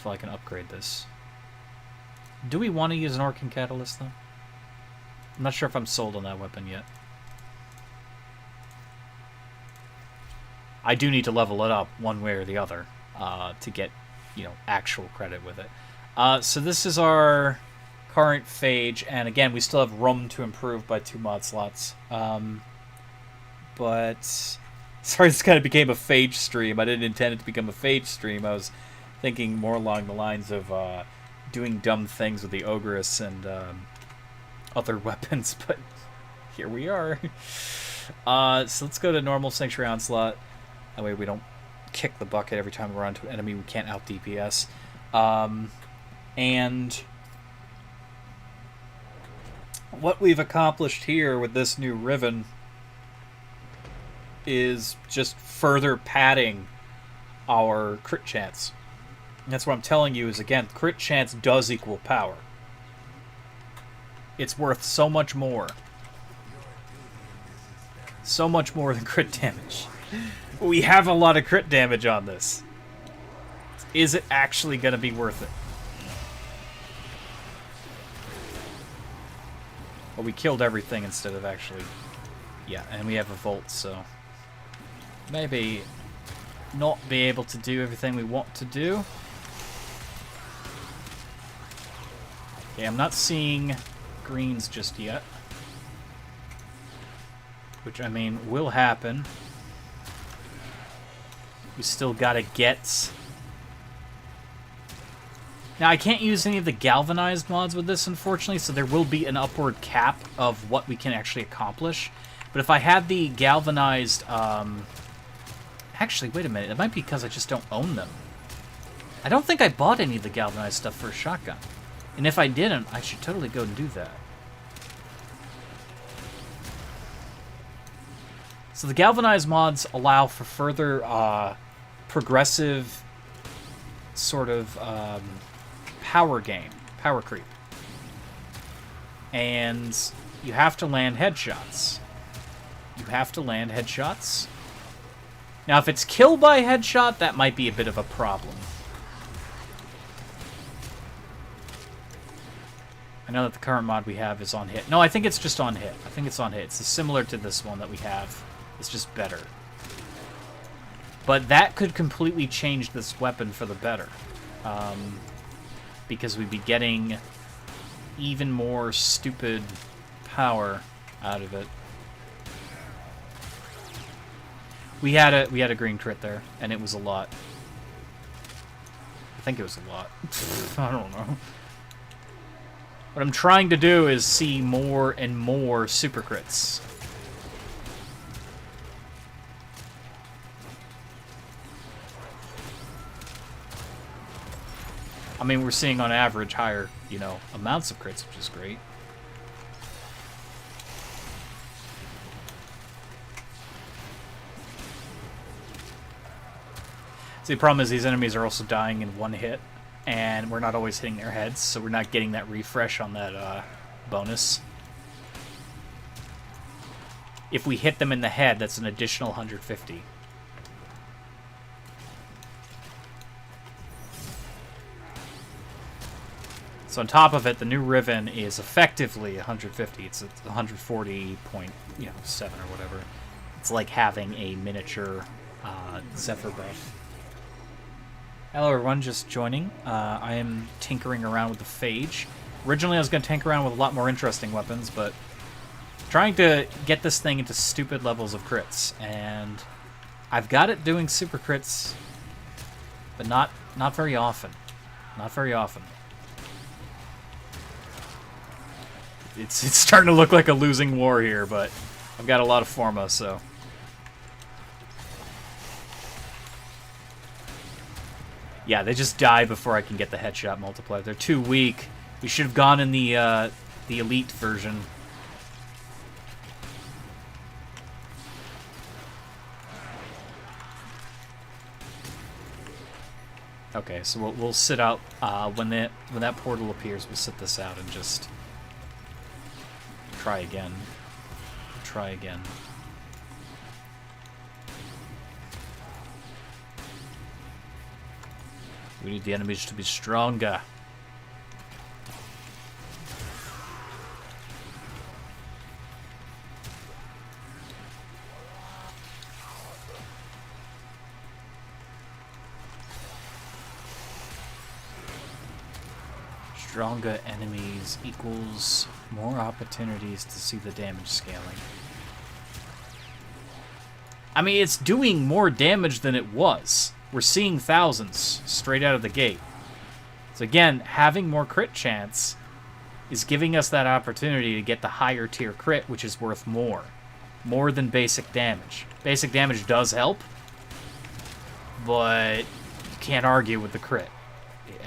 of all, I can upgrade this. Do we want to use an Arcane Catalyst, though? I'm not sure if I'm sold on that weapon yet. I do need to level it up one way or the other to get, actual credit with it. So this is our current phage, and again, we still have room to improve by 2 mod slots. But sorry, this kind of became a phage stream. I didn't intend it to become a phage stream. I was thinking more along the lines of doing dumb things with the Ogress and other weapons, but here we are. So let's go to normal Sanctuary Onslaught. That way we don't kick the bucket every time we run into an enemy we can't out DPS. And what we've accomplished here with this new Riven is just further padding our crit chance. And that's what I'm telling you is, again, crit chance does equal power. It's worth so much more. So much more than crit damage. We have a lot of crit damage on this. Is it actually going to be worth it? Well, we killed everything instead of actually... Yeah, and we have a Volt, so... Maybe not be able to do everything we want to do. Okay, I'm not seeing greens just yet. Which, I mean, will happen. We still gotta get... Now, I can't use any of the galvanized mods with this, unfortunately, so there will be an upward cap of what we can actually accomplish. But if I had the galvanized... Actually, wait a minute. It might be because I just don't own them. I don't think I bought any of the galvanized stuff for a shotgun. And if I didn't, I should totally go and do that. So the galvanized mods allow for further progressive sort of power gain, power creep. And you have to land headshots. You have to land headshots. Now, if it's kill by headshot, that might be a bit of a problem. I know that the current mod we have is on hit. No, I think it's just on hit. I think it's on hit. It's similar to this one that we have. It's just better. But that could completely change this weapon for the better. Because we'd be getting even more stupid power out of it. We had a green crit there, and it was a lot. I think it was a lot. I don't know. What I'm trying to do is see more and more super crits. I mean, we're seeing on average higher, amounts of crits, which is great. See, the problem is these enemies are also dying in one hit, and we're not always hitting their heads, so we're not getting that refresh on that bonus. If we hit them in the head, that's an additional 150. So on top of it, the new Riven is effectively 150. It's 140.7 or whatever. It's like having a miniature Zephyr buff. Hello everyone, just joining. I am tinkering around with the phage. Originally I was going to tinker around with a lot more interesting weapons, but trying to get this thing into stupid levels of crits, and I've got it doing super crits, but not very often. Not very often. It's starting to look like a losing war here, but I've got a lot of Forma, so... Yeah, they just die before I can get the headshot multiplier. They're too weak. We should have gone in the elite version. Okay, so we'll sit out when that portal appears. We'll sit this out and just try again. Try again. We need the enemies to be stronger. stronger enemies equals more opportunities to see the damage scaling. I mean, it's doing more damage than it was. We're seeing thousands straight out of the gate. So again, having more crit chance is giving us that opportunity to get the higher tier crit, which is worth more. More than basic damage. Basic damage does help, but you can't argue with the crit.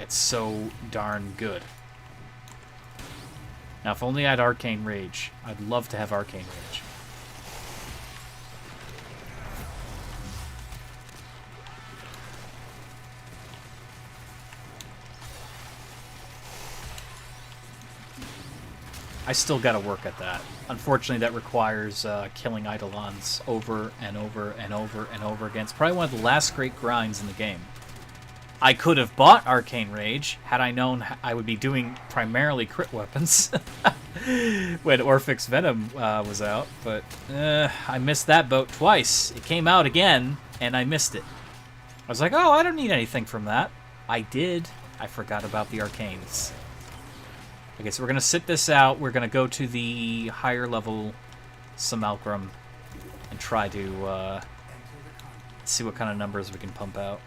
It's so darn good. Now, if only I had Arcane Rage. I'd love to have Arcane Rage. I still gotta work at that. Unfortunately, that requires killing Eidolons over and over and over and over again. It's probably one of the last great grinds in the game. I could have bought Arcane Rage had I known I would be doing primarily crit weapons when Orphix Venom was out, but I missed that boat twice. It came out again, and I missed it. I was like, oh, I don't need anything from that. I did. I forgot about the Arcanes. Okay, so we're going to sit this out. We're going to go to the higher level Simulacrum and try to see what kind of numbers we can pump out.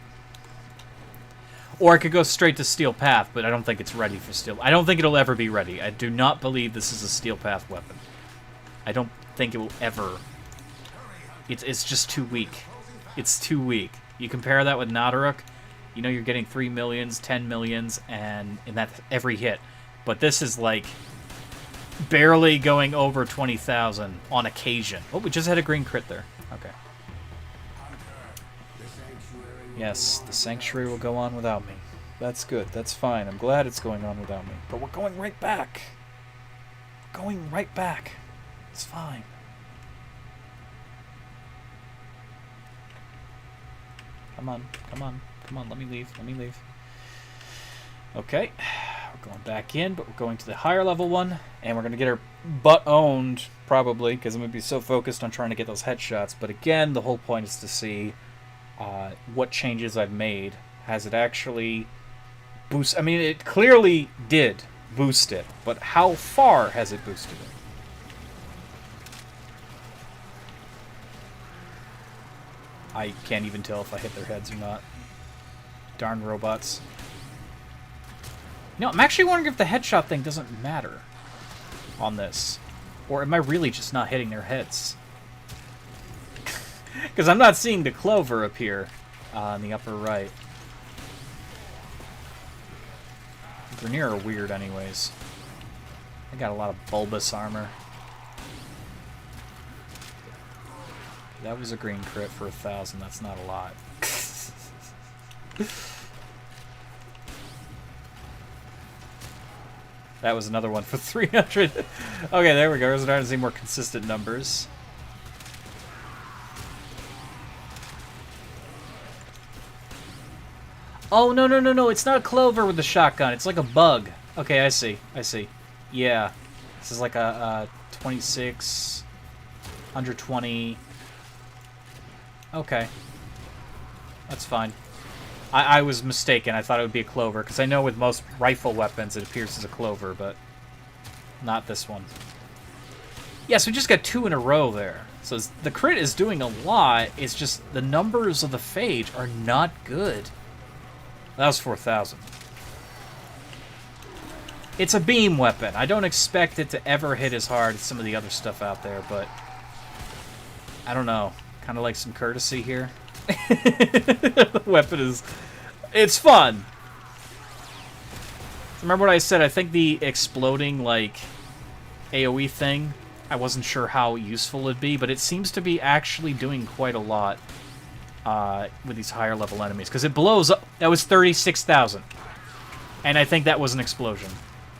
Or I could go straight to Steel Path, but I don't think it's ready for Steel. I don't think it'll ever be ready. I do not believe this is a Steel Path weapon. I don't think it will ever. It's just too weak. It's too weak. You compare that with Nadaruk, you know you're getting 3 millions, 10 millions, and that's every hit. But this is like barely going over 20,000 on occasion. Oh, we just had a green crit there. Okay. Yes, the Sanctuary will go on without me. That's good. That's fine. I'm glad it's going on without me. But we're going right back. We're going right back. It's fine. Come on. Come on. Come on. Let me leave. Let me leave. Okay. We're going back in, but we're going to the higher level one, and we're going to get our butt owned, probably, because I'm going to be so focused on trying to get those headshots. But again, the whole point is to see what changes I've made. Has it actually boost? I mean, it clearly did boost it, but how far has it boosted it? I can't even tell if I hit their heads or not. Darn robots. You know, I'm actually wondering if the headshot thing doesn't matter on this. Or am I really just not hitting their heads? Because I'm not seeing the clover appear in the upper right. Grineer are weird anyways. They got a lot of bulbous armor. That was a green crit for 1,000. That's not a lot. That was another one for 300. Okay, there we go. We're starting to see more consistent numbers. Oh, no, no, no, no. It's not a clover with the shotgun. It's like a bug. Okay, I see. I see. Yeah. This is like a 26, 120. Okay. That's fine. I was mistaken. I thought it would be a clover, because I know with most rifle weapons it appears as a clover, but not this one. Yeah, so we just got 2 in a row there. So the crit is doing a lot. It's just the numbers of the phage are not good. That was 4,000. It's a beam weapon. I don't expect it to ever hit as hard as some of the other stuff out there, but I don't know. Kind of like some courtesy here. The weapon is... It's fun! Remember what I said? I think the exploding, like, AoE thing, I wasn't sure how useful it'd be, but it seems to be actually doing quite a lot with these higher level enemies. Because it blows up... That was 36,000. And I think that was an explosion.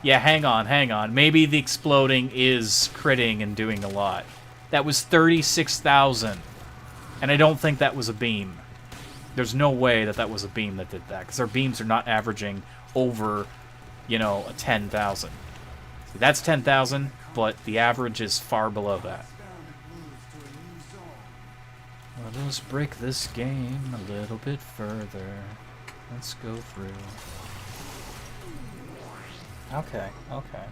Yeah, hang on, hang on. Maybe the exploding is critting and doing a lot. That was 36,000. And I don't think that was a beam. There's no way that that was a beam that did that, because our beams are not averaging over, you know, 10,000. So that's 10,000, but the average is far below that. Let us break this game a little bit further. Let's go through. Okay, okay.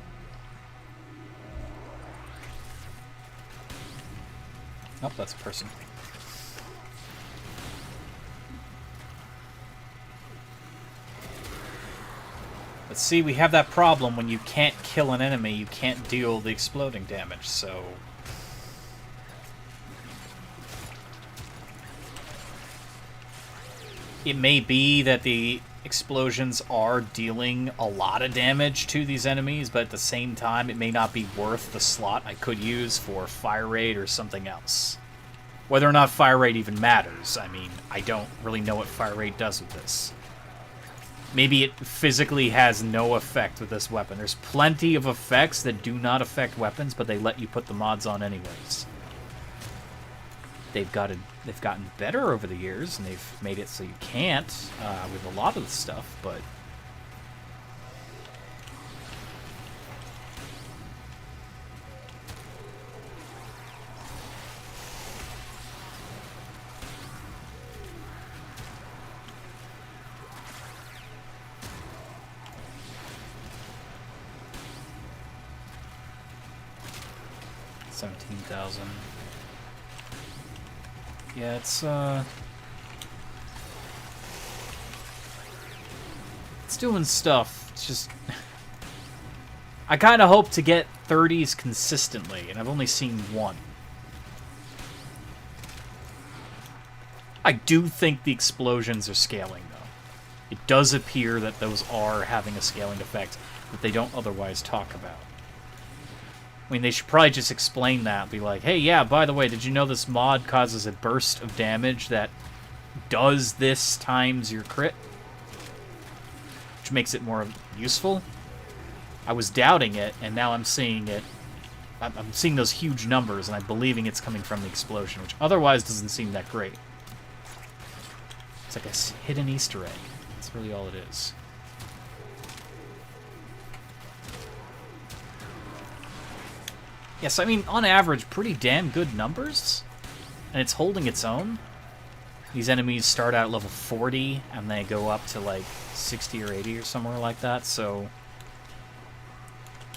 Oh, that's a person. But see, we have that problem when you can't kill an enemy, you can't deal the exploding damage, so... It may be that the explosions are dealing a lot of damage to these enemies, but at the same time, it may not be worth the slot I could use for fire rate or something else. Whether or not fire rate even matters, I mean, I don't really know what fire rate does with this. Maybe it physically has no effect with this weapon. There's plenty of effects that do not affect weapons, but they let you put the mods on anyways. They've gotten better over the years, and they've made it so you can't with a lot of the stuff, but... $17,000. Yeah, it's doing stuff. It's just I kind of hope to get 30s consistently, and I've only seen one. I do think the explosions are scaling, though. It does appear that those are having a scaling effect that they don't otherwise talk about. I mean, they should probably just explain that. Be like, hey, yeah, by the way, did you know this mod causes a burst of damage that does this times your crit? Which makes it more useful. I was doubting it, and now I'm seeing it. I'm seeing those huge numbers, and I'm believing it's coming from the explosion, which otherwise doesn't seem that great. It's like a hidden Easter egg. That's really all it is. Yes, I mean, on average, pretty damn good numbers. And it's holding its own. These enemies start out at level 40, and they go up to, like, 60 or 80 or somewhere like that, so...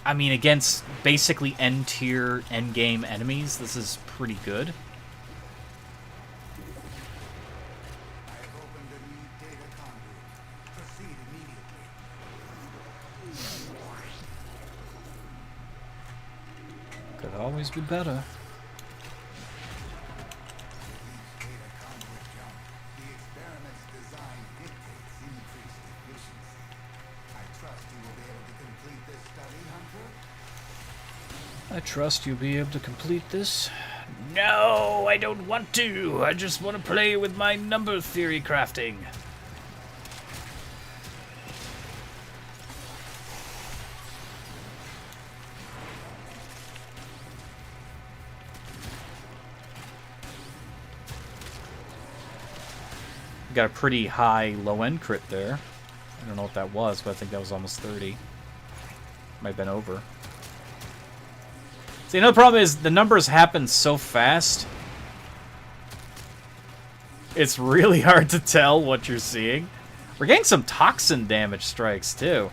I mean, against basically end-tier, end-game enemies, this is pretty good. Could always be better. I trust you'll be able to complete this. No, I don't want to. I just want to play with my number theory crafting. Got a pretty high low-end crit there. I don't know what that was, but I think that was almost 30. Might have been over. See, another problem is the numbers happen so fast. It's really hard to tell what you're seeing. We're getting some toxin damage strikes, too.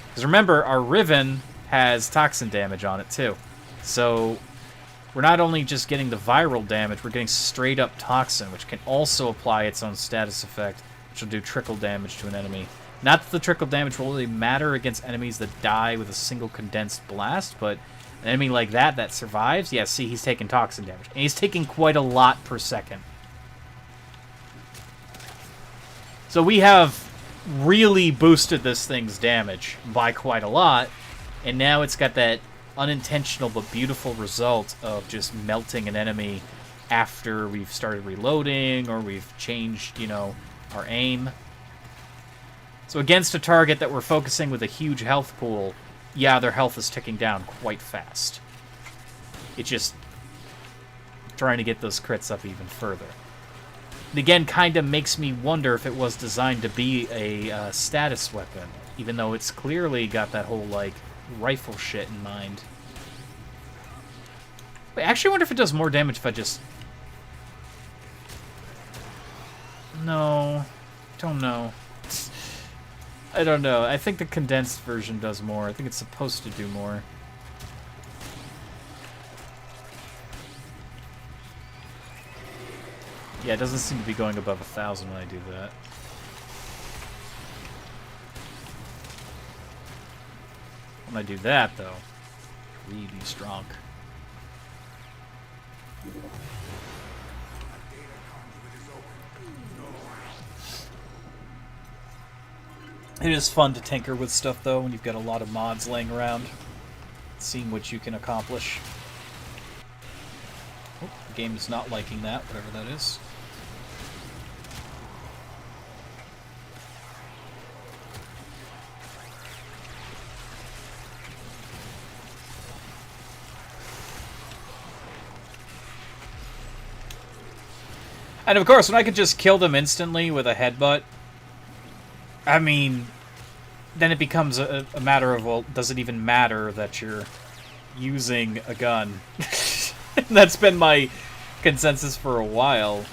Because remember, our Riven has toxin damage on it, too. So... we're not only just getting the viral damage, we're getting straight up toxin, which can also apply its own status effect, which will do trickle damage to an enemy. Not that the trickle damage will really matter against enemies that die with a single condensed blast, but an enemy like that that survives, yeah, see, he's taking toxin damage. And he's taking quite a lot per second. So we have really boosted this thing's damage by quite a lot, and now it's got that unintentional but beautiful result of just melting an enemy after we've started reloading or we've changed, you know, our aim. So against a target that we're focusing with a huge health pool, yeah, their health is ticking down quite fast. It's just trying to get those crits up even further. And again, kind of makes me wonder if it was designed to be a status weapon, even though it's clearly got that whole, like, rifle shit in mind. Wait, I actually wonder if it does more damage if I just... No. Don't know. I don't know. I think the condensed version does more. I think it's supposed to do more. Yeah, it doesn't seem to be going above 1,000 when I do that. When I do that, though, really strong. It is fun to tinker with stuff, though, when you've got a lot of mods laying around, seeing what you can accomplish. Oh, the game is not liking that, whatever that is. And of course, when I could just kill them instantly with a headbutt, I mean, then it becomes a matter of, well, does it even matter that you're using a gun? That's been my consensus for a while.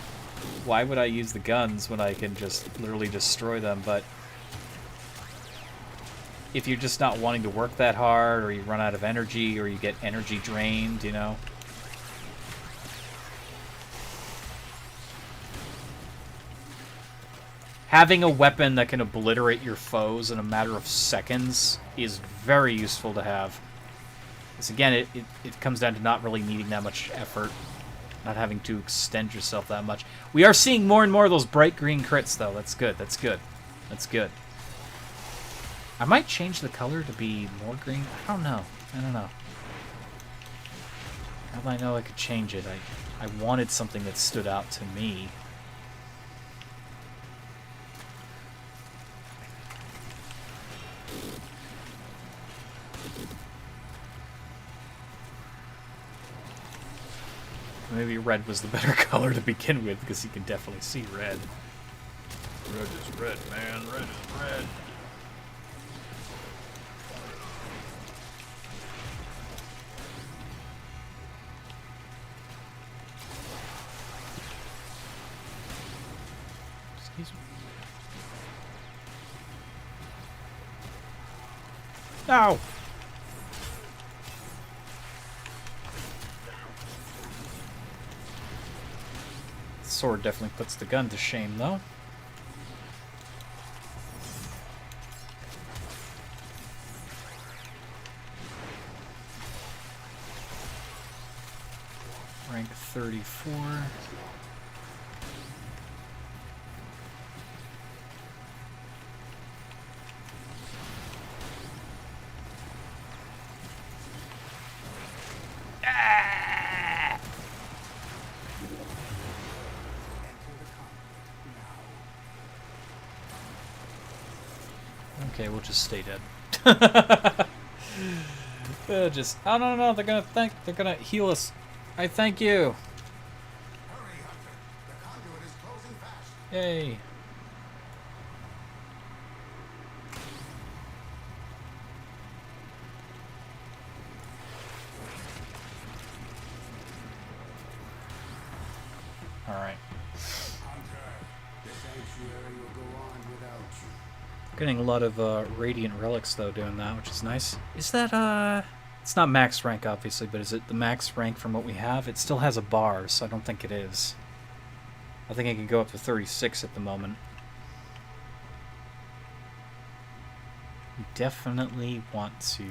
Why would I use the guns when I can just literally destroy them? But if you're just not wanting to work that hard, or you run out of energy, or you get energy drained, you know? Having a weapon that can obliterate your foes in a matter of seconds is very useful to have. Because again, it comes down to not really needing that much effort, not having to extend yourself that much. We are seeing more and more of those bright green crits, though. That's good, that's good. That's good. I might change the color to be more green. I don't know. I don't know. How do I know I could change it? I wanted something that stood out to me. Maybe red was the better color to begin with, because you can definitely see red. Red is red, man. Red is red. Excuse me. No! Sword definitely puts the gun to shame, though. Rank 34. Okay, we'll just stay dead. Oh no, they're gonna heal us. I thank you. Hurry, Hunter. The conduit is closing fast. Yay. Alright. Hunter, the sanctuary will go on without you. Getting a lot of radiant relics though doing that, which is nice. Is that it's not max rank obviously, but is it the max rank from what we have? It still has a bar, so I don't think it is. I think it can go up to 36 at the moment. We definitely want to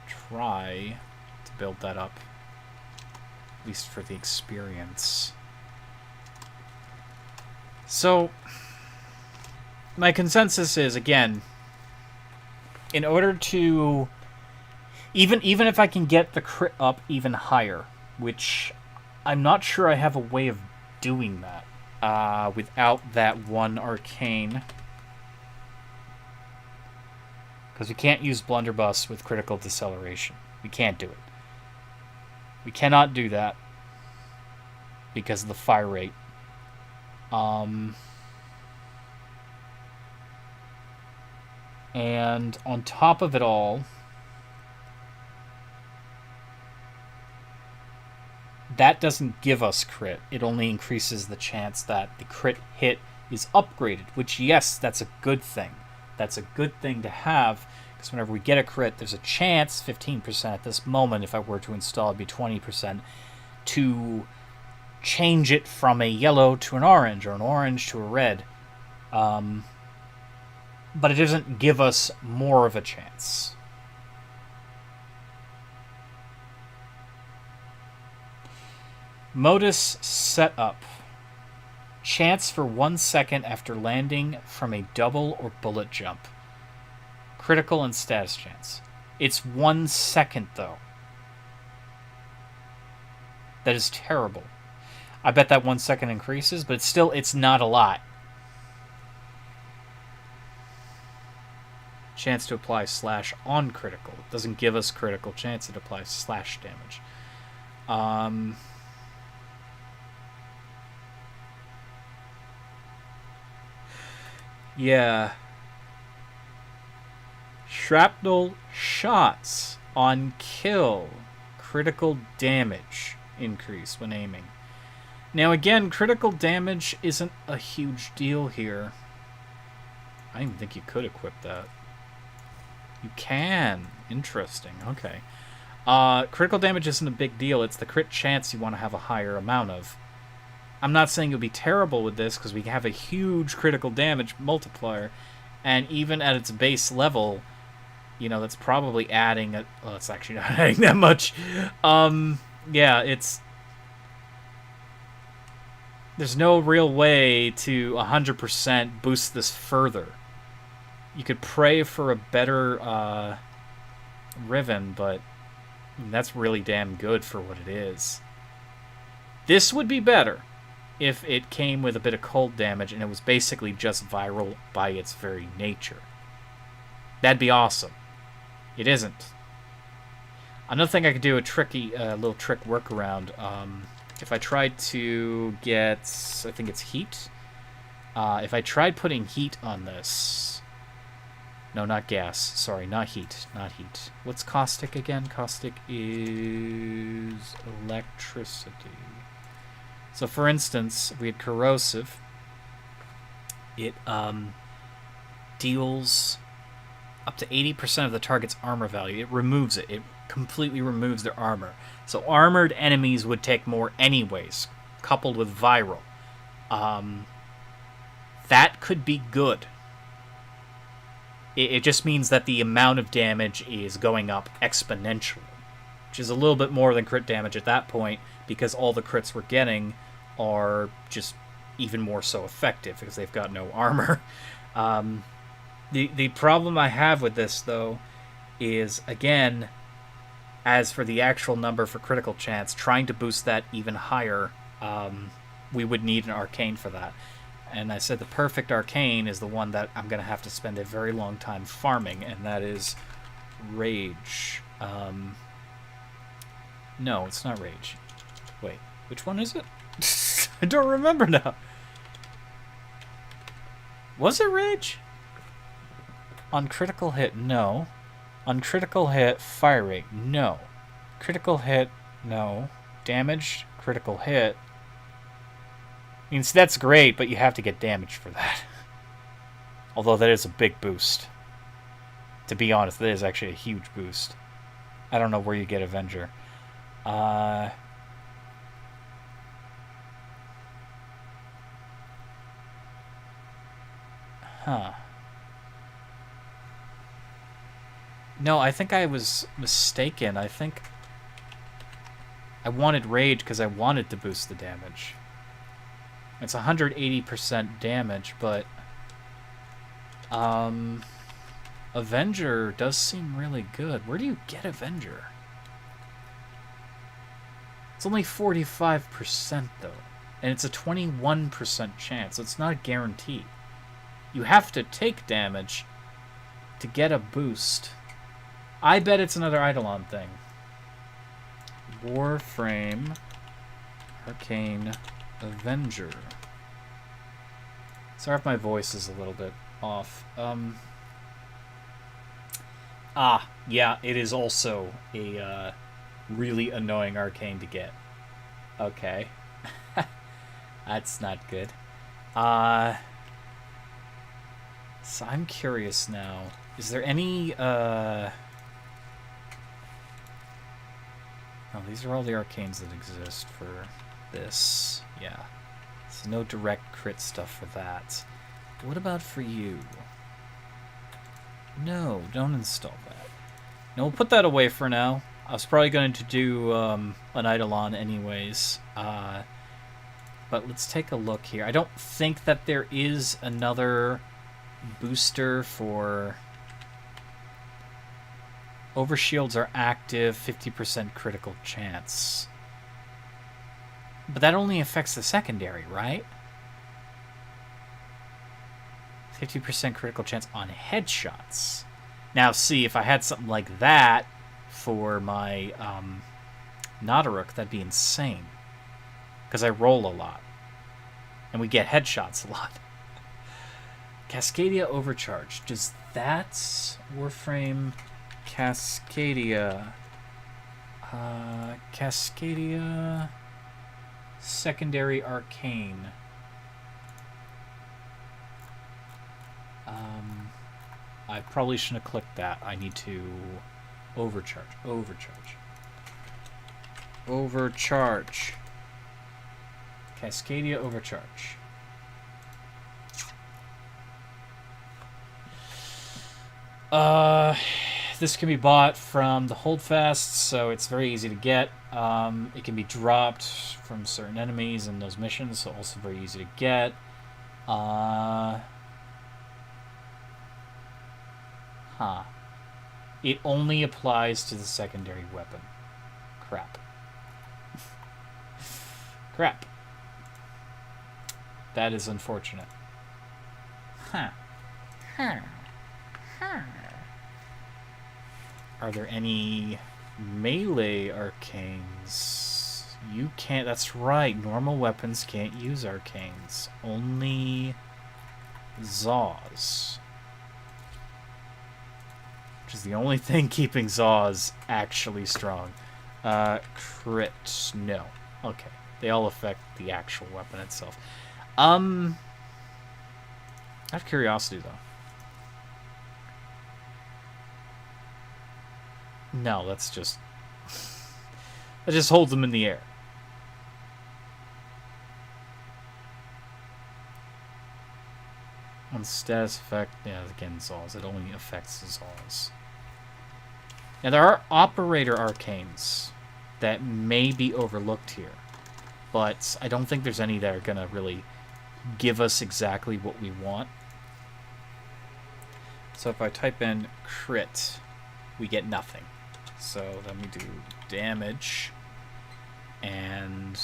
try to build that up, at least for the experience. So my consensus is, again, in order to even if I can get the crit up even higher, which I'm not sure I have a way of doing that without that one arcane, because we can't use blunderbuss with critical deceleration. We can't do it. We cannot do that because of the fire rate. And on top of it all, that doesn't give us crit. It only increases the chance that the crit hit is upgraded, which, yes, that's a good thing. That's a good thing to have, because whenever we get a crit, there's a chance, 15% at this moment, if I were to install, it'd be 20%, to change it from a yellow to an orange, or an orange to a red. But it doesn't give us more of a chance. Modus setup. Chance for 1 second after landing from a double or bullet jump. Critical and status chance. It's 1 second, though. That is terrible. I bet that 1 second increases, but it's not a lot. Chance to apply slash on critical. It doesn't give us critical chance, it applies slash damage. Yeah. Shrapnel shots on kill. Critical damage increase when aiming. Now again, critical damage isn't a huge deal here. I didn't even think you could equip that. You can. Interesting. Okay. Critical damage isn't a big deal. It's the crit chance you want to have a higher amount of. I'm not saying you'll be terrible with this, because we have a huge critical damage multiplier, and even at its base level, you know, that's probably adding... well, it's actually not adding that much. Yeah, it's... There's no real way to 100% boost this further. You could pray for a better Riven, but that's really damn good for what it is. This would be better if it came with a bit of cold damage and it was basically just viral by its very nature. That'd be awesome. It isn't. Another thing I could do, a little trick workaround, if I tried to get, I think it's heat. If I tried putting heat on this... No, not gas. Sorry, not heat. Not heat. What's caustic again? Caustic is electricity. So, for instance, if we had corrosive, it deals up to 80% of the target's armor value. It removes it. It completely removes their armor. So armored enemies would take more anyways, coupled with viral. That could be good. It just means that the amount of damage is going up exponentially, which is a little bit more than crit damage at that point, because all the crits we're getting are just even more so effective because they've got no armor. The problem I have with this, though, is, again, as for the actual number for critical chance, trying to boost that even higher, we would need an arcane for that. And I said the perfect arcane is the one that I'm going to have to spend a very long time farming, and that is Rage. No, it's not Rage. Wait, which one is it? I don't remember now. Was it Rage? On critical hit, no. On critical hit, fire rate, no. Critical hit, no. Damage, critical hit. I mean, so that's great, but you have to get damage for that. Although that is a big boost. To be honest, that is actually a huge boost. I don't know where you get Avenger. Huh. No, I think I was mistaken. I think I wanted Rage because I wanted to boost the damage. It's 180% damage, but Avenger does seem really good. Where do you get Avenger? It's only 45% though, and it's a 21% chance, so it's not a guarantee. You have to take damage to get a boost. I bet it's another Eidolon thing. Warframe Arcane Avenger. Sorry if my voice is a little bit off. Yeah, it is also a really annoying arcane to get. Okay. That's not good. So I'm curious now. Is there any, Oh, these are all the arcanes that exist for this. Yeah. So no direct crit stuff for that. What about for you? No, don't install that. No, we'll put that away for now. I was probably going to do an Eidolon anyways. But let's take a look here. I don't think that there is another booster for... Overshields are active, 50% critical chance. But that only affects the secondary, right? 50% critical chance on headshots. Now, see, if I had something like that for my Notaruk, that'd be insane. Because I roll a lot. And we get headshots a lot. Cascadia Overcharge. Does that Warframe Cascadia... Cascadia... Secondary Arcane. I probably shouldn't have clicked that. I need to overcharge. Overcharge. Cascadia Overcharge. This can be bought from the Holdfast, so it's very easy to get. It can be dropped from certain enemies in those missions, so also very easy to get. It only applies to the secondary weapon. Crap. Crap. That is unfortunate. Are there any melee arcanes? You can't... That's right. Normal weapons can't use arcanes. Only Zaws. Which is the only thing keeping Zaws actually strong. Crit. No. Okay. They all affect the actual weapon itself. Out of curiosity, though. No, that's just... That just holds them in the air. On status effect, yeah, again, Zaws. It only affects Zaws. Now, there are operator arcanes that may be overlooked here. But I don't think there's any that are going to really give us exactly what we want. So if I type in crit, we get nothing. So let me do damage. And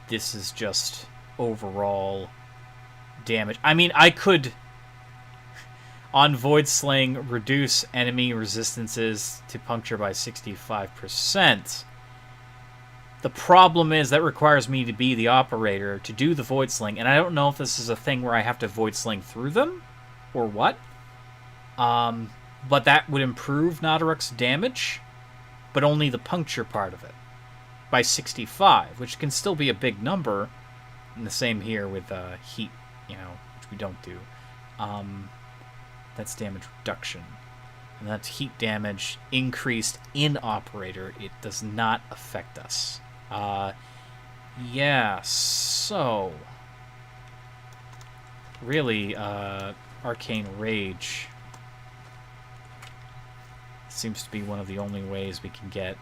this is just overall damage. I mean, I could, on Void Slaying, reduce enemy resistances to puncture by 65%. The problem is that requires me to be the operator to do the Void Sling, and I don't know if this is a thing where I have to Void Sling through them, or what. But that would improve Notaruk's damage, but only the puncture part of it, by 65, which can still be a big number, and the same here with heat, you know, which we don't do. That's damage reduction. And that's heat damage increased in operator. It does not affect us. Yeah, so... Really, Arcane Rage seems to be one of the only ways we can get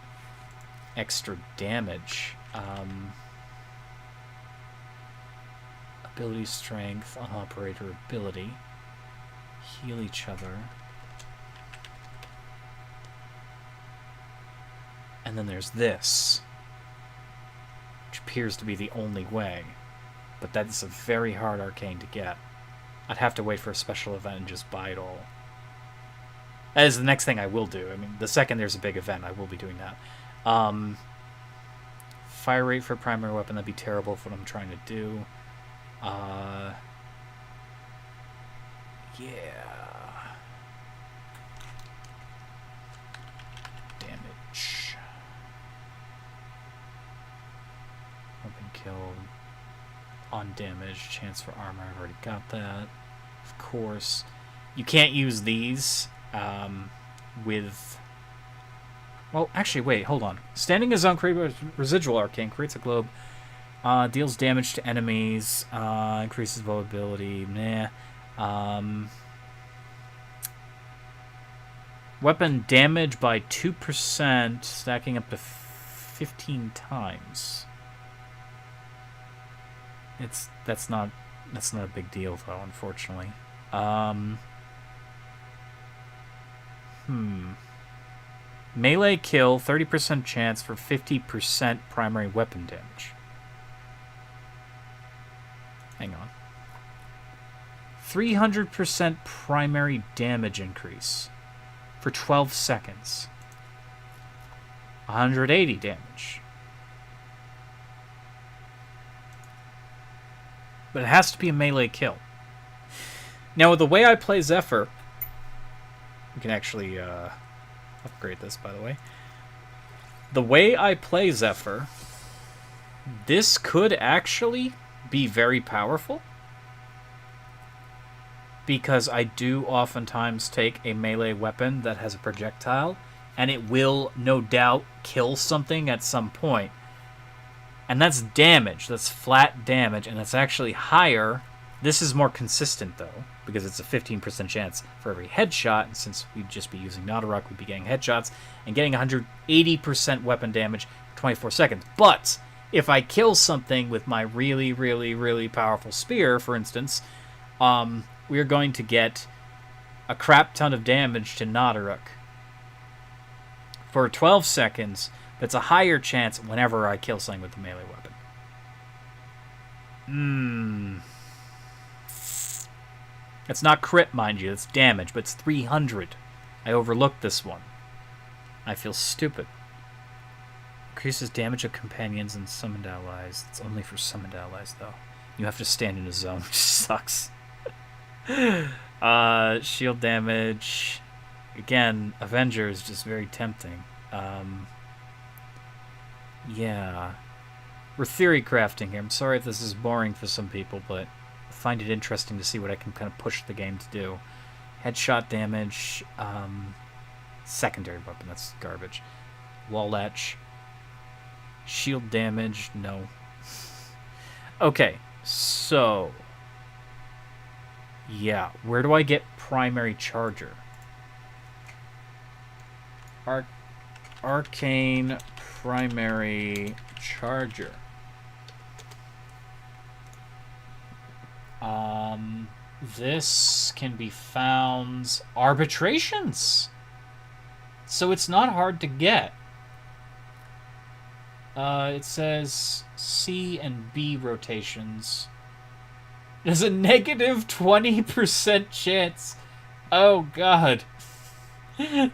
extra damage. Ability strength on operator ability. Heal each other. And then there's this, which appears to be the only way. But that's a very hard arcane to get. I'd have to wait for a special event and just buy it all. That is the next thing I will do. I mean, the second there's a big event, I will be doing that. Fire rate for a primary weapon, that'd be terrible for what I'm trying to do. Yeah. Damage. Weapon kill. On damage. Chance for armor, I've already got that. of course. You can't use these with... Well, actually, wait, hold on. Standing a zone created with residual arcane creates a globe. Deals damage to enemies. Increases vulnerability. Nah. Weapon damage by 2%, stacking up to 15 times. That's not a big deal though, unfortunately. Melee kill, 30% chance for 50% primary weapon damage. Hang on. 300% primary damage increase for 12 seconds. 180 damage. But it has to be a melee kill. Now, with the way I play Zephyr, we can actually upgrade this, by the way. The way I play Zephyr, this could actually be very powerful, because I do oftentimes take a melee weapon that has a projectile, and it will no doubt kill something at some point. And that's damage. That's flat damage, and it's actually higher. This is more consistent, though, because it's a 15% chance for every headshot, and since we'd just be using Nautaruk, we'd be getting headshots and getting 180% weapon damage for 24 seconds. But if I kill something with my really, really, really powerful spear, for instance, we are going to get a crap ton of damage to Nautaruk for 12 seconds. That's a higher chance whenever I kill something with a melee weapon. It's not crit, mind you. It's damage, but it's 300. I overlooked this one. I feel stupid. Increases damage of companions and summoned allies. It's only for summoned allies, though. You have to stand in a zone, which sucks. Shield damage. Again, Avenger is just very tempting. Yeah. We're theory crafting here. I'm sorry if this is boring for some people, but I find it interesting to see what I can kind of push the game to do. Headshot damage. Secondary weapon, that's garbage. Wall etch. Shield damage, no. Okay, so... yeah, where do I get primary charger? Arcane primary charger. This can be found arbitrations. So it's not hard to get. It says C and B rotations. There's a negative 20% chance. Oh, God.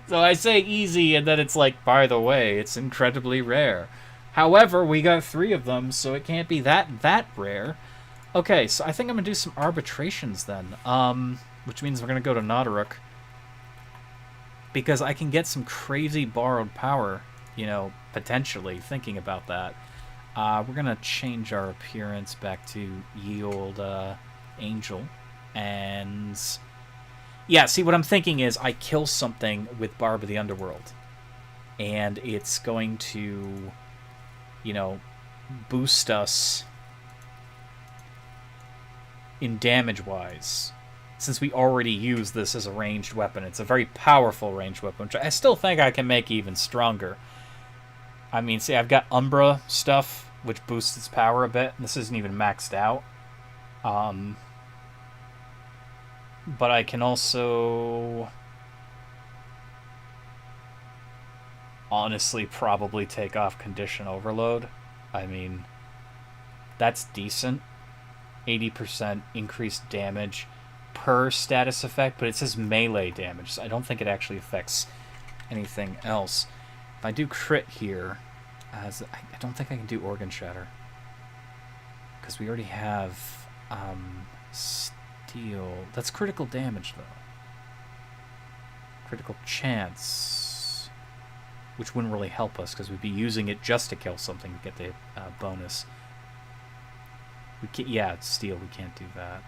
So I say easy, and then it's like, by the way, it's incredibly rare. However, we got 3 of them, so it can't be that rare. Okay, so I think I'm going to do some arbitrations then. Which means we're going to go to Nautaruk. Because I can get some crazy borrowed power, you know, potentially, thinking about that. We're going to change our appearance back to ye old Angel. And... yeah, see, what I'm thinking is I kill something with Barb of the Underworld. And it's going to, you know, boost us in damage-wise. Since we already use this as a ranged weapon. It's a very powerful ranged weapon, which I still think I can make even stronger. I mean, see, I've got Umbra stuff, which boosts its power a bit. This isn't even maxed out. But I can also... honestly probably take off Condition Overload. I mean, that's decent. 80% increased damage per status effect, but it says melee damage, so I don't think it actually affects anything else. If I do crit here, I don't think I can do Organ Shatter. Because we already have Steel. That's critical damage, though. Critical chance. Which wouldn't really help us, because we'd be using it just to kill something to get the bonus. We can't, yeah, it's Steel, we can't do that.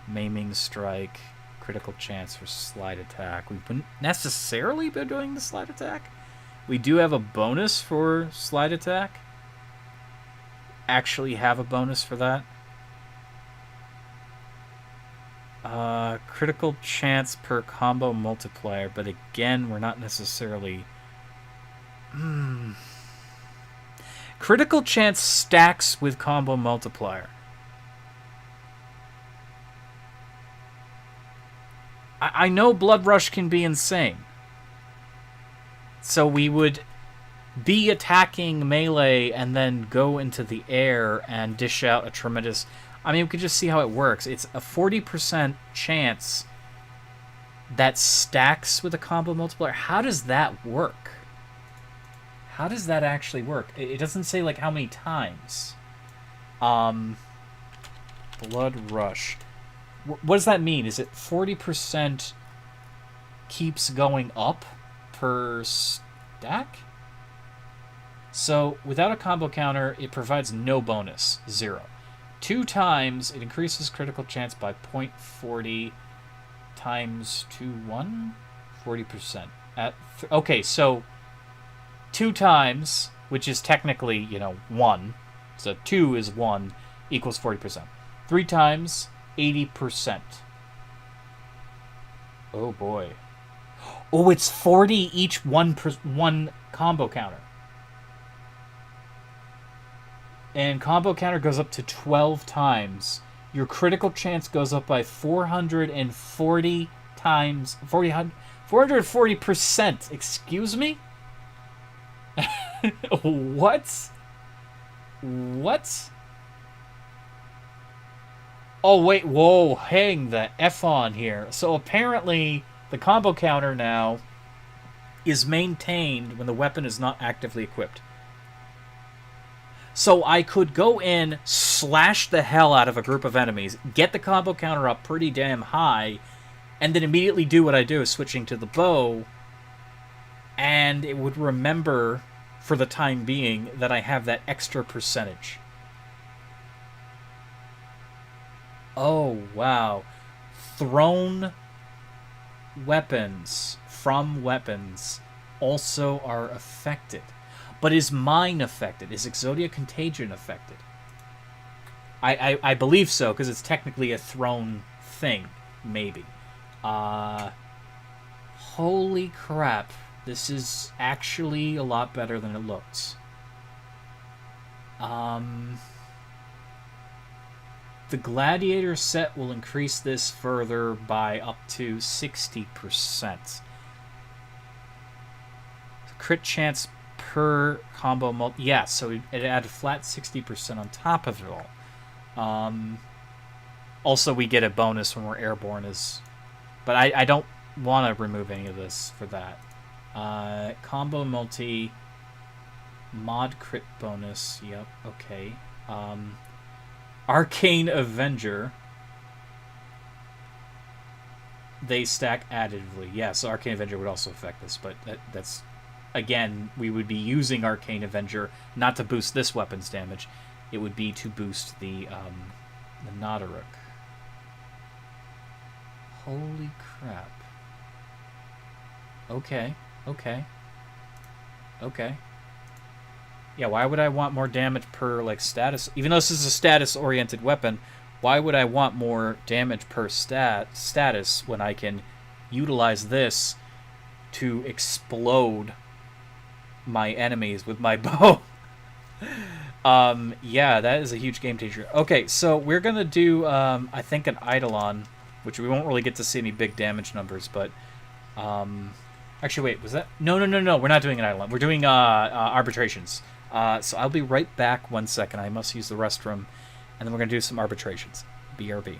Maiming strike, critical chance for slide attack. We wouldn't necessarily be doing the slide attack. We do have a bonus for slide attack. Actually have a bonus for that. Critical chance per combo multiplier, but again, we're not necessarily... Critical chance stacks with combo multiplier. I know Blood Rush can be insane. So we would be attacking melee and then go into the air and dish out a tremendous... I mean, we could just see how it works. It's a 40% chance that stacks with a combo multiplier. How does that work? How does that actually work? It doesn't say, like, how many times. Blood Rush. What does that mean? Is it 40% keeps going up per stack? So, without a combo counter, it provides no bonus. 0. 2 times, it increases critical chance by 0.40 times 2, 1? 40%. Okay, so 2 times, which is technically, 1. So 2 is 1, equals 40%. 3 times, 80%. Oh, boy. Oh, it's 40 each one combo counter. And combo counter goes up to 12 times. Your critical chance goes up by 440 times. 440%. Excuse me? What? What? Oh, wait. Whoa. Hang the F on here. So apparently the combo counter now is maintained when the weapon is not actively equipped. So I could go in, slash the hell out of a group of enemies, get the combo counter up pretty damn high, and then immediately do what I do, switching to the bow, and it would remember, for the time being, that I have that extra percentage. Oh, wow. Thrown weapons from weapons also are affected. But is mine affected? Is Exodia Contagion affected? I believe so, because it's technically a thrown thing. Maybe. Holy crap. This is actually a lot better than it looks. The Gladiator set will increase this further by up to 60%. Crit chance per combo yeah, so it added a flat 60% on top of it all. Also, we get a bonus when we're airborne, but I don't want to remove any of this for that. Combo multi mod crit bonus. Yep, okay. Arcane Avenger. They stack additively. Yeah, so Arcane Avenger would also affect this, but that's... Again, we would be using Arcane Avenger not to boost this weapon's damage. It would be to boost the Nodaruk. Holy crap. Okay. Yeah, why would I want more damage per, status? Even though this is a status-oriented weapon, why would I want more damage per status when I can utilize this to explode my enemies with my bow? Yeah, that is a huge game changer. Okay, so we're gonna do I think an Eidolon, which we won't really get to see any big damage numbers, but actually wait, was that... No, we're not doing an Eidolon. We're doing arbitrations. So I'll be right back 1 second. I must use the restroom, and then we're gonna do some arbitrations. BRB.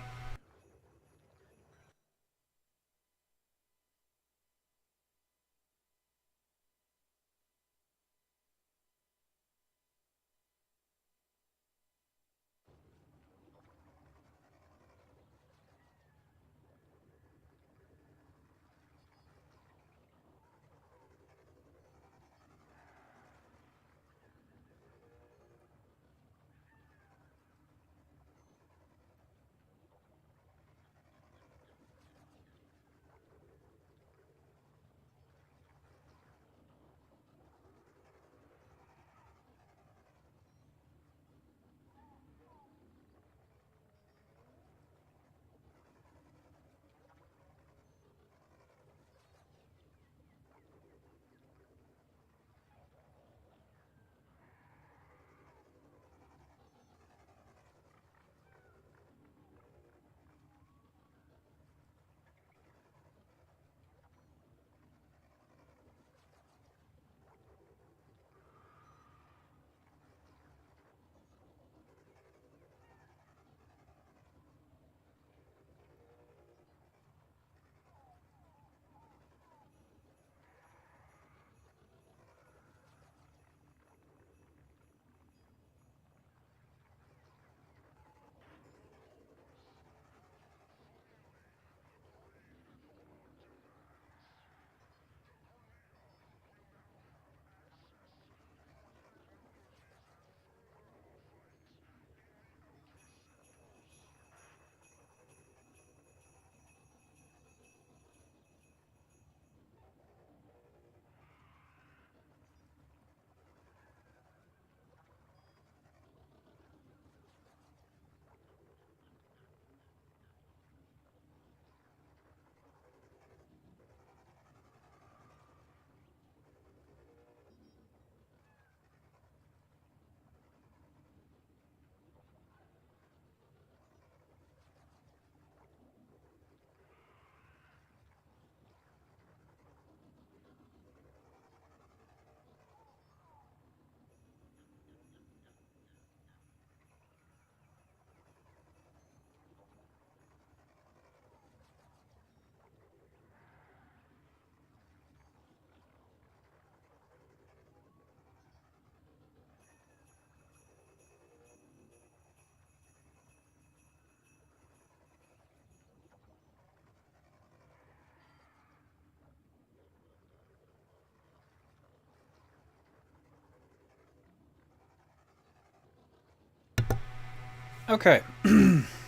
Okay.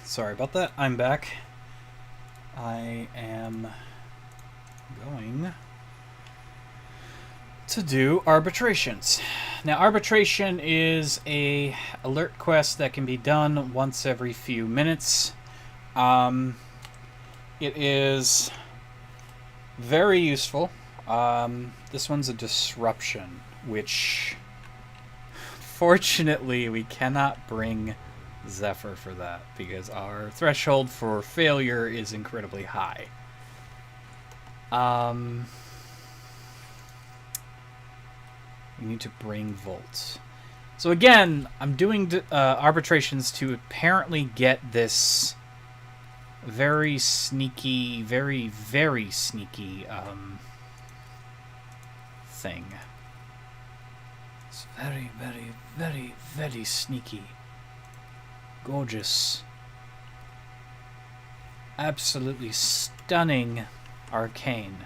Sorry about that. I'm back. I am going to do arbitrations. Now, arbitration is a alert quest that can be done once every few minutes. It is very useful. This one's a disruption, which fortunately we cannot bring Zephyr for that because our threshold for failure is incredibly high. We need to bring Volt. So again, I'm doing arbitrations to apparently get this very sneaky, very, very sneaky thing. It's very, very, very, very sneaky. Gorgeous. Absolutely stunning arcane.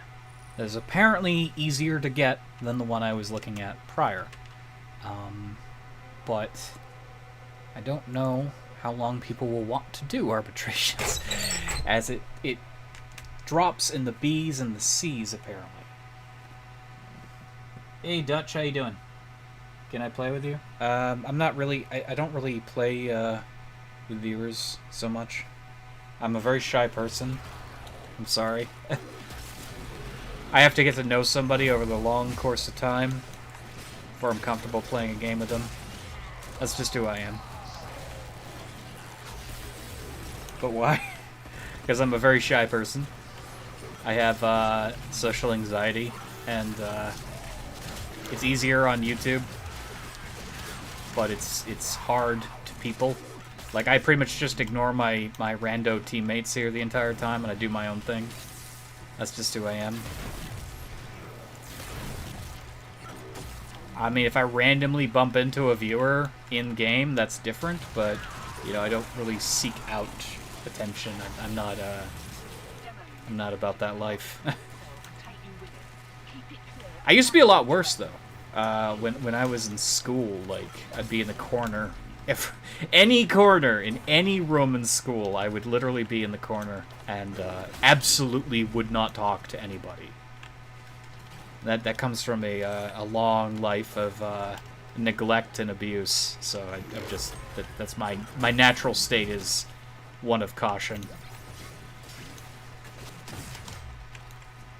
That is apparently easier to get than the one I was looking at prior. But I don't know how long people will want to do arbitrations, as it drops in the B's and the C's, apparently. Hey, Dutch, how you doing? Can I play with you? I'm not really... I don't really play with viewers so much. I'm a very shy person. I'm sorry. I have to get to know somebody over the long course of time before I'm comfortable playing a game with them. That's just who I am. But why? Because I'm a very shy person. I have social anxiety, and it's easier on YouTube, but it's hard to people. Like, I pretty much just ignore my rando teammates here the entire time, and I do my own thing. That's just who I am. I mean, if I randomly bump into a viewer in-game, that's different, but, you know, I don't really seek out attention. I'm not about that life. I used to be a lot worse, though. When I was in school, like, I'd be in the corner. If any corner in any room in school, I would literally be in the corner and absolutely would not talk to anybody. That comes from a long life of neglect and abuse. So I'm just that's my natural state is one of caution.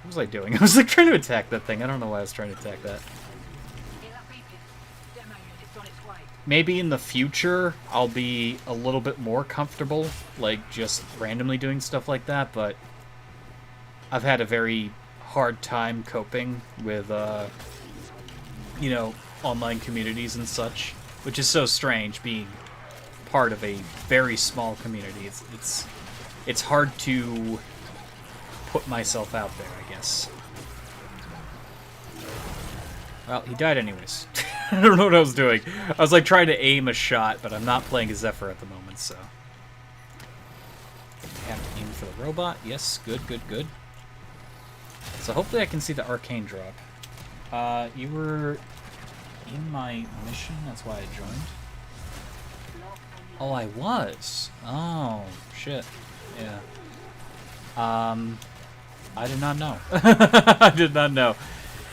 What was I doing? I was like trying to attack that thing. I don't know why I was trying to attack that. Maybe in the future I'll be a little bit more comfortable, like just randomly doing stuff like that, but I've had a very hard time coping with, you know, online communities and such, which is so strange being part of a very small community. It's hard to put myself out there, I guess. Well, he died anyways. I don't know what I was doing. I was like trying to aim a shot, but I'm not playing a Zephyr at the moment, so. I have to aim for the robot. Yes, good, good, good. So hopefully I can see the arcane drop. You were in my mission, that's why I joined. Oh, I was. Oh, shit. Yeah. I did not know. I did not know.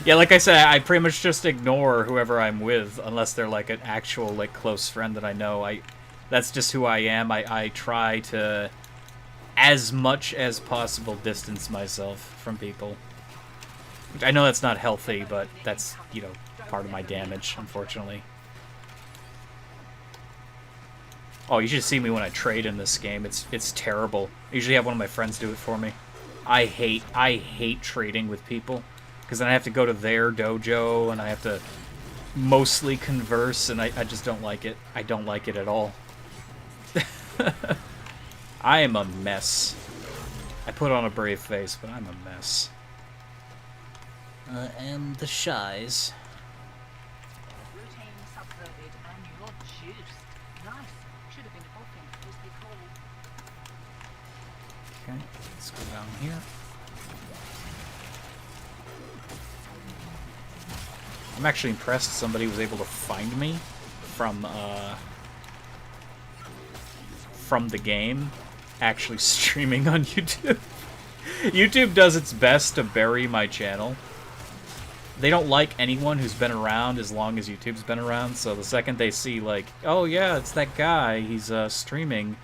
Yeah, like I said, I pretty much just ignore whoever I'm with, unless they're like an actual like close friend that I know. That's just who I am. I try to, as much as possible, distance myself from people. Which I know that's not healthy, but that's, you know, part of my damage, unfortunately. Oh, you should see me when I trade in this game. It's terrible. I usually have one of my friends do it for me. I hate trading with people. Because then I have to go to their dojo, and I have to mostly converse, and I just don't like it. I don't like it at all. I am a mess. I put on a brave face, but I'm a mess. I am the shies. Okay, let's go down here. I'm actually impressed somebody was able to find me from from the game actually streaming on YouTube. YouTube does its best to bury my channel. They don't like anyone who's been around as long as YouTube's been around, so the second they see, like, oh yeah, it's that guy, he's streaming,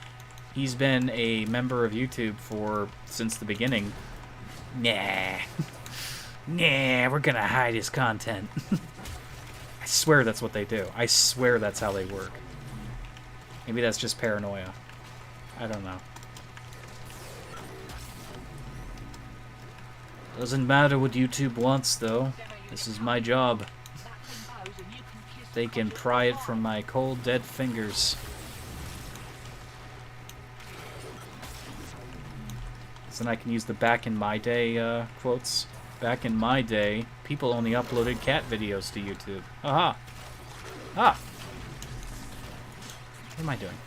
he's been a member of YouTube since the beginning, nah. Nah, we're gonna hide his content. I swear that's what they do. I swear that's how they work. Maybe that's just paranoia. I don't know. Doesn't matter what YouTube wants, though. This is my job. They can pry it from my cold, dead fingers. So then I can use the back in my day quotes. Back in my day, people only uploaded cat videos to YouTube. Aha! Ah! What am I doing?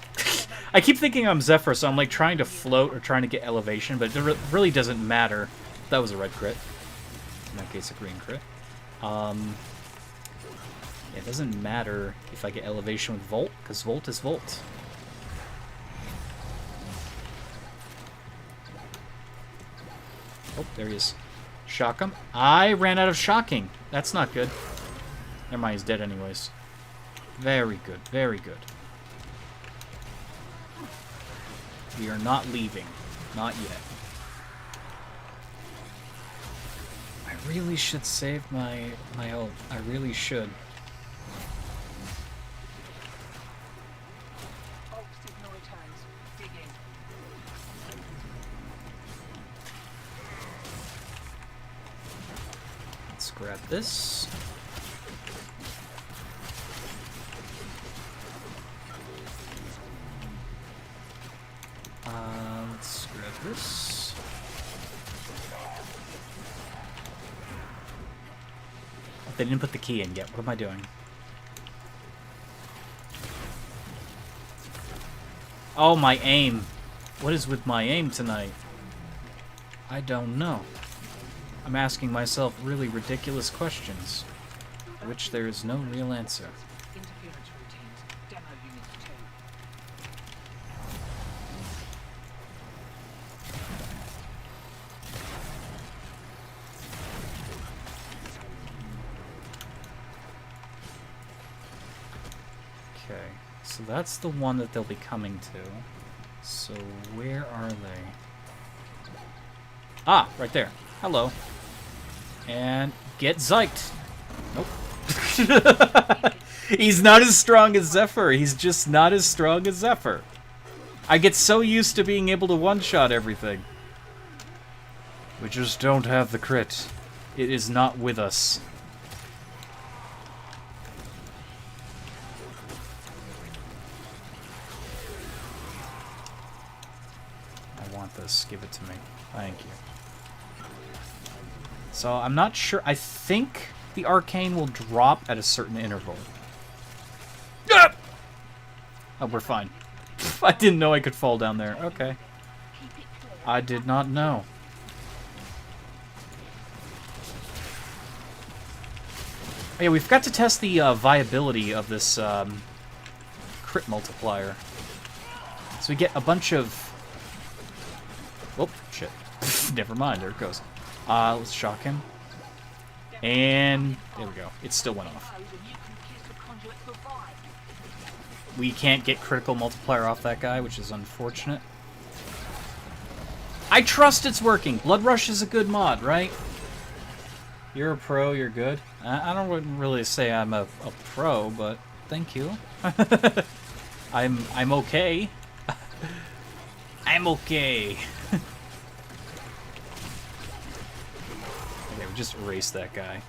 I keep thinking I'm Zephyr, so I'm like trying to float or trying to get elevation, but it really doesn't matter. That was a red crit. In that case, a green crit. It doesn't matter if I get elevation with Volt, because Volt is Volt. Oh, there he is. Shock him. I ran out of shocking. That's not good. Never mind, he's dead anyways. Very good, very good. We are not leaving. Not yet. I really should save my ult. I really should. Let's grab this. Let's grab this. Oh, they didn't put the key in yet. What am I doing? Oh, my aim. What is with my aim tonight? I don't know. I'm asking myself really ridiculous questions, for which there is no real answer. Okay, so that's the one that they'll be coming to. So where are they? Ah, right there. Hello. And get psyched. Nope. He's not as strong as Zephyr. He's just not as strong as Zephyr. I get so used to being able to one-shot everything. We just don't have the crit. It is not with us. I want this. Give it to me. Thank you. So, I'm not sure. I think the Arcane will drop at a certain interval. Ah! Oh, we're fine. I didn't know I could fall down there. Okay. I did not know. Oh, yeah, we forgot to test the viability of this crit multiplier. So we get a bunch of... Oh, shit. Never mind, there it goes. Let's shock him. And there we go. It still went off. We can't get critical multiplier off that guy, which is unfortunate. I trust it's working. Blood Rush is a good mod, right? You're a pro, you're good. I don't really say I'm a pro, but thank you. I'm okay. I'm okay. Just erase that guy.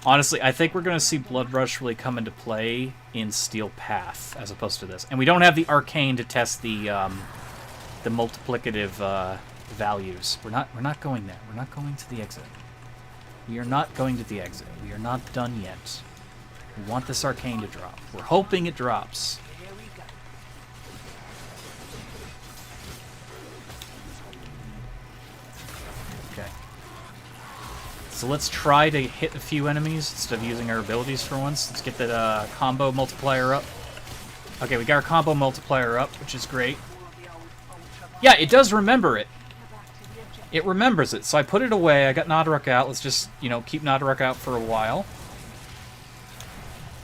Honestly, I think we're going to see Blood Rush really come into play in Steel Path as opposed to this. And we don't have the Arcane to test the multiplicative values. We're not going there. We're not going to the exit. We are not going to the exit. We are not done yet. We want this Arcane to drop. We're hoping it drops. Okay. So let's try to hit a few enemies instead of using our abilities for once. Let's get that combo multiplier up. Okay, we got our combo multiplier up, which is great. Yeah, it does remember it. It remembers it, so I put it away. I got Nodorok out. Let's just, you know, keep Nodorok out for a while.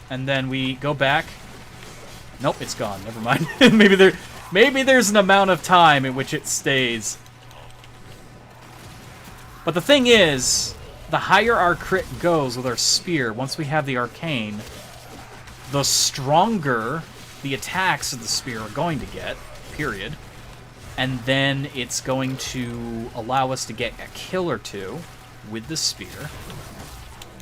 And then we go back. Nope, it's gone. Never mind. maybe there's an amount of time in which it stays. But the thing is, the higher our crit goes with our spear, once we have the arcane, the stronger the attacks of the spear are going to get, period. And then it's going to allow us to get a kill or two with the spear.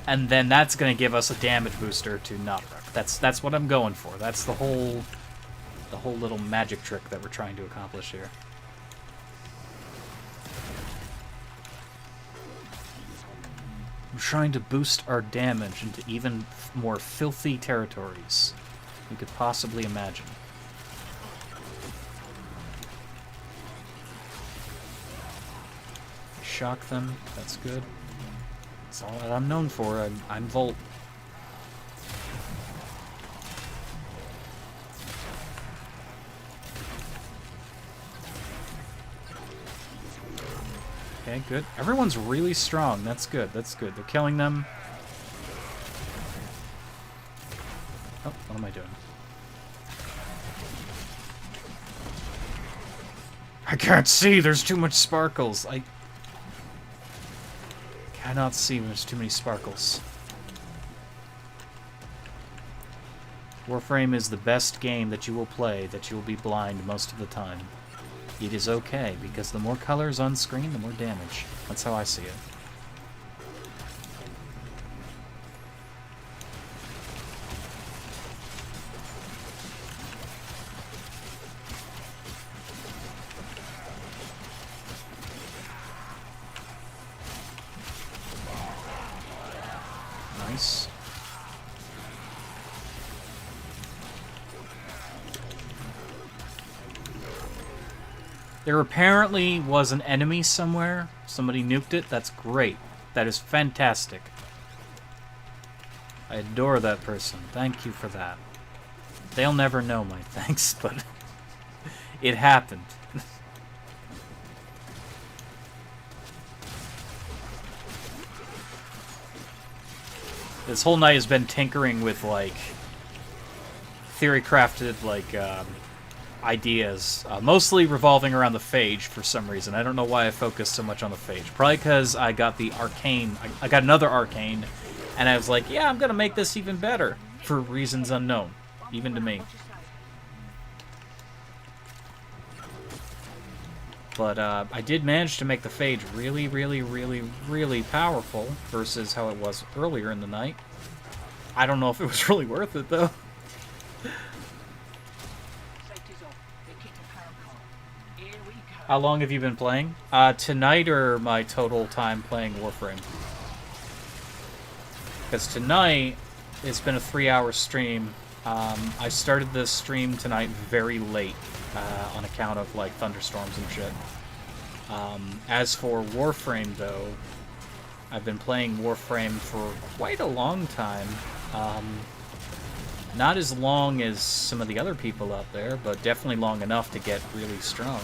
And then that's going to give us a damage booster to Nodorok. That's what I'm going for. That's the whole little magic trick that we're trying to accomplish here. We're trying to boost our damage into even more filthy territories we could possibly imagine. Shock them. That's good. That's all that I'm known for. I'm Volt. Okay, good. Everyone's really strong. That's good. That's good. They're killing them. Oh, what am I doing? I can't see. There's too much sparkles. I cannot see when there's too many sparkles. Warframe is the best game that you will play, that you will be blind most of the time. It is okay, because the more colors on screen, the more damage. That's how I see it. Nice. There apparently was an enemy somewhere. Somebody nuked it. That's great. That is fantastic. I adore that person. Thank you for that. They'll never know my thanks, but it happened. This whole night has been tinkering with, like, theory-crafted, like, ideas, mostly revolving around the phage for some reason. I don't know why I focused so much on the phage. Probably because I got the arcane. I got another arcane, and I was like, yeah, I'm gonna make this even better for reasons unknown, even to me. But I did manage to make the phage really, really, really, really powerful versus how it was earlier in the night. I don't know if it was really worth it though. How long have you been playing? Tonight or my total time playing Warframe? Because tonight, it's been a 3-hour stream. I started this stream tonight very late on account of like thunderstorms and shit. As for Warframe though, I've been playing Warframe for quite a long time. Not as long as some of the other people out there, but definitely long enough to get really strong.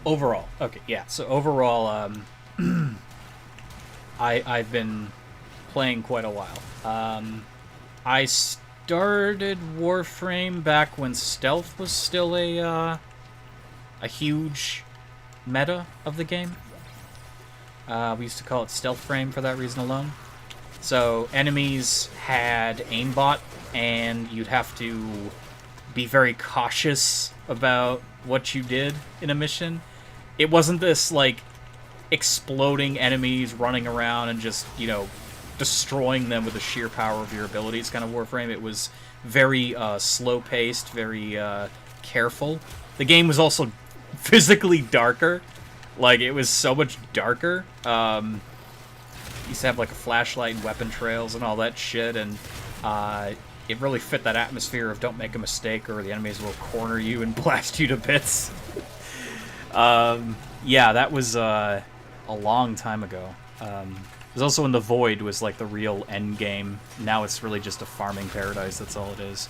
Overall, okay, yeah. So overall, I've been playing quite a while. I started Warframe back when stealth was still a huge meta of the game. We used to call it stealth frame for that reason alone. So enemies had aimbot, and you'd have to be very cautious about what you did in a mission. It wasn't this, like, exploding enemies running around and just, you know, destroying them with the sheer power of your abilities kind of Warframe. It was very slow-paced, very careful. The game was also physically darker. Like, it was so much darker. Used to have, like, a flashlight and weapon trails and all that shit, and it really fit that atmosphere of don't make a mistake or the enemies will corner you and blast you to bits. Yeah, that was a long time ago. It was also when the Void was like the real end game. Now it's really just a farming paradise, that's all it is.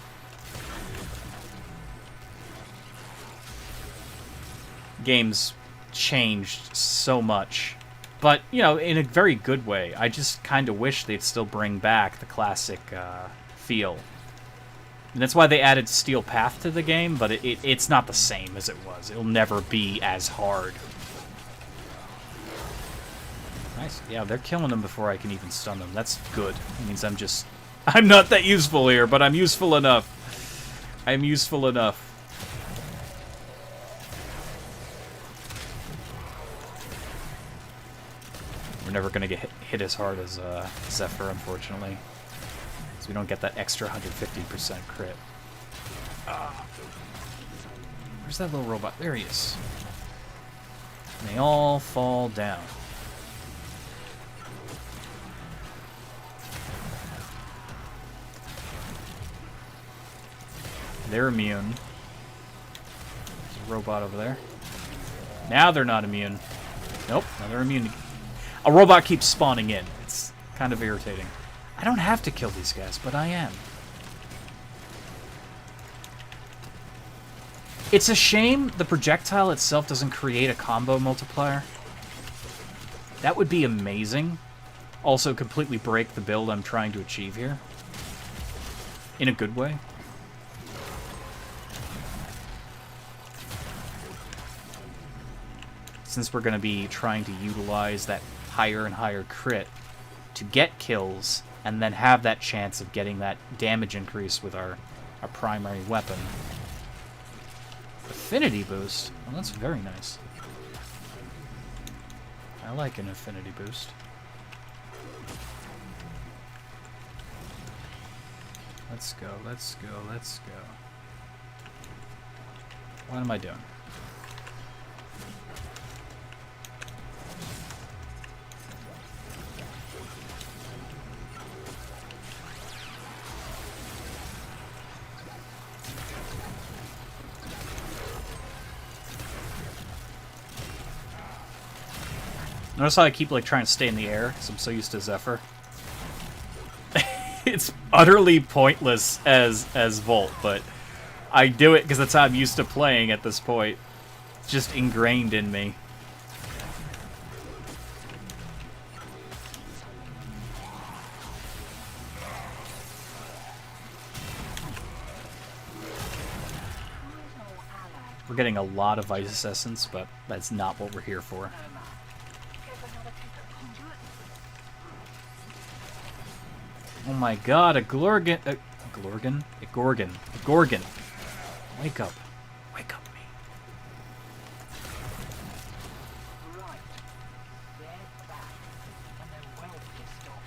Games changed so much. But, you know, in a very good way. I just kind of wish they'd still bring back the classic feel. And that's why they added Steel Path to the game, but it's not the same as it was. It'll never be as hard. Nice. Yeah, they're killing them before I can even stun them. That's good. It means I'm not that useful here, but I'm useful enough. I'm useful enough. We're never going to get hit as hard as Zephyr, unfortunately. Because we don't get that extra 150% crit. Where's that little robot? There he is. And they all fall down. They're immune. There's a robot over there. Now they're not immune. Nope, now they're immune. A robot keeps spawning in. It's kind of irritating. I don't have to kill these guys, but I am. It's a shame the projectile itself doesn't create a combo multiplier. That would be amazing. Also completely break the build I'm trying to achieve here. In a good way. Since we're going to be trying to utilize that higher and higher crit to get kills, and then have that chance of getting that damage increase with our primary weapon. Affinity boost? Well, that's very nice. I like an affinity boost. Let's go, let's go, let's go. What am I doing? Notice how I keep like trying to stay in the air, because I'm so used to Zephyr. It's utterly pointless as Volt, but I do it because that's how I'm used to playing at this point. It's just ingrained in me. We're getting a lot of Ice Essence, but that's not what we're here for. Oh my god, a Glorgon. A Glorgon? A Gorgon. A Gorgon. Wake up. Wake up, me. Right. There's that. And they're well pissed off.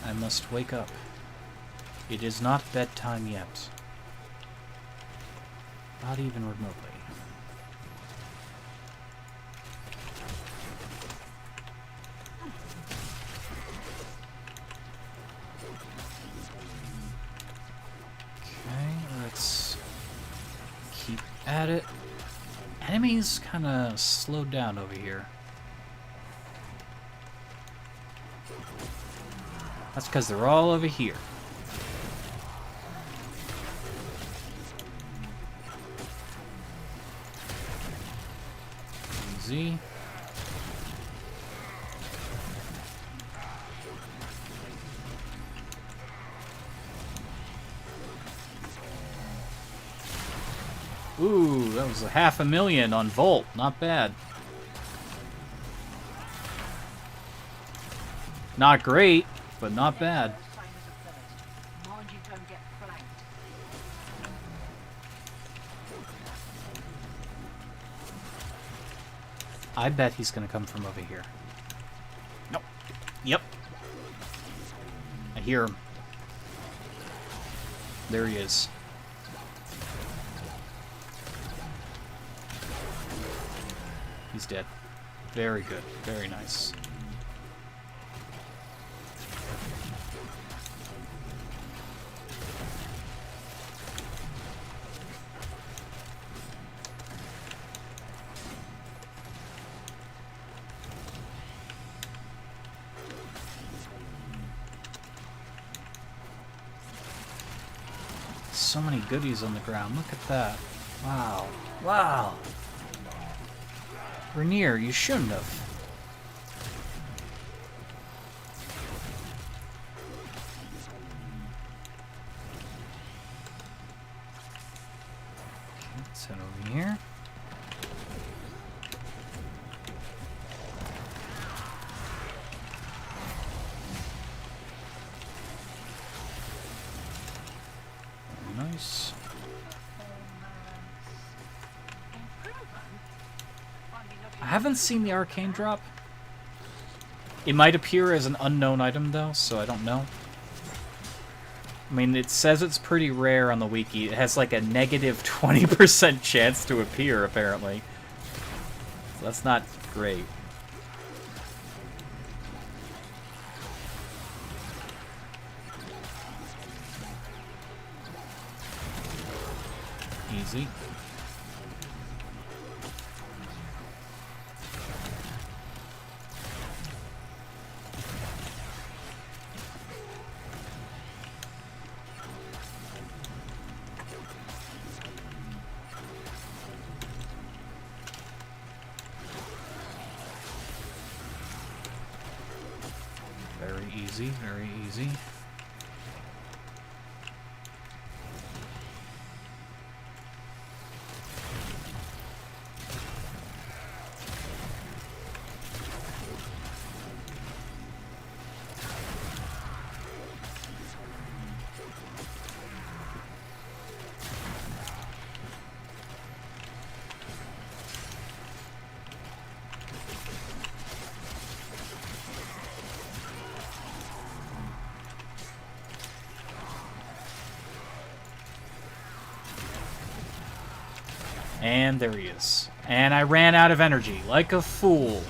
I must wake up. It is not bedtime yet. Not even remotely. At it. Enemies kind of slowed down over here. That's because they're all over here. Easy. Ooh, that was 500,000 on Volt. Not bad. Not great, but not bad. Mind you don't get flanked. I bet he's gonna come from over here. Nope. Yep. I hear him. There he is. He's dead. Very good. Very nice. so many goodies on the ground. Look at that. Wow. Wow. Rainier, you shouldn't have. Let's head over here. Nice. I haven't seen the arcane drop. It might appear as an unknown item though, so I don't know. I mean, it says it's pretty rare on the wiki. It has like a negative 20% chance to appear, apparently. So that's not great. Easy. Very easy, very easy. And there he is. And I ran out of energy, like a fool.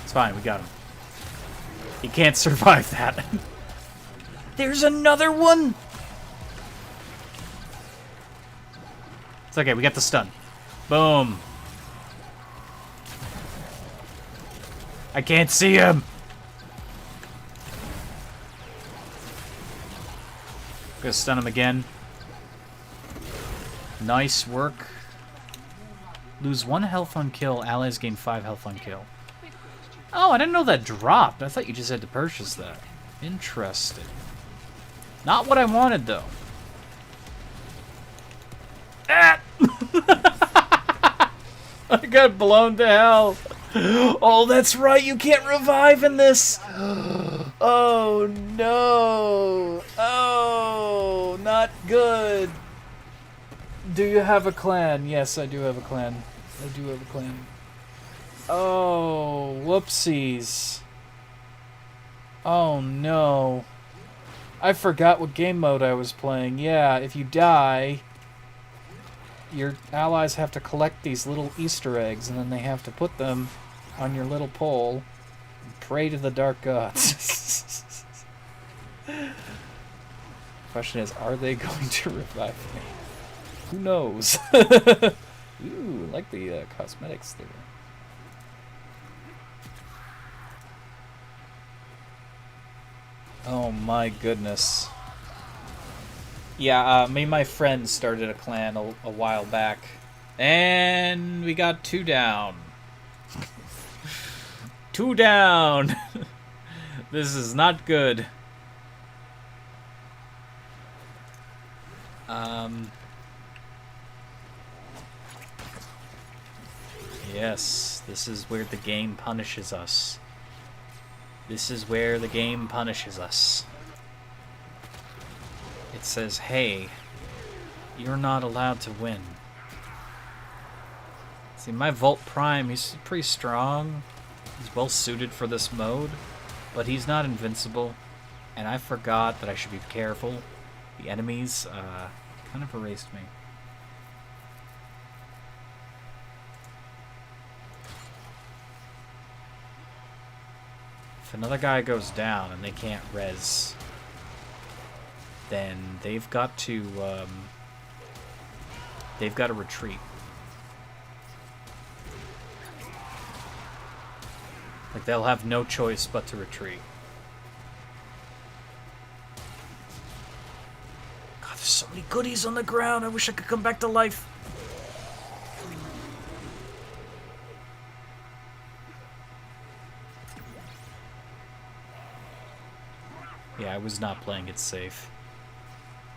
It's fine, we got him. He can't survive that. There's another one! It's okay, we got the stun. Boom. I can't see him! Gonna stun him again. Nice work. Lose 1 health on kill. Allies gain 5 health on kill. Oh, I didn't know that dropped. I thought you just had to purchase that. Interesting. Not what I wanted, though. Ah! I got blown to hell. Oh, that's right. You can't revive in this. Oh, no. Oh, not good. Do you have a clan? Yes, I do have a clan. I do have a clan. Oh, whoopsies. Oh, no. I forgot what game mode I was playing. Yeah, if you die, your allies have to collect these little Easter eggs, and then they have to put them on your little pole and pray to the dark gods. Question is, are they going to revive me? Who knows? Ooh, I like the cosmetics there. Oh my goodness. Yeah, me and my friend started a clan a while back. And we got 2 down. 2 down! This is not good. Yes, this is where the game punishes us. This is where the game punishes us. It says, hey, you're not allowed to win. See, my Volt Prime, he's pretty strong. He's well suited for this mode, but he's not invincible. And I forgot that I should be careful. The enemies kind of erased me. If another guy goes down and they can't res, then they've got to retreat. Like, they'll have no choice but to retreat. so many goodies on the ground. I wish I could come back to life. Yeah, I was not playing it safe.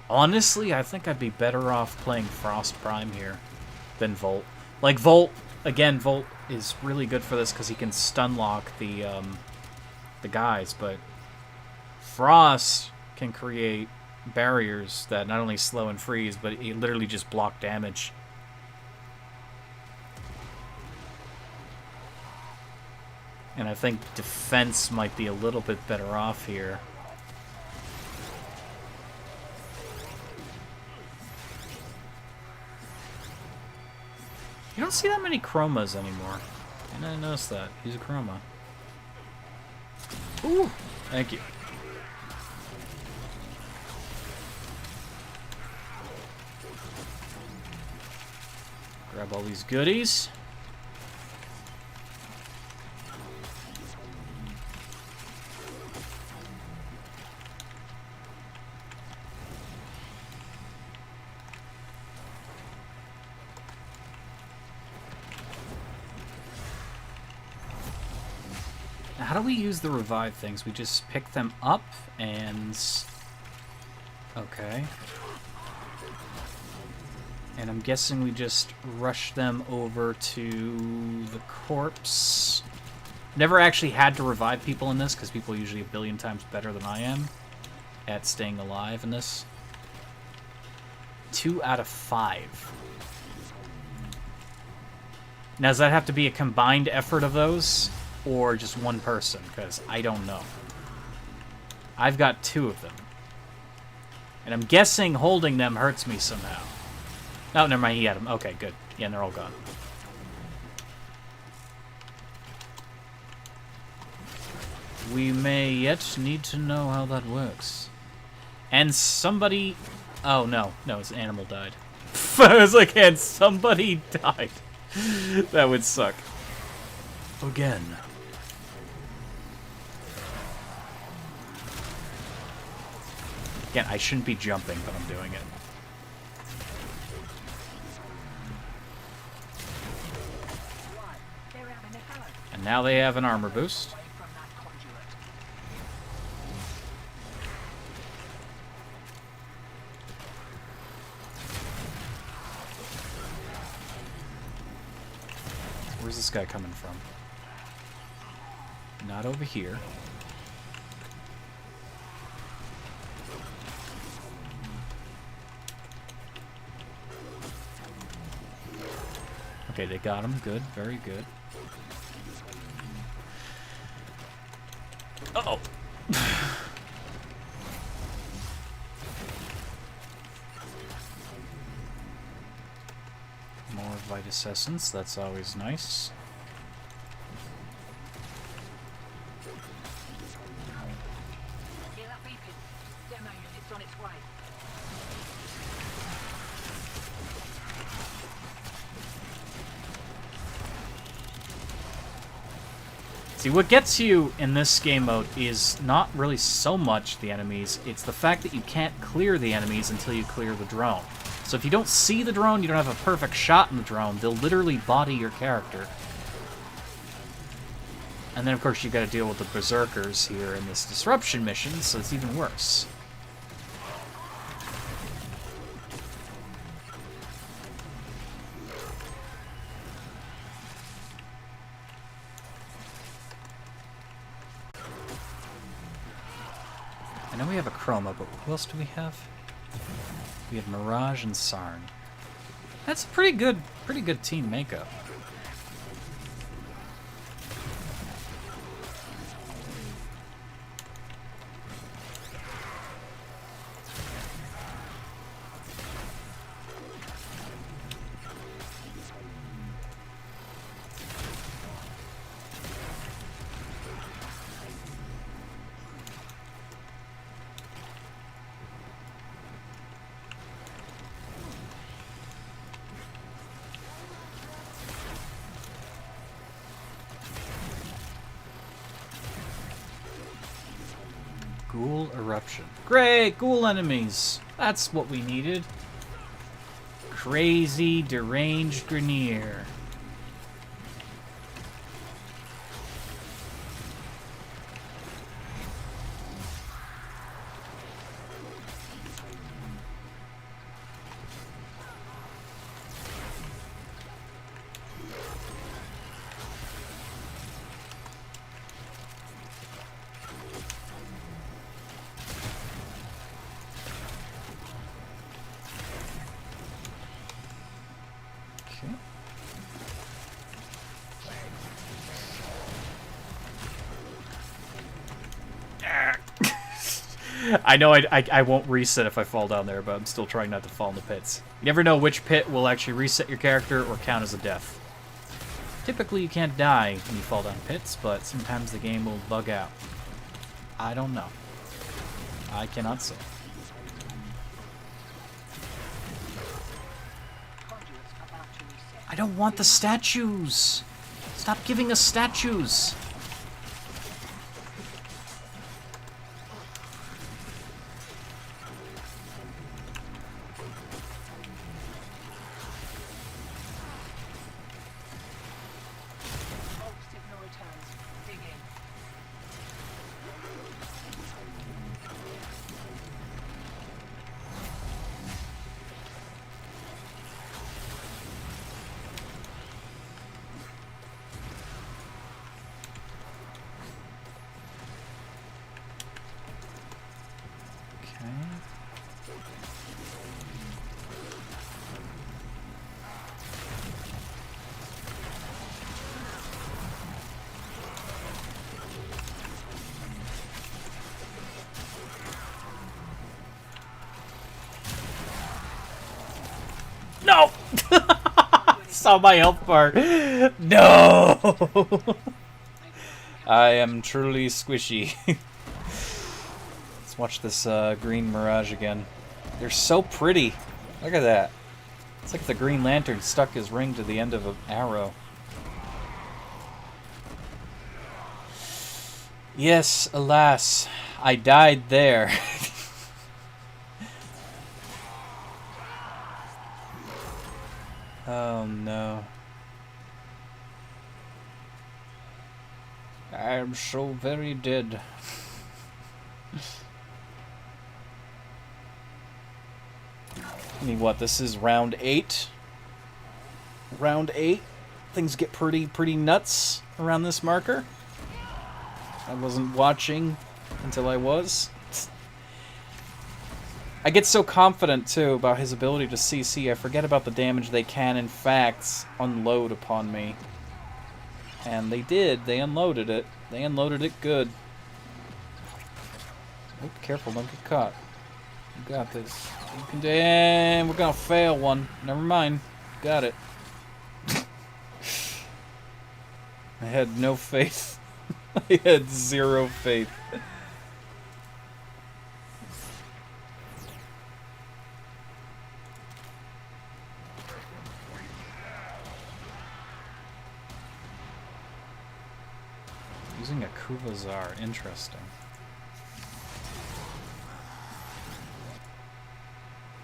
Honestly, I think I'd be better off playing Frost Prime here than Volt. Like, Volt, again, Volt is really good for this because he can stun lock the guys, but Frost can create barriers that not only slow and freeze, but it literally just block damage. And I think defense might be a little bit better off here. You don't see that many chromas anymore. I didn't notice that. Use a chroma. Ooh! Thank you. Grab all these goodies. How do we use the revive things? We just pick them up and... Okay. And I'm guessing we just rush them over to the corpse. Never actually had to revive people in this, because people are usually a billion times better than I am at staying alive in this. 2 out of 5. Now, does that have to be a combined effort of those? Or just one person, because I don't know. I've got 2 of them. And I'm guessing holding them hurts me somehow. Oh, never mind, he had them. Okay, good. Yeah, and they're all gone. We may yet need to know how that works. And somebody... Oh, no. No, his animal died. I was like, and somebody died. That would suck. Again. Again, I shouldn't be jumping, but I'm doing it. And now they have an armor boost. Where's this guy coming from? Not over here. Okay, they got him. Good. Very good. Uh-oh. More Vitus Essence. That's always nice. Hear that beeping? Demo unit's on its way. See, what gets you in this game mode is not really so much the enemies, it's the fact that you can't clear the enemies until you clear the drone. So if you don't see the drone, you don't have a perfect shot in the drone, they'll literally body your character. And then, of course, you gotta deal with the berserkers here in this disruption mission, so it's even worse. I know we have a Chroma, but who else do we have? We have Mirage and Sarn. That's a pretty good team makeup. Ghoul eruption. Great! Ghoul enemies! That's what we needed. Crazy, deranged Grenier. I know I won't reset if I fall down there, but I'm still trying not to fall in the pits. You never know which pit will actually reset your character or count as a death. Typically, you can't die when you fall down pits, but sometimes the game will bug out. I don't know. I cannot say. I don't want the statues! Stop giving us statues! No! Saw my health bar. No! I am truly squishy. Let's watch this green mirage again. They're so pretty. Look at that. It's like the Green Lantern stuck his ring to the end of an arrow. Yes, alas, I died there. Oh no. I am so very dead. I mean, what, this is round 8? Round 8? Things get pretty nuts around this marker. I wasn't watching until I was. I get so confident, too, about his ability to CC, I forget about the damage they can, in fact, unload upon me. And they did. They unloaded it. They unloaded it good. Oh, careful, don't get caught. You got this. You can, and we're gonna fail one. Never mind. Got it. I had no faith. I had 0 faith. Using a Kuvazar, interesting.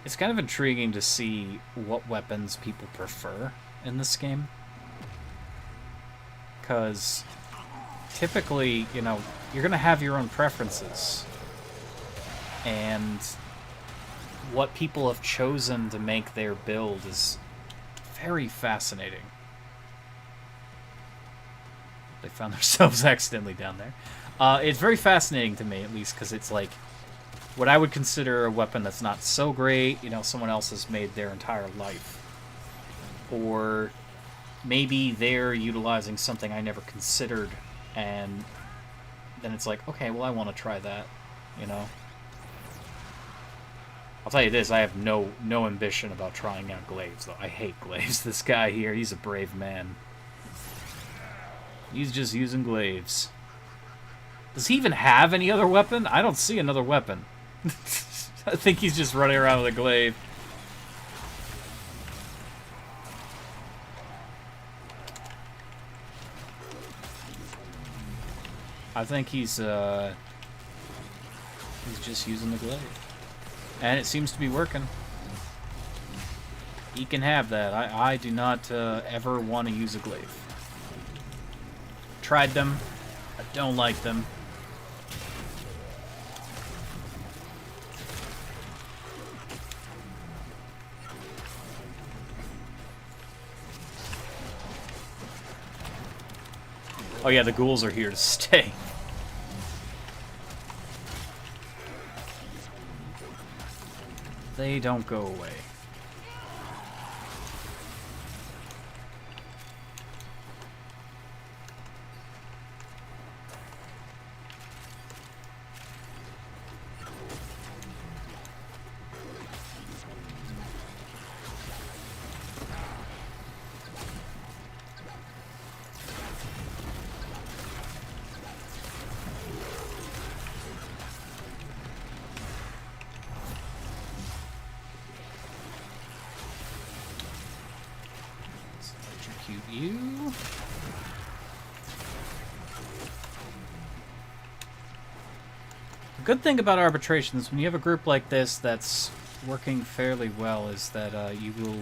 It's kind of intriguing to see what weapons people prefer in this game. Because typically, you know, you're going to have your own preferences. And what people have chosen to make their build is very fascinating. They found themselves accidentally down there. It's very fascinating to me, at least, because it's like what I would consider a weapon that's not so great, you know, someone else has made their entire life. Or maybe they're utilizing something I never considered, and then it's like, okay, well, I want to try that, you know? I'll tell you this, I have no ambition about trying out glaives, though. I hate glaives. This guy here, he's a brave man. He's just using glaives. Does he even have any other weapon? I don't see another weapon. I think he's just running around with a glaive. I think he's, He's just using the glaive. And it seems to be working. He can have that. I do not ever want to use a glaive. Tried them. I don't like them. Oh yeah, the ghouls are here to stay. They don't go away. You. The good thing about arbitrations, when you have a group like this that's working fairly well, is that you will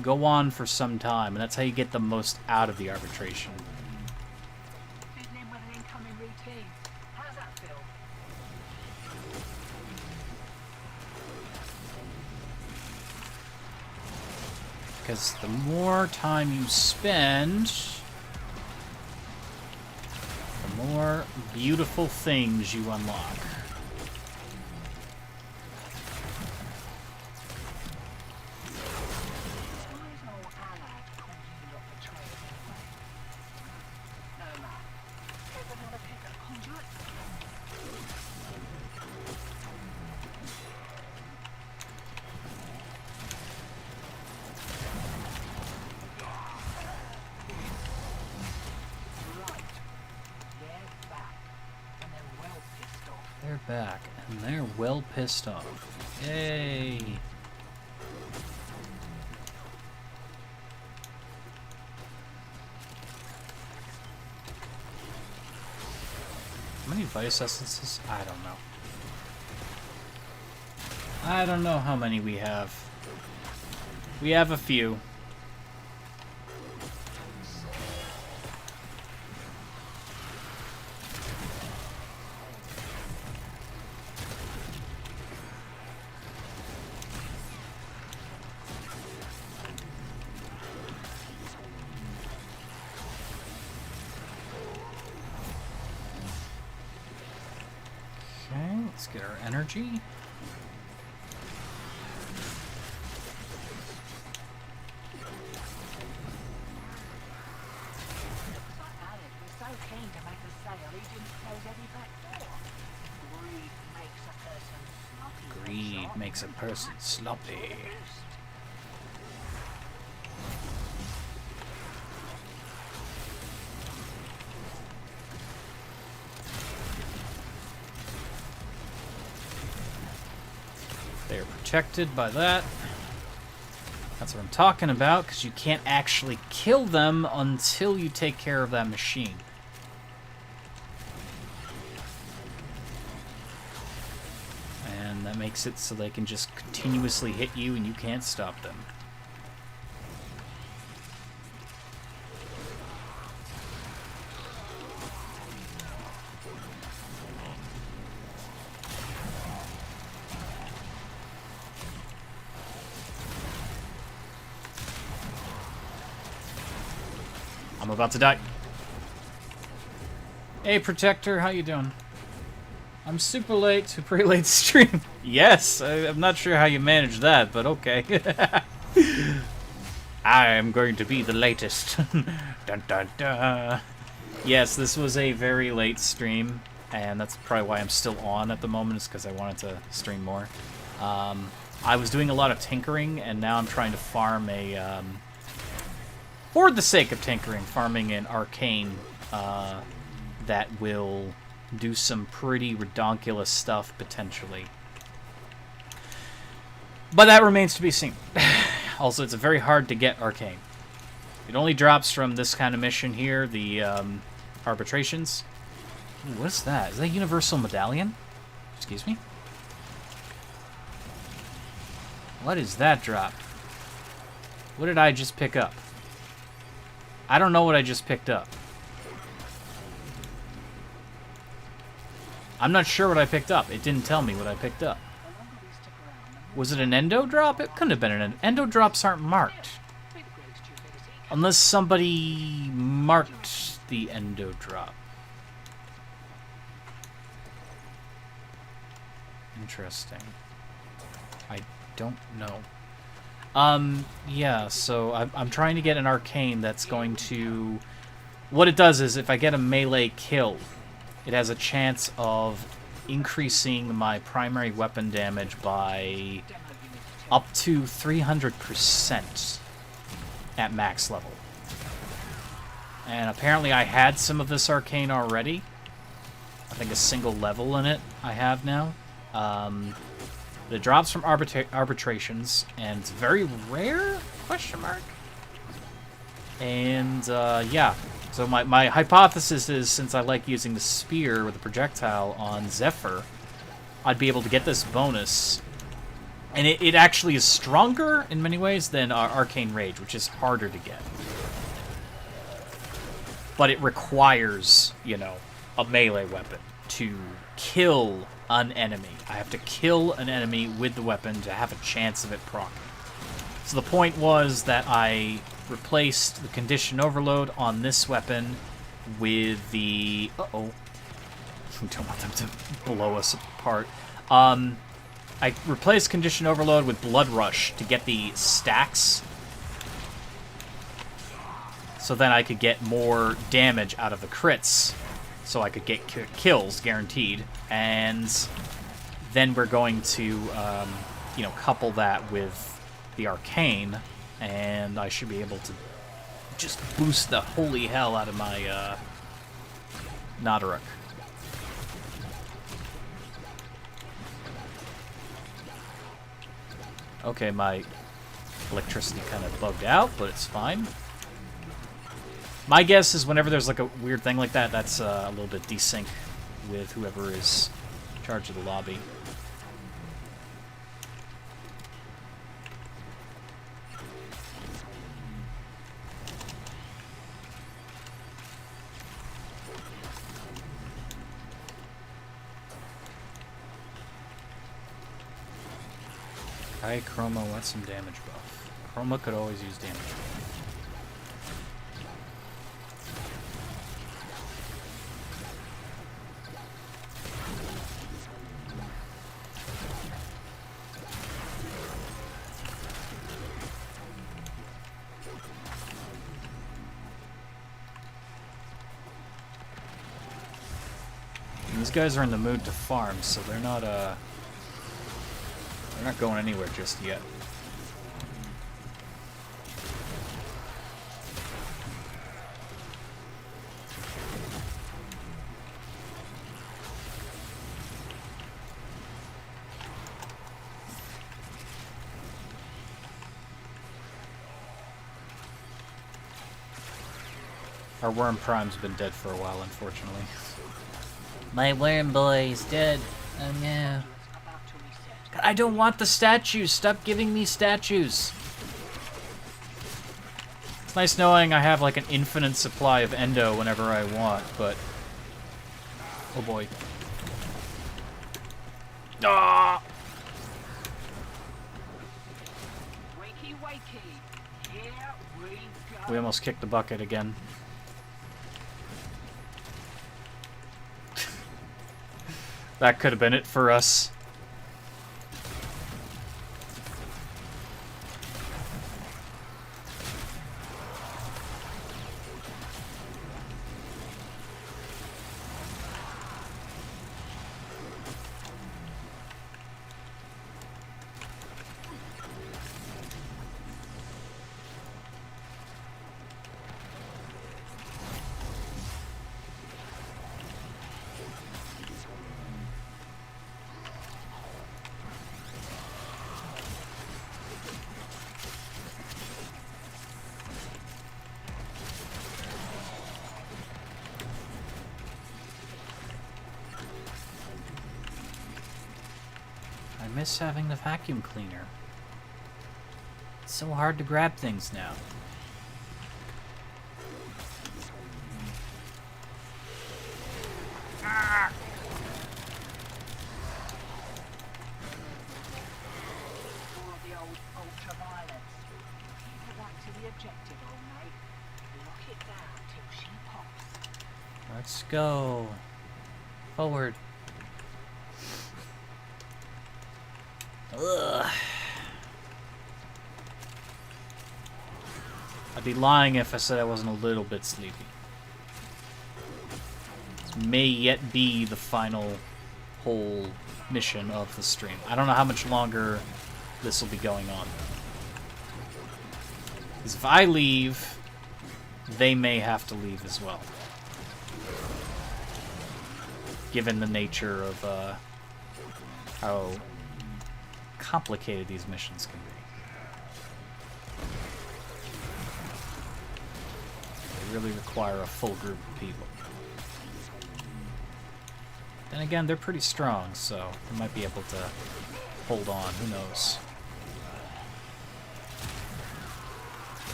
go on for some time, and that's how you get the most out of the arbitration. Fitting in with an incoming routine. How's that feel? Because the more time you spend, the more beautiful things you unlock. They're back, and they're well pissed off. Yay! How many Vice Essences? I don't know. I don't know how many we have. We have a few. Let's get our energy. Greed makes a person sloppy. They're protected by that. That's what I'm talking about, because you can't actually kill them until you take care of that machine. And that makes it so they can just continuously hit you and you can't stop them. I'm about to die. Hey, Protector, how you doing? I'm super pretty late stream. Yes, I'm not sure how you managed that, but okay. I am going to be the latest. Dun, dun, dun. Yes, this was a very late stream, and that's probably why I'm still on at the moment, is because I wanted to stream more. I was doing a lot of tinkering, and now I'm trying to farm a... for the sake of tinkering, farming an Arcane that will do some pretty redonkulous stuff, potentially. But that remains to be seen. Also, it's very hard to get Arcane. It only drops from this kind of mission here, the arbitrations. Ooh, what's that? Is that Universal Medallion? Excuse me? What is that drop? What did I just pick up? I don't know what I just picked up. I'm not sure what I picked up. It didn't tell me what I picked up. Was it an endo drop? It couldn't have been an endo drops aren't marked. Unless somebody marked the endo drop. Interesting. I don't know. Yeah, so I'm trying to get an arcane that's going to... What it does is if I get a melee kill, it has a chance of increasing my primary weapon damage by up to 300% at max level. And apparently I had some of this arcane already. I think a single level in it I have now. It drops from arbitrations, and it's very rare? Question mark? And, yeah. So my hypothesis is, since I like using the spear with the projectile on Zephyr, I'd be able to get this bonus. And it actually is stronger in many ways than Arcane Rage, which is harder to get. But it requires, you know, a melee weapon to kill an enemy. I have to kill an enemy with the weapon to have a chance of it proccing. So the point was that I replaced the condition overload on this weapon with the... Uh-oh. We don't want them to blow us apart. I replaced condition overload with blood rush to get the stacks. So then I could get more damage out of the crits. So I could get kills, guaranteed. And then we're going to, you know, couple that with the arcane, and I should be able to just boost the holy hell out of my Nadaruk. Okay, my electricity kind of bugged out, but it's fine. My guess is whenever there's like a weird thing like that, that's a little bit desync with whoever is in charge of the lobby. Hi, Chroma wants some damage buff. Chroma could always use damage buff. These guys are in the mood to farm, so they're not going anywhere just yet. Our Worm Prime's been dead for a while, unfortunately. My Worm Boy is dead. Oh no. God, I don't want the statues. Stop giving me statues. It's nice knowing I have like an infinite supply of endo whenever I want, but... Oh boy. Ah! Wakey, wakey. Here we go. We almost kicked the bucket again. That could have been it for us. I miss having the vacuum cleaner. so hard to grab things now. Ah! All of the old ultraviolets. Keep her back to the objective, old mate. Lock it down till she pops. Let's go. Forward. Ugh. I'd be lying if I said I wasn't a little bit sleepy. This may yet be the final whole mission of the stream. I don't know how much longer this will be going on. Because if I leave, they may have to leave as well. Given the nature of how complicated these missions can be. They really require a full group of people. Then again, they're pretty strong, so they might be able to hold on. Who knows?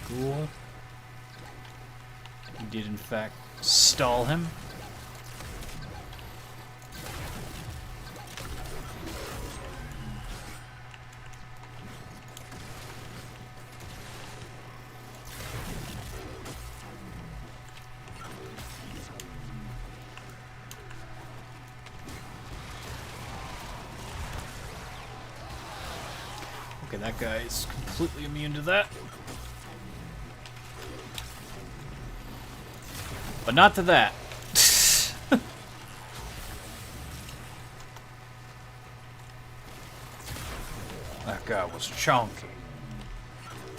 Ghoul. He did, in fact, stall him. Okay, that guy is completely immune to that. But not to that. That guy was chunky.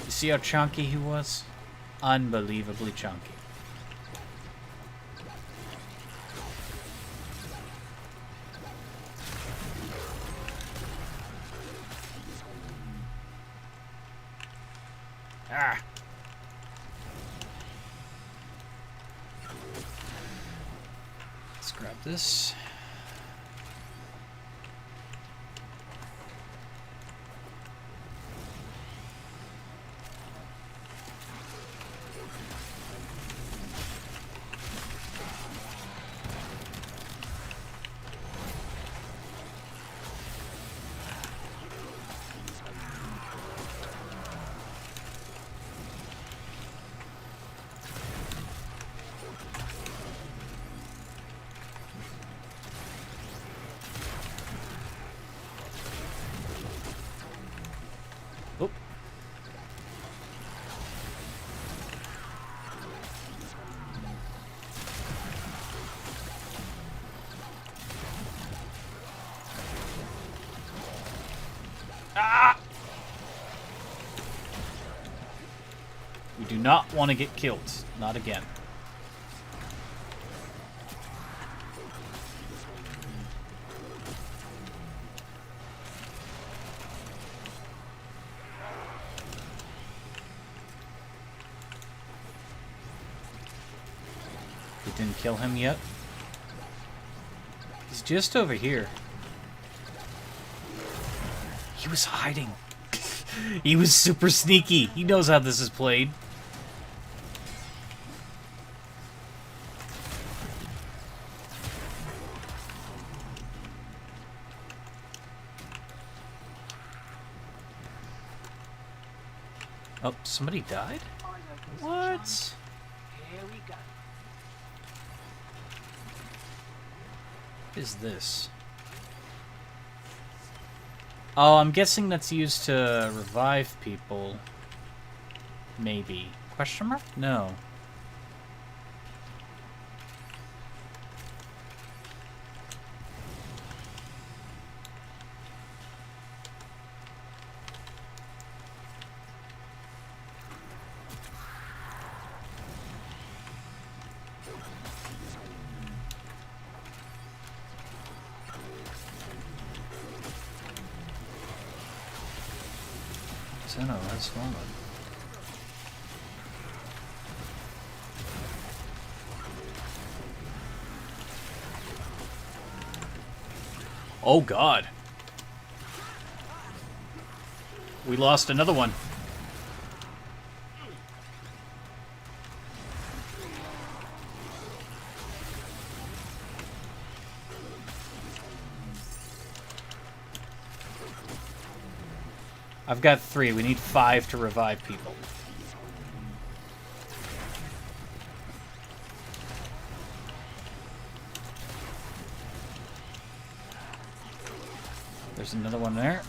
You see how chunky he was? Unbelievably chunky. Ah. Let's grab this. Oop. Ah! We do not want to get killed. Not again. We didn't kill him yet. He's just over here. He was hiding. He was super sneaky. He knows how this is played. Oh, somebody died? What? Here we go. What is this? Oh, I'm guessing that's used to revive people. Maybe. Question mark? No. Tenno has fallen. Oh god. We lost another one. I've got 3. We need 5 to revive people. There's another one there.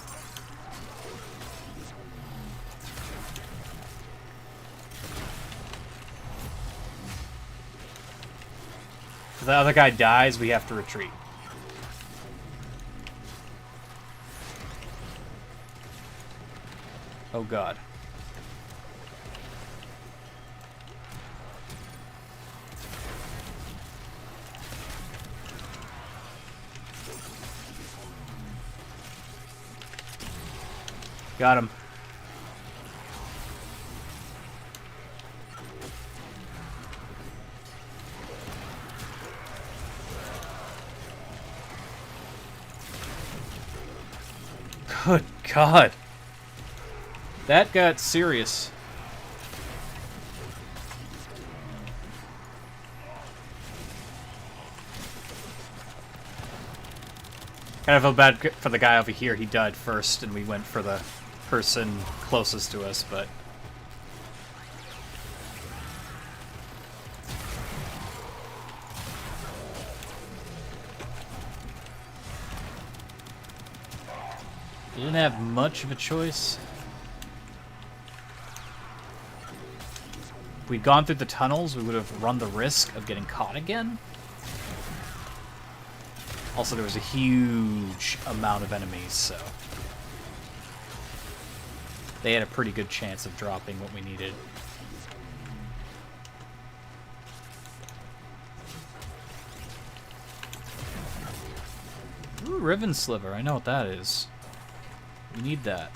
If the other guy dies, we have to retreat. Oh god. Got him. Good God. That got serious. Kind of feel bad for the guy over here. He died first, and we went for the person closest to us, but... You didn't have much of a choice. If we'd gone through the tunnels, we would have run the risk of getting caught again. Also, there was a huge amount of enemies, so... They had a pretty good chance of dropping what we needed. Ooh, Riven Sliver. I know what that is. We need that.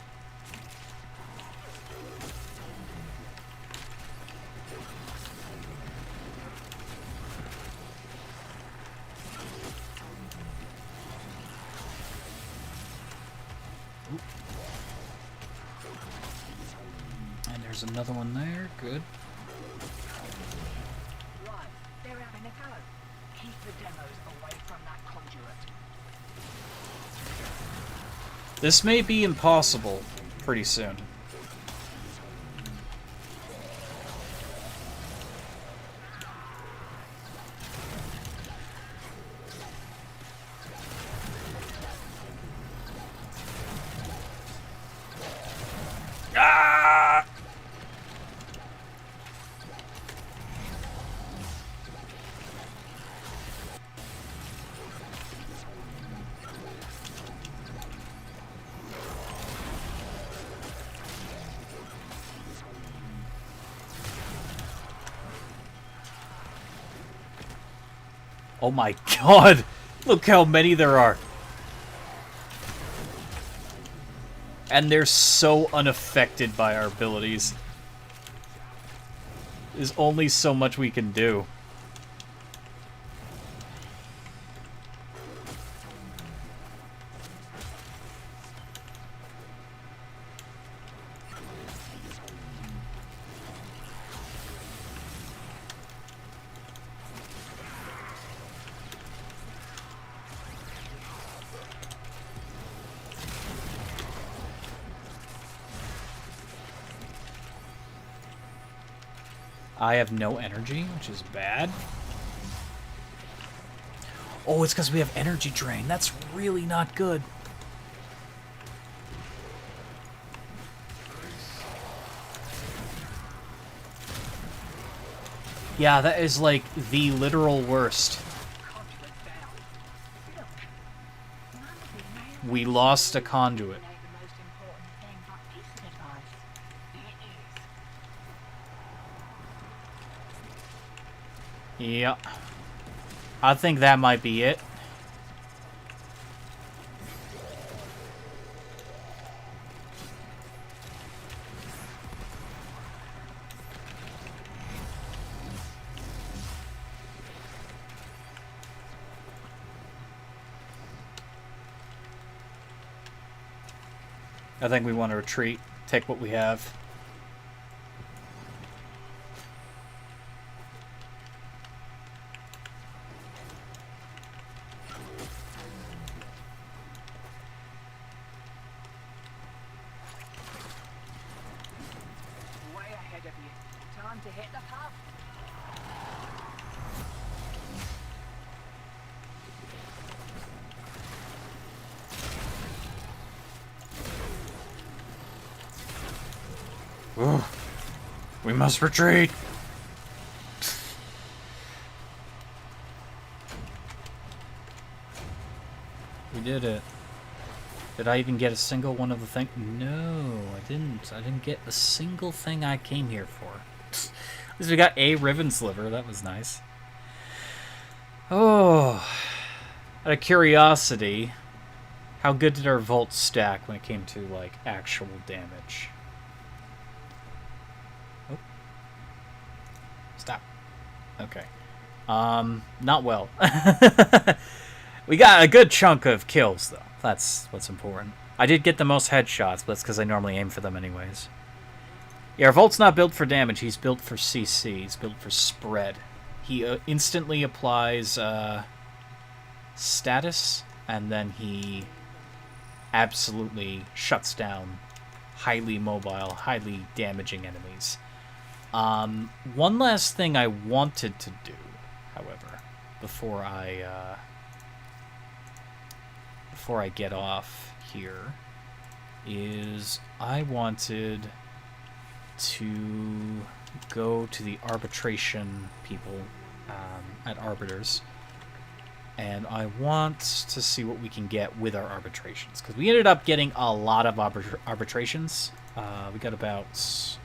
And there's another one there. Good. Right, they're having a go. Keep the demos away from that conduit. This may be impossible pretty soon. Ah! Oh my god! Look how many there are! And they're so unaffected by our abilities. There's only so much we can do. I have no energy, which is bad. Oh, it's because we have energy drain. That's really not good. Yeah, that is like the literal worst. We lost a conduit. Yeah. I think that might be it. I think we want to retreat, take what we have. Way ahead of you. Time to hit the pub. Ooh, we must retreat. We did it. Did I even get a single one of the things? No, I didn't. I didn't get a single thing I came here for. At least we got a ribbon sliver. That was nice. Oh, out of curiosity, how good did our vaults stack when it came to, like, actual damage? Oh. Stop. Okay. Not well. We got a good chunk of kills, though. That's what's important. I did get the most headshots, but that's because I normally aim for them anyways. Yeah, our Volt's not built for damage. He's built for CC. He's built for spread. He instantly applies status, and then he absolutely shuts down highly mobile, highly damaging enemies. One last thing I wanted to do, however, before I get off here, is I wanted to go to the arbitration people at Arbiters, and I want to see what we can get with our arbitrations, because we ended up getting a lot of arbitrations. We got about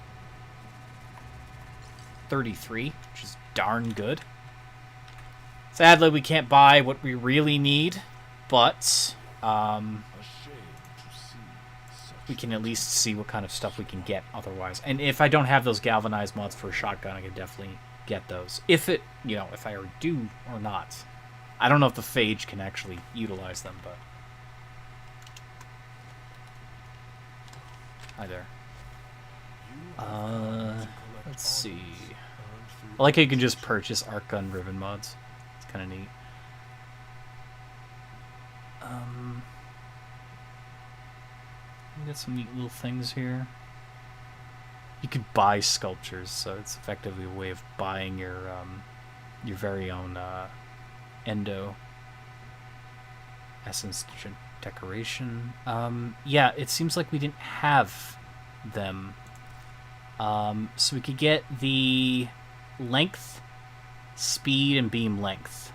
33, which is darn good. Sadly, we can't buy what we really need, but we can at least see what kind of stuff we can get otherwise. And if I don't have those galvanized mods for a shotgun, I can definitely get those. If it, if I ever do or not. I don't know if the Phage can actually utilize them, but... Hi there. Let's see. I like how you can just purchase Arc Gun Ribbon mods. It's kind of neat. We got some neat little things here. You could buy sculptures, so it's effectively a way of buying your very own endo essence decoration. Yeah, it seems like we didn't have them. So we could get the length, speed, and beam length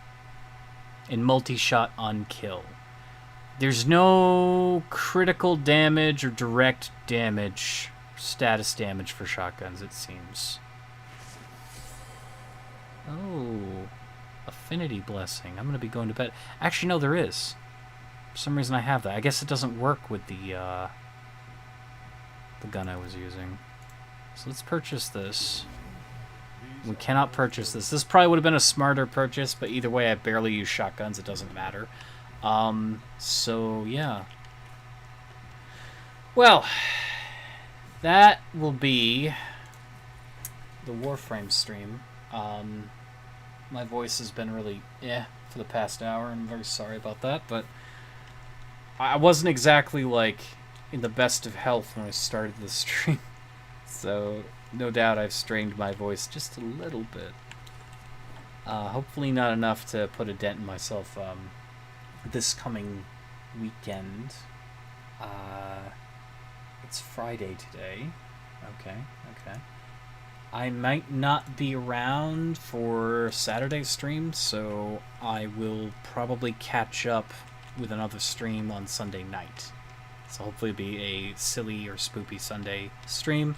in multi-shot on kill. There's no critical damage or direct damage, status damage for shotguns, it seems. Oh, affinity blessing. I'm going to be going to bed. Actually, no, there is. For some reason I have that. I guess it doesn't work with the gun I was using. So let's purchase this. We cannot purchase this. This probably would have been a smarter purchase, but either way, I barely use shotguns. It doesn't matter. So, yeah. Well, that will be the Warframe stream. My voice has been really for the past hour, and I'm very sorry about that, but I wasn't exactly, like, in the best of health when I started the stream. So, no doubt I've strained my voice just a little bit. Hopefully not enough to put a dent in myself, this coming weekend. It's Friday today. Okay. I might not be around for Saturday's stream, so I will probably catch up with another stream on Sunday night. So hopefully it'll be a silly or spoopy Sunday stream.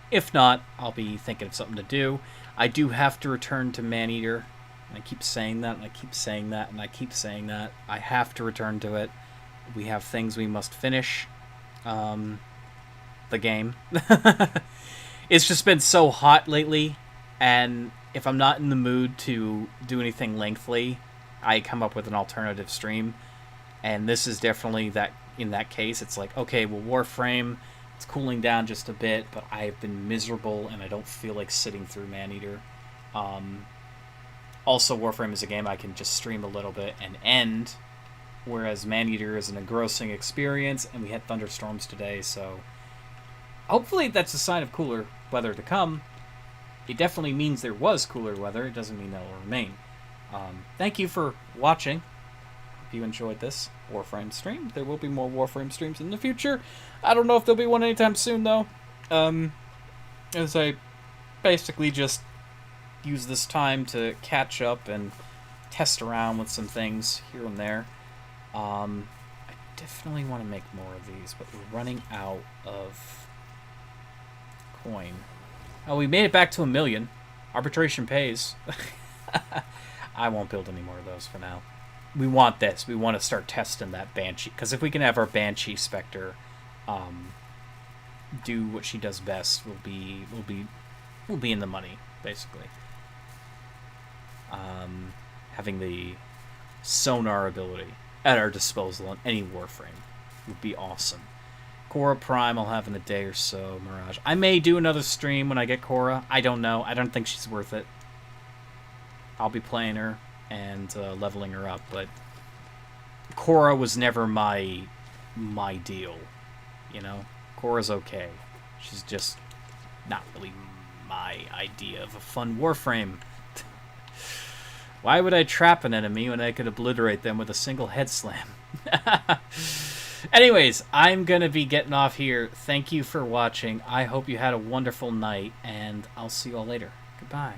If not, I'll be thinking of something to do. I do have to return to Maneater. And I keep saying that, and I keep saying that, and I keep saying that. I have to return to it. We have things we must finish. The game. It's just been so hot lately, and if I'm not in the mood to do anything lengthily, I come up with an alternative stream. And this is definitely that in that case, it's like, okay, well, Warframe, it's cooling down just a bit, but I've been miserable and I don't feel like sitting through Maneater. Also, Warframe is a game I can just stream a little bit and end, whereas Maneater is an engrossing experience, and we had thunderstorms today, so hopefully that's a sign of cooler weather to come. It definitely means there was cooler weather. It doesn't mean that will remain. Thank you for watching. If you enjoyed this Warframe stream, there will be more Warframe streams in the future. I don't know if there'll be one anytime soon, though. As I basically just use this time to catch up and test around with some things here and there. I definitely want to make more of these, but we're running out of coin. Oh, we made it back to 1 million. Arbitration pays. I won't build any more of those for now. We want this. We want to start testing that Banshee, because if we can have our Banshee Spectre do what she does best, we'll be in the money, basically. Having the sonar ability at our disposal on any Warframe would be awesome. Khora Prime I'll have in a day or so. Mirage. I may do another stream when I get Khora. I don't know. I don't think she's worth it. I'll be playing her and leveling her up, but Khora was never my deal. You know? Khora's okay. She's just not really my idea of a fun Warframe. Why would I trap an enemy when I could obliterate them with a single head slam? Anyways, I'm going to be getting off here. Thank you for watching. I hope you had a wonderful night, and I'll see you all later. Goodbye.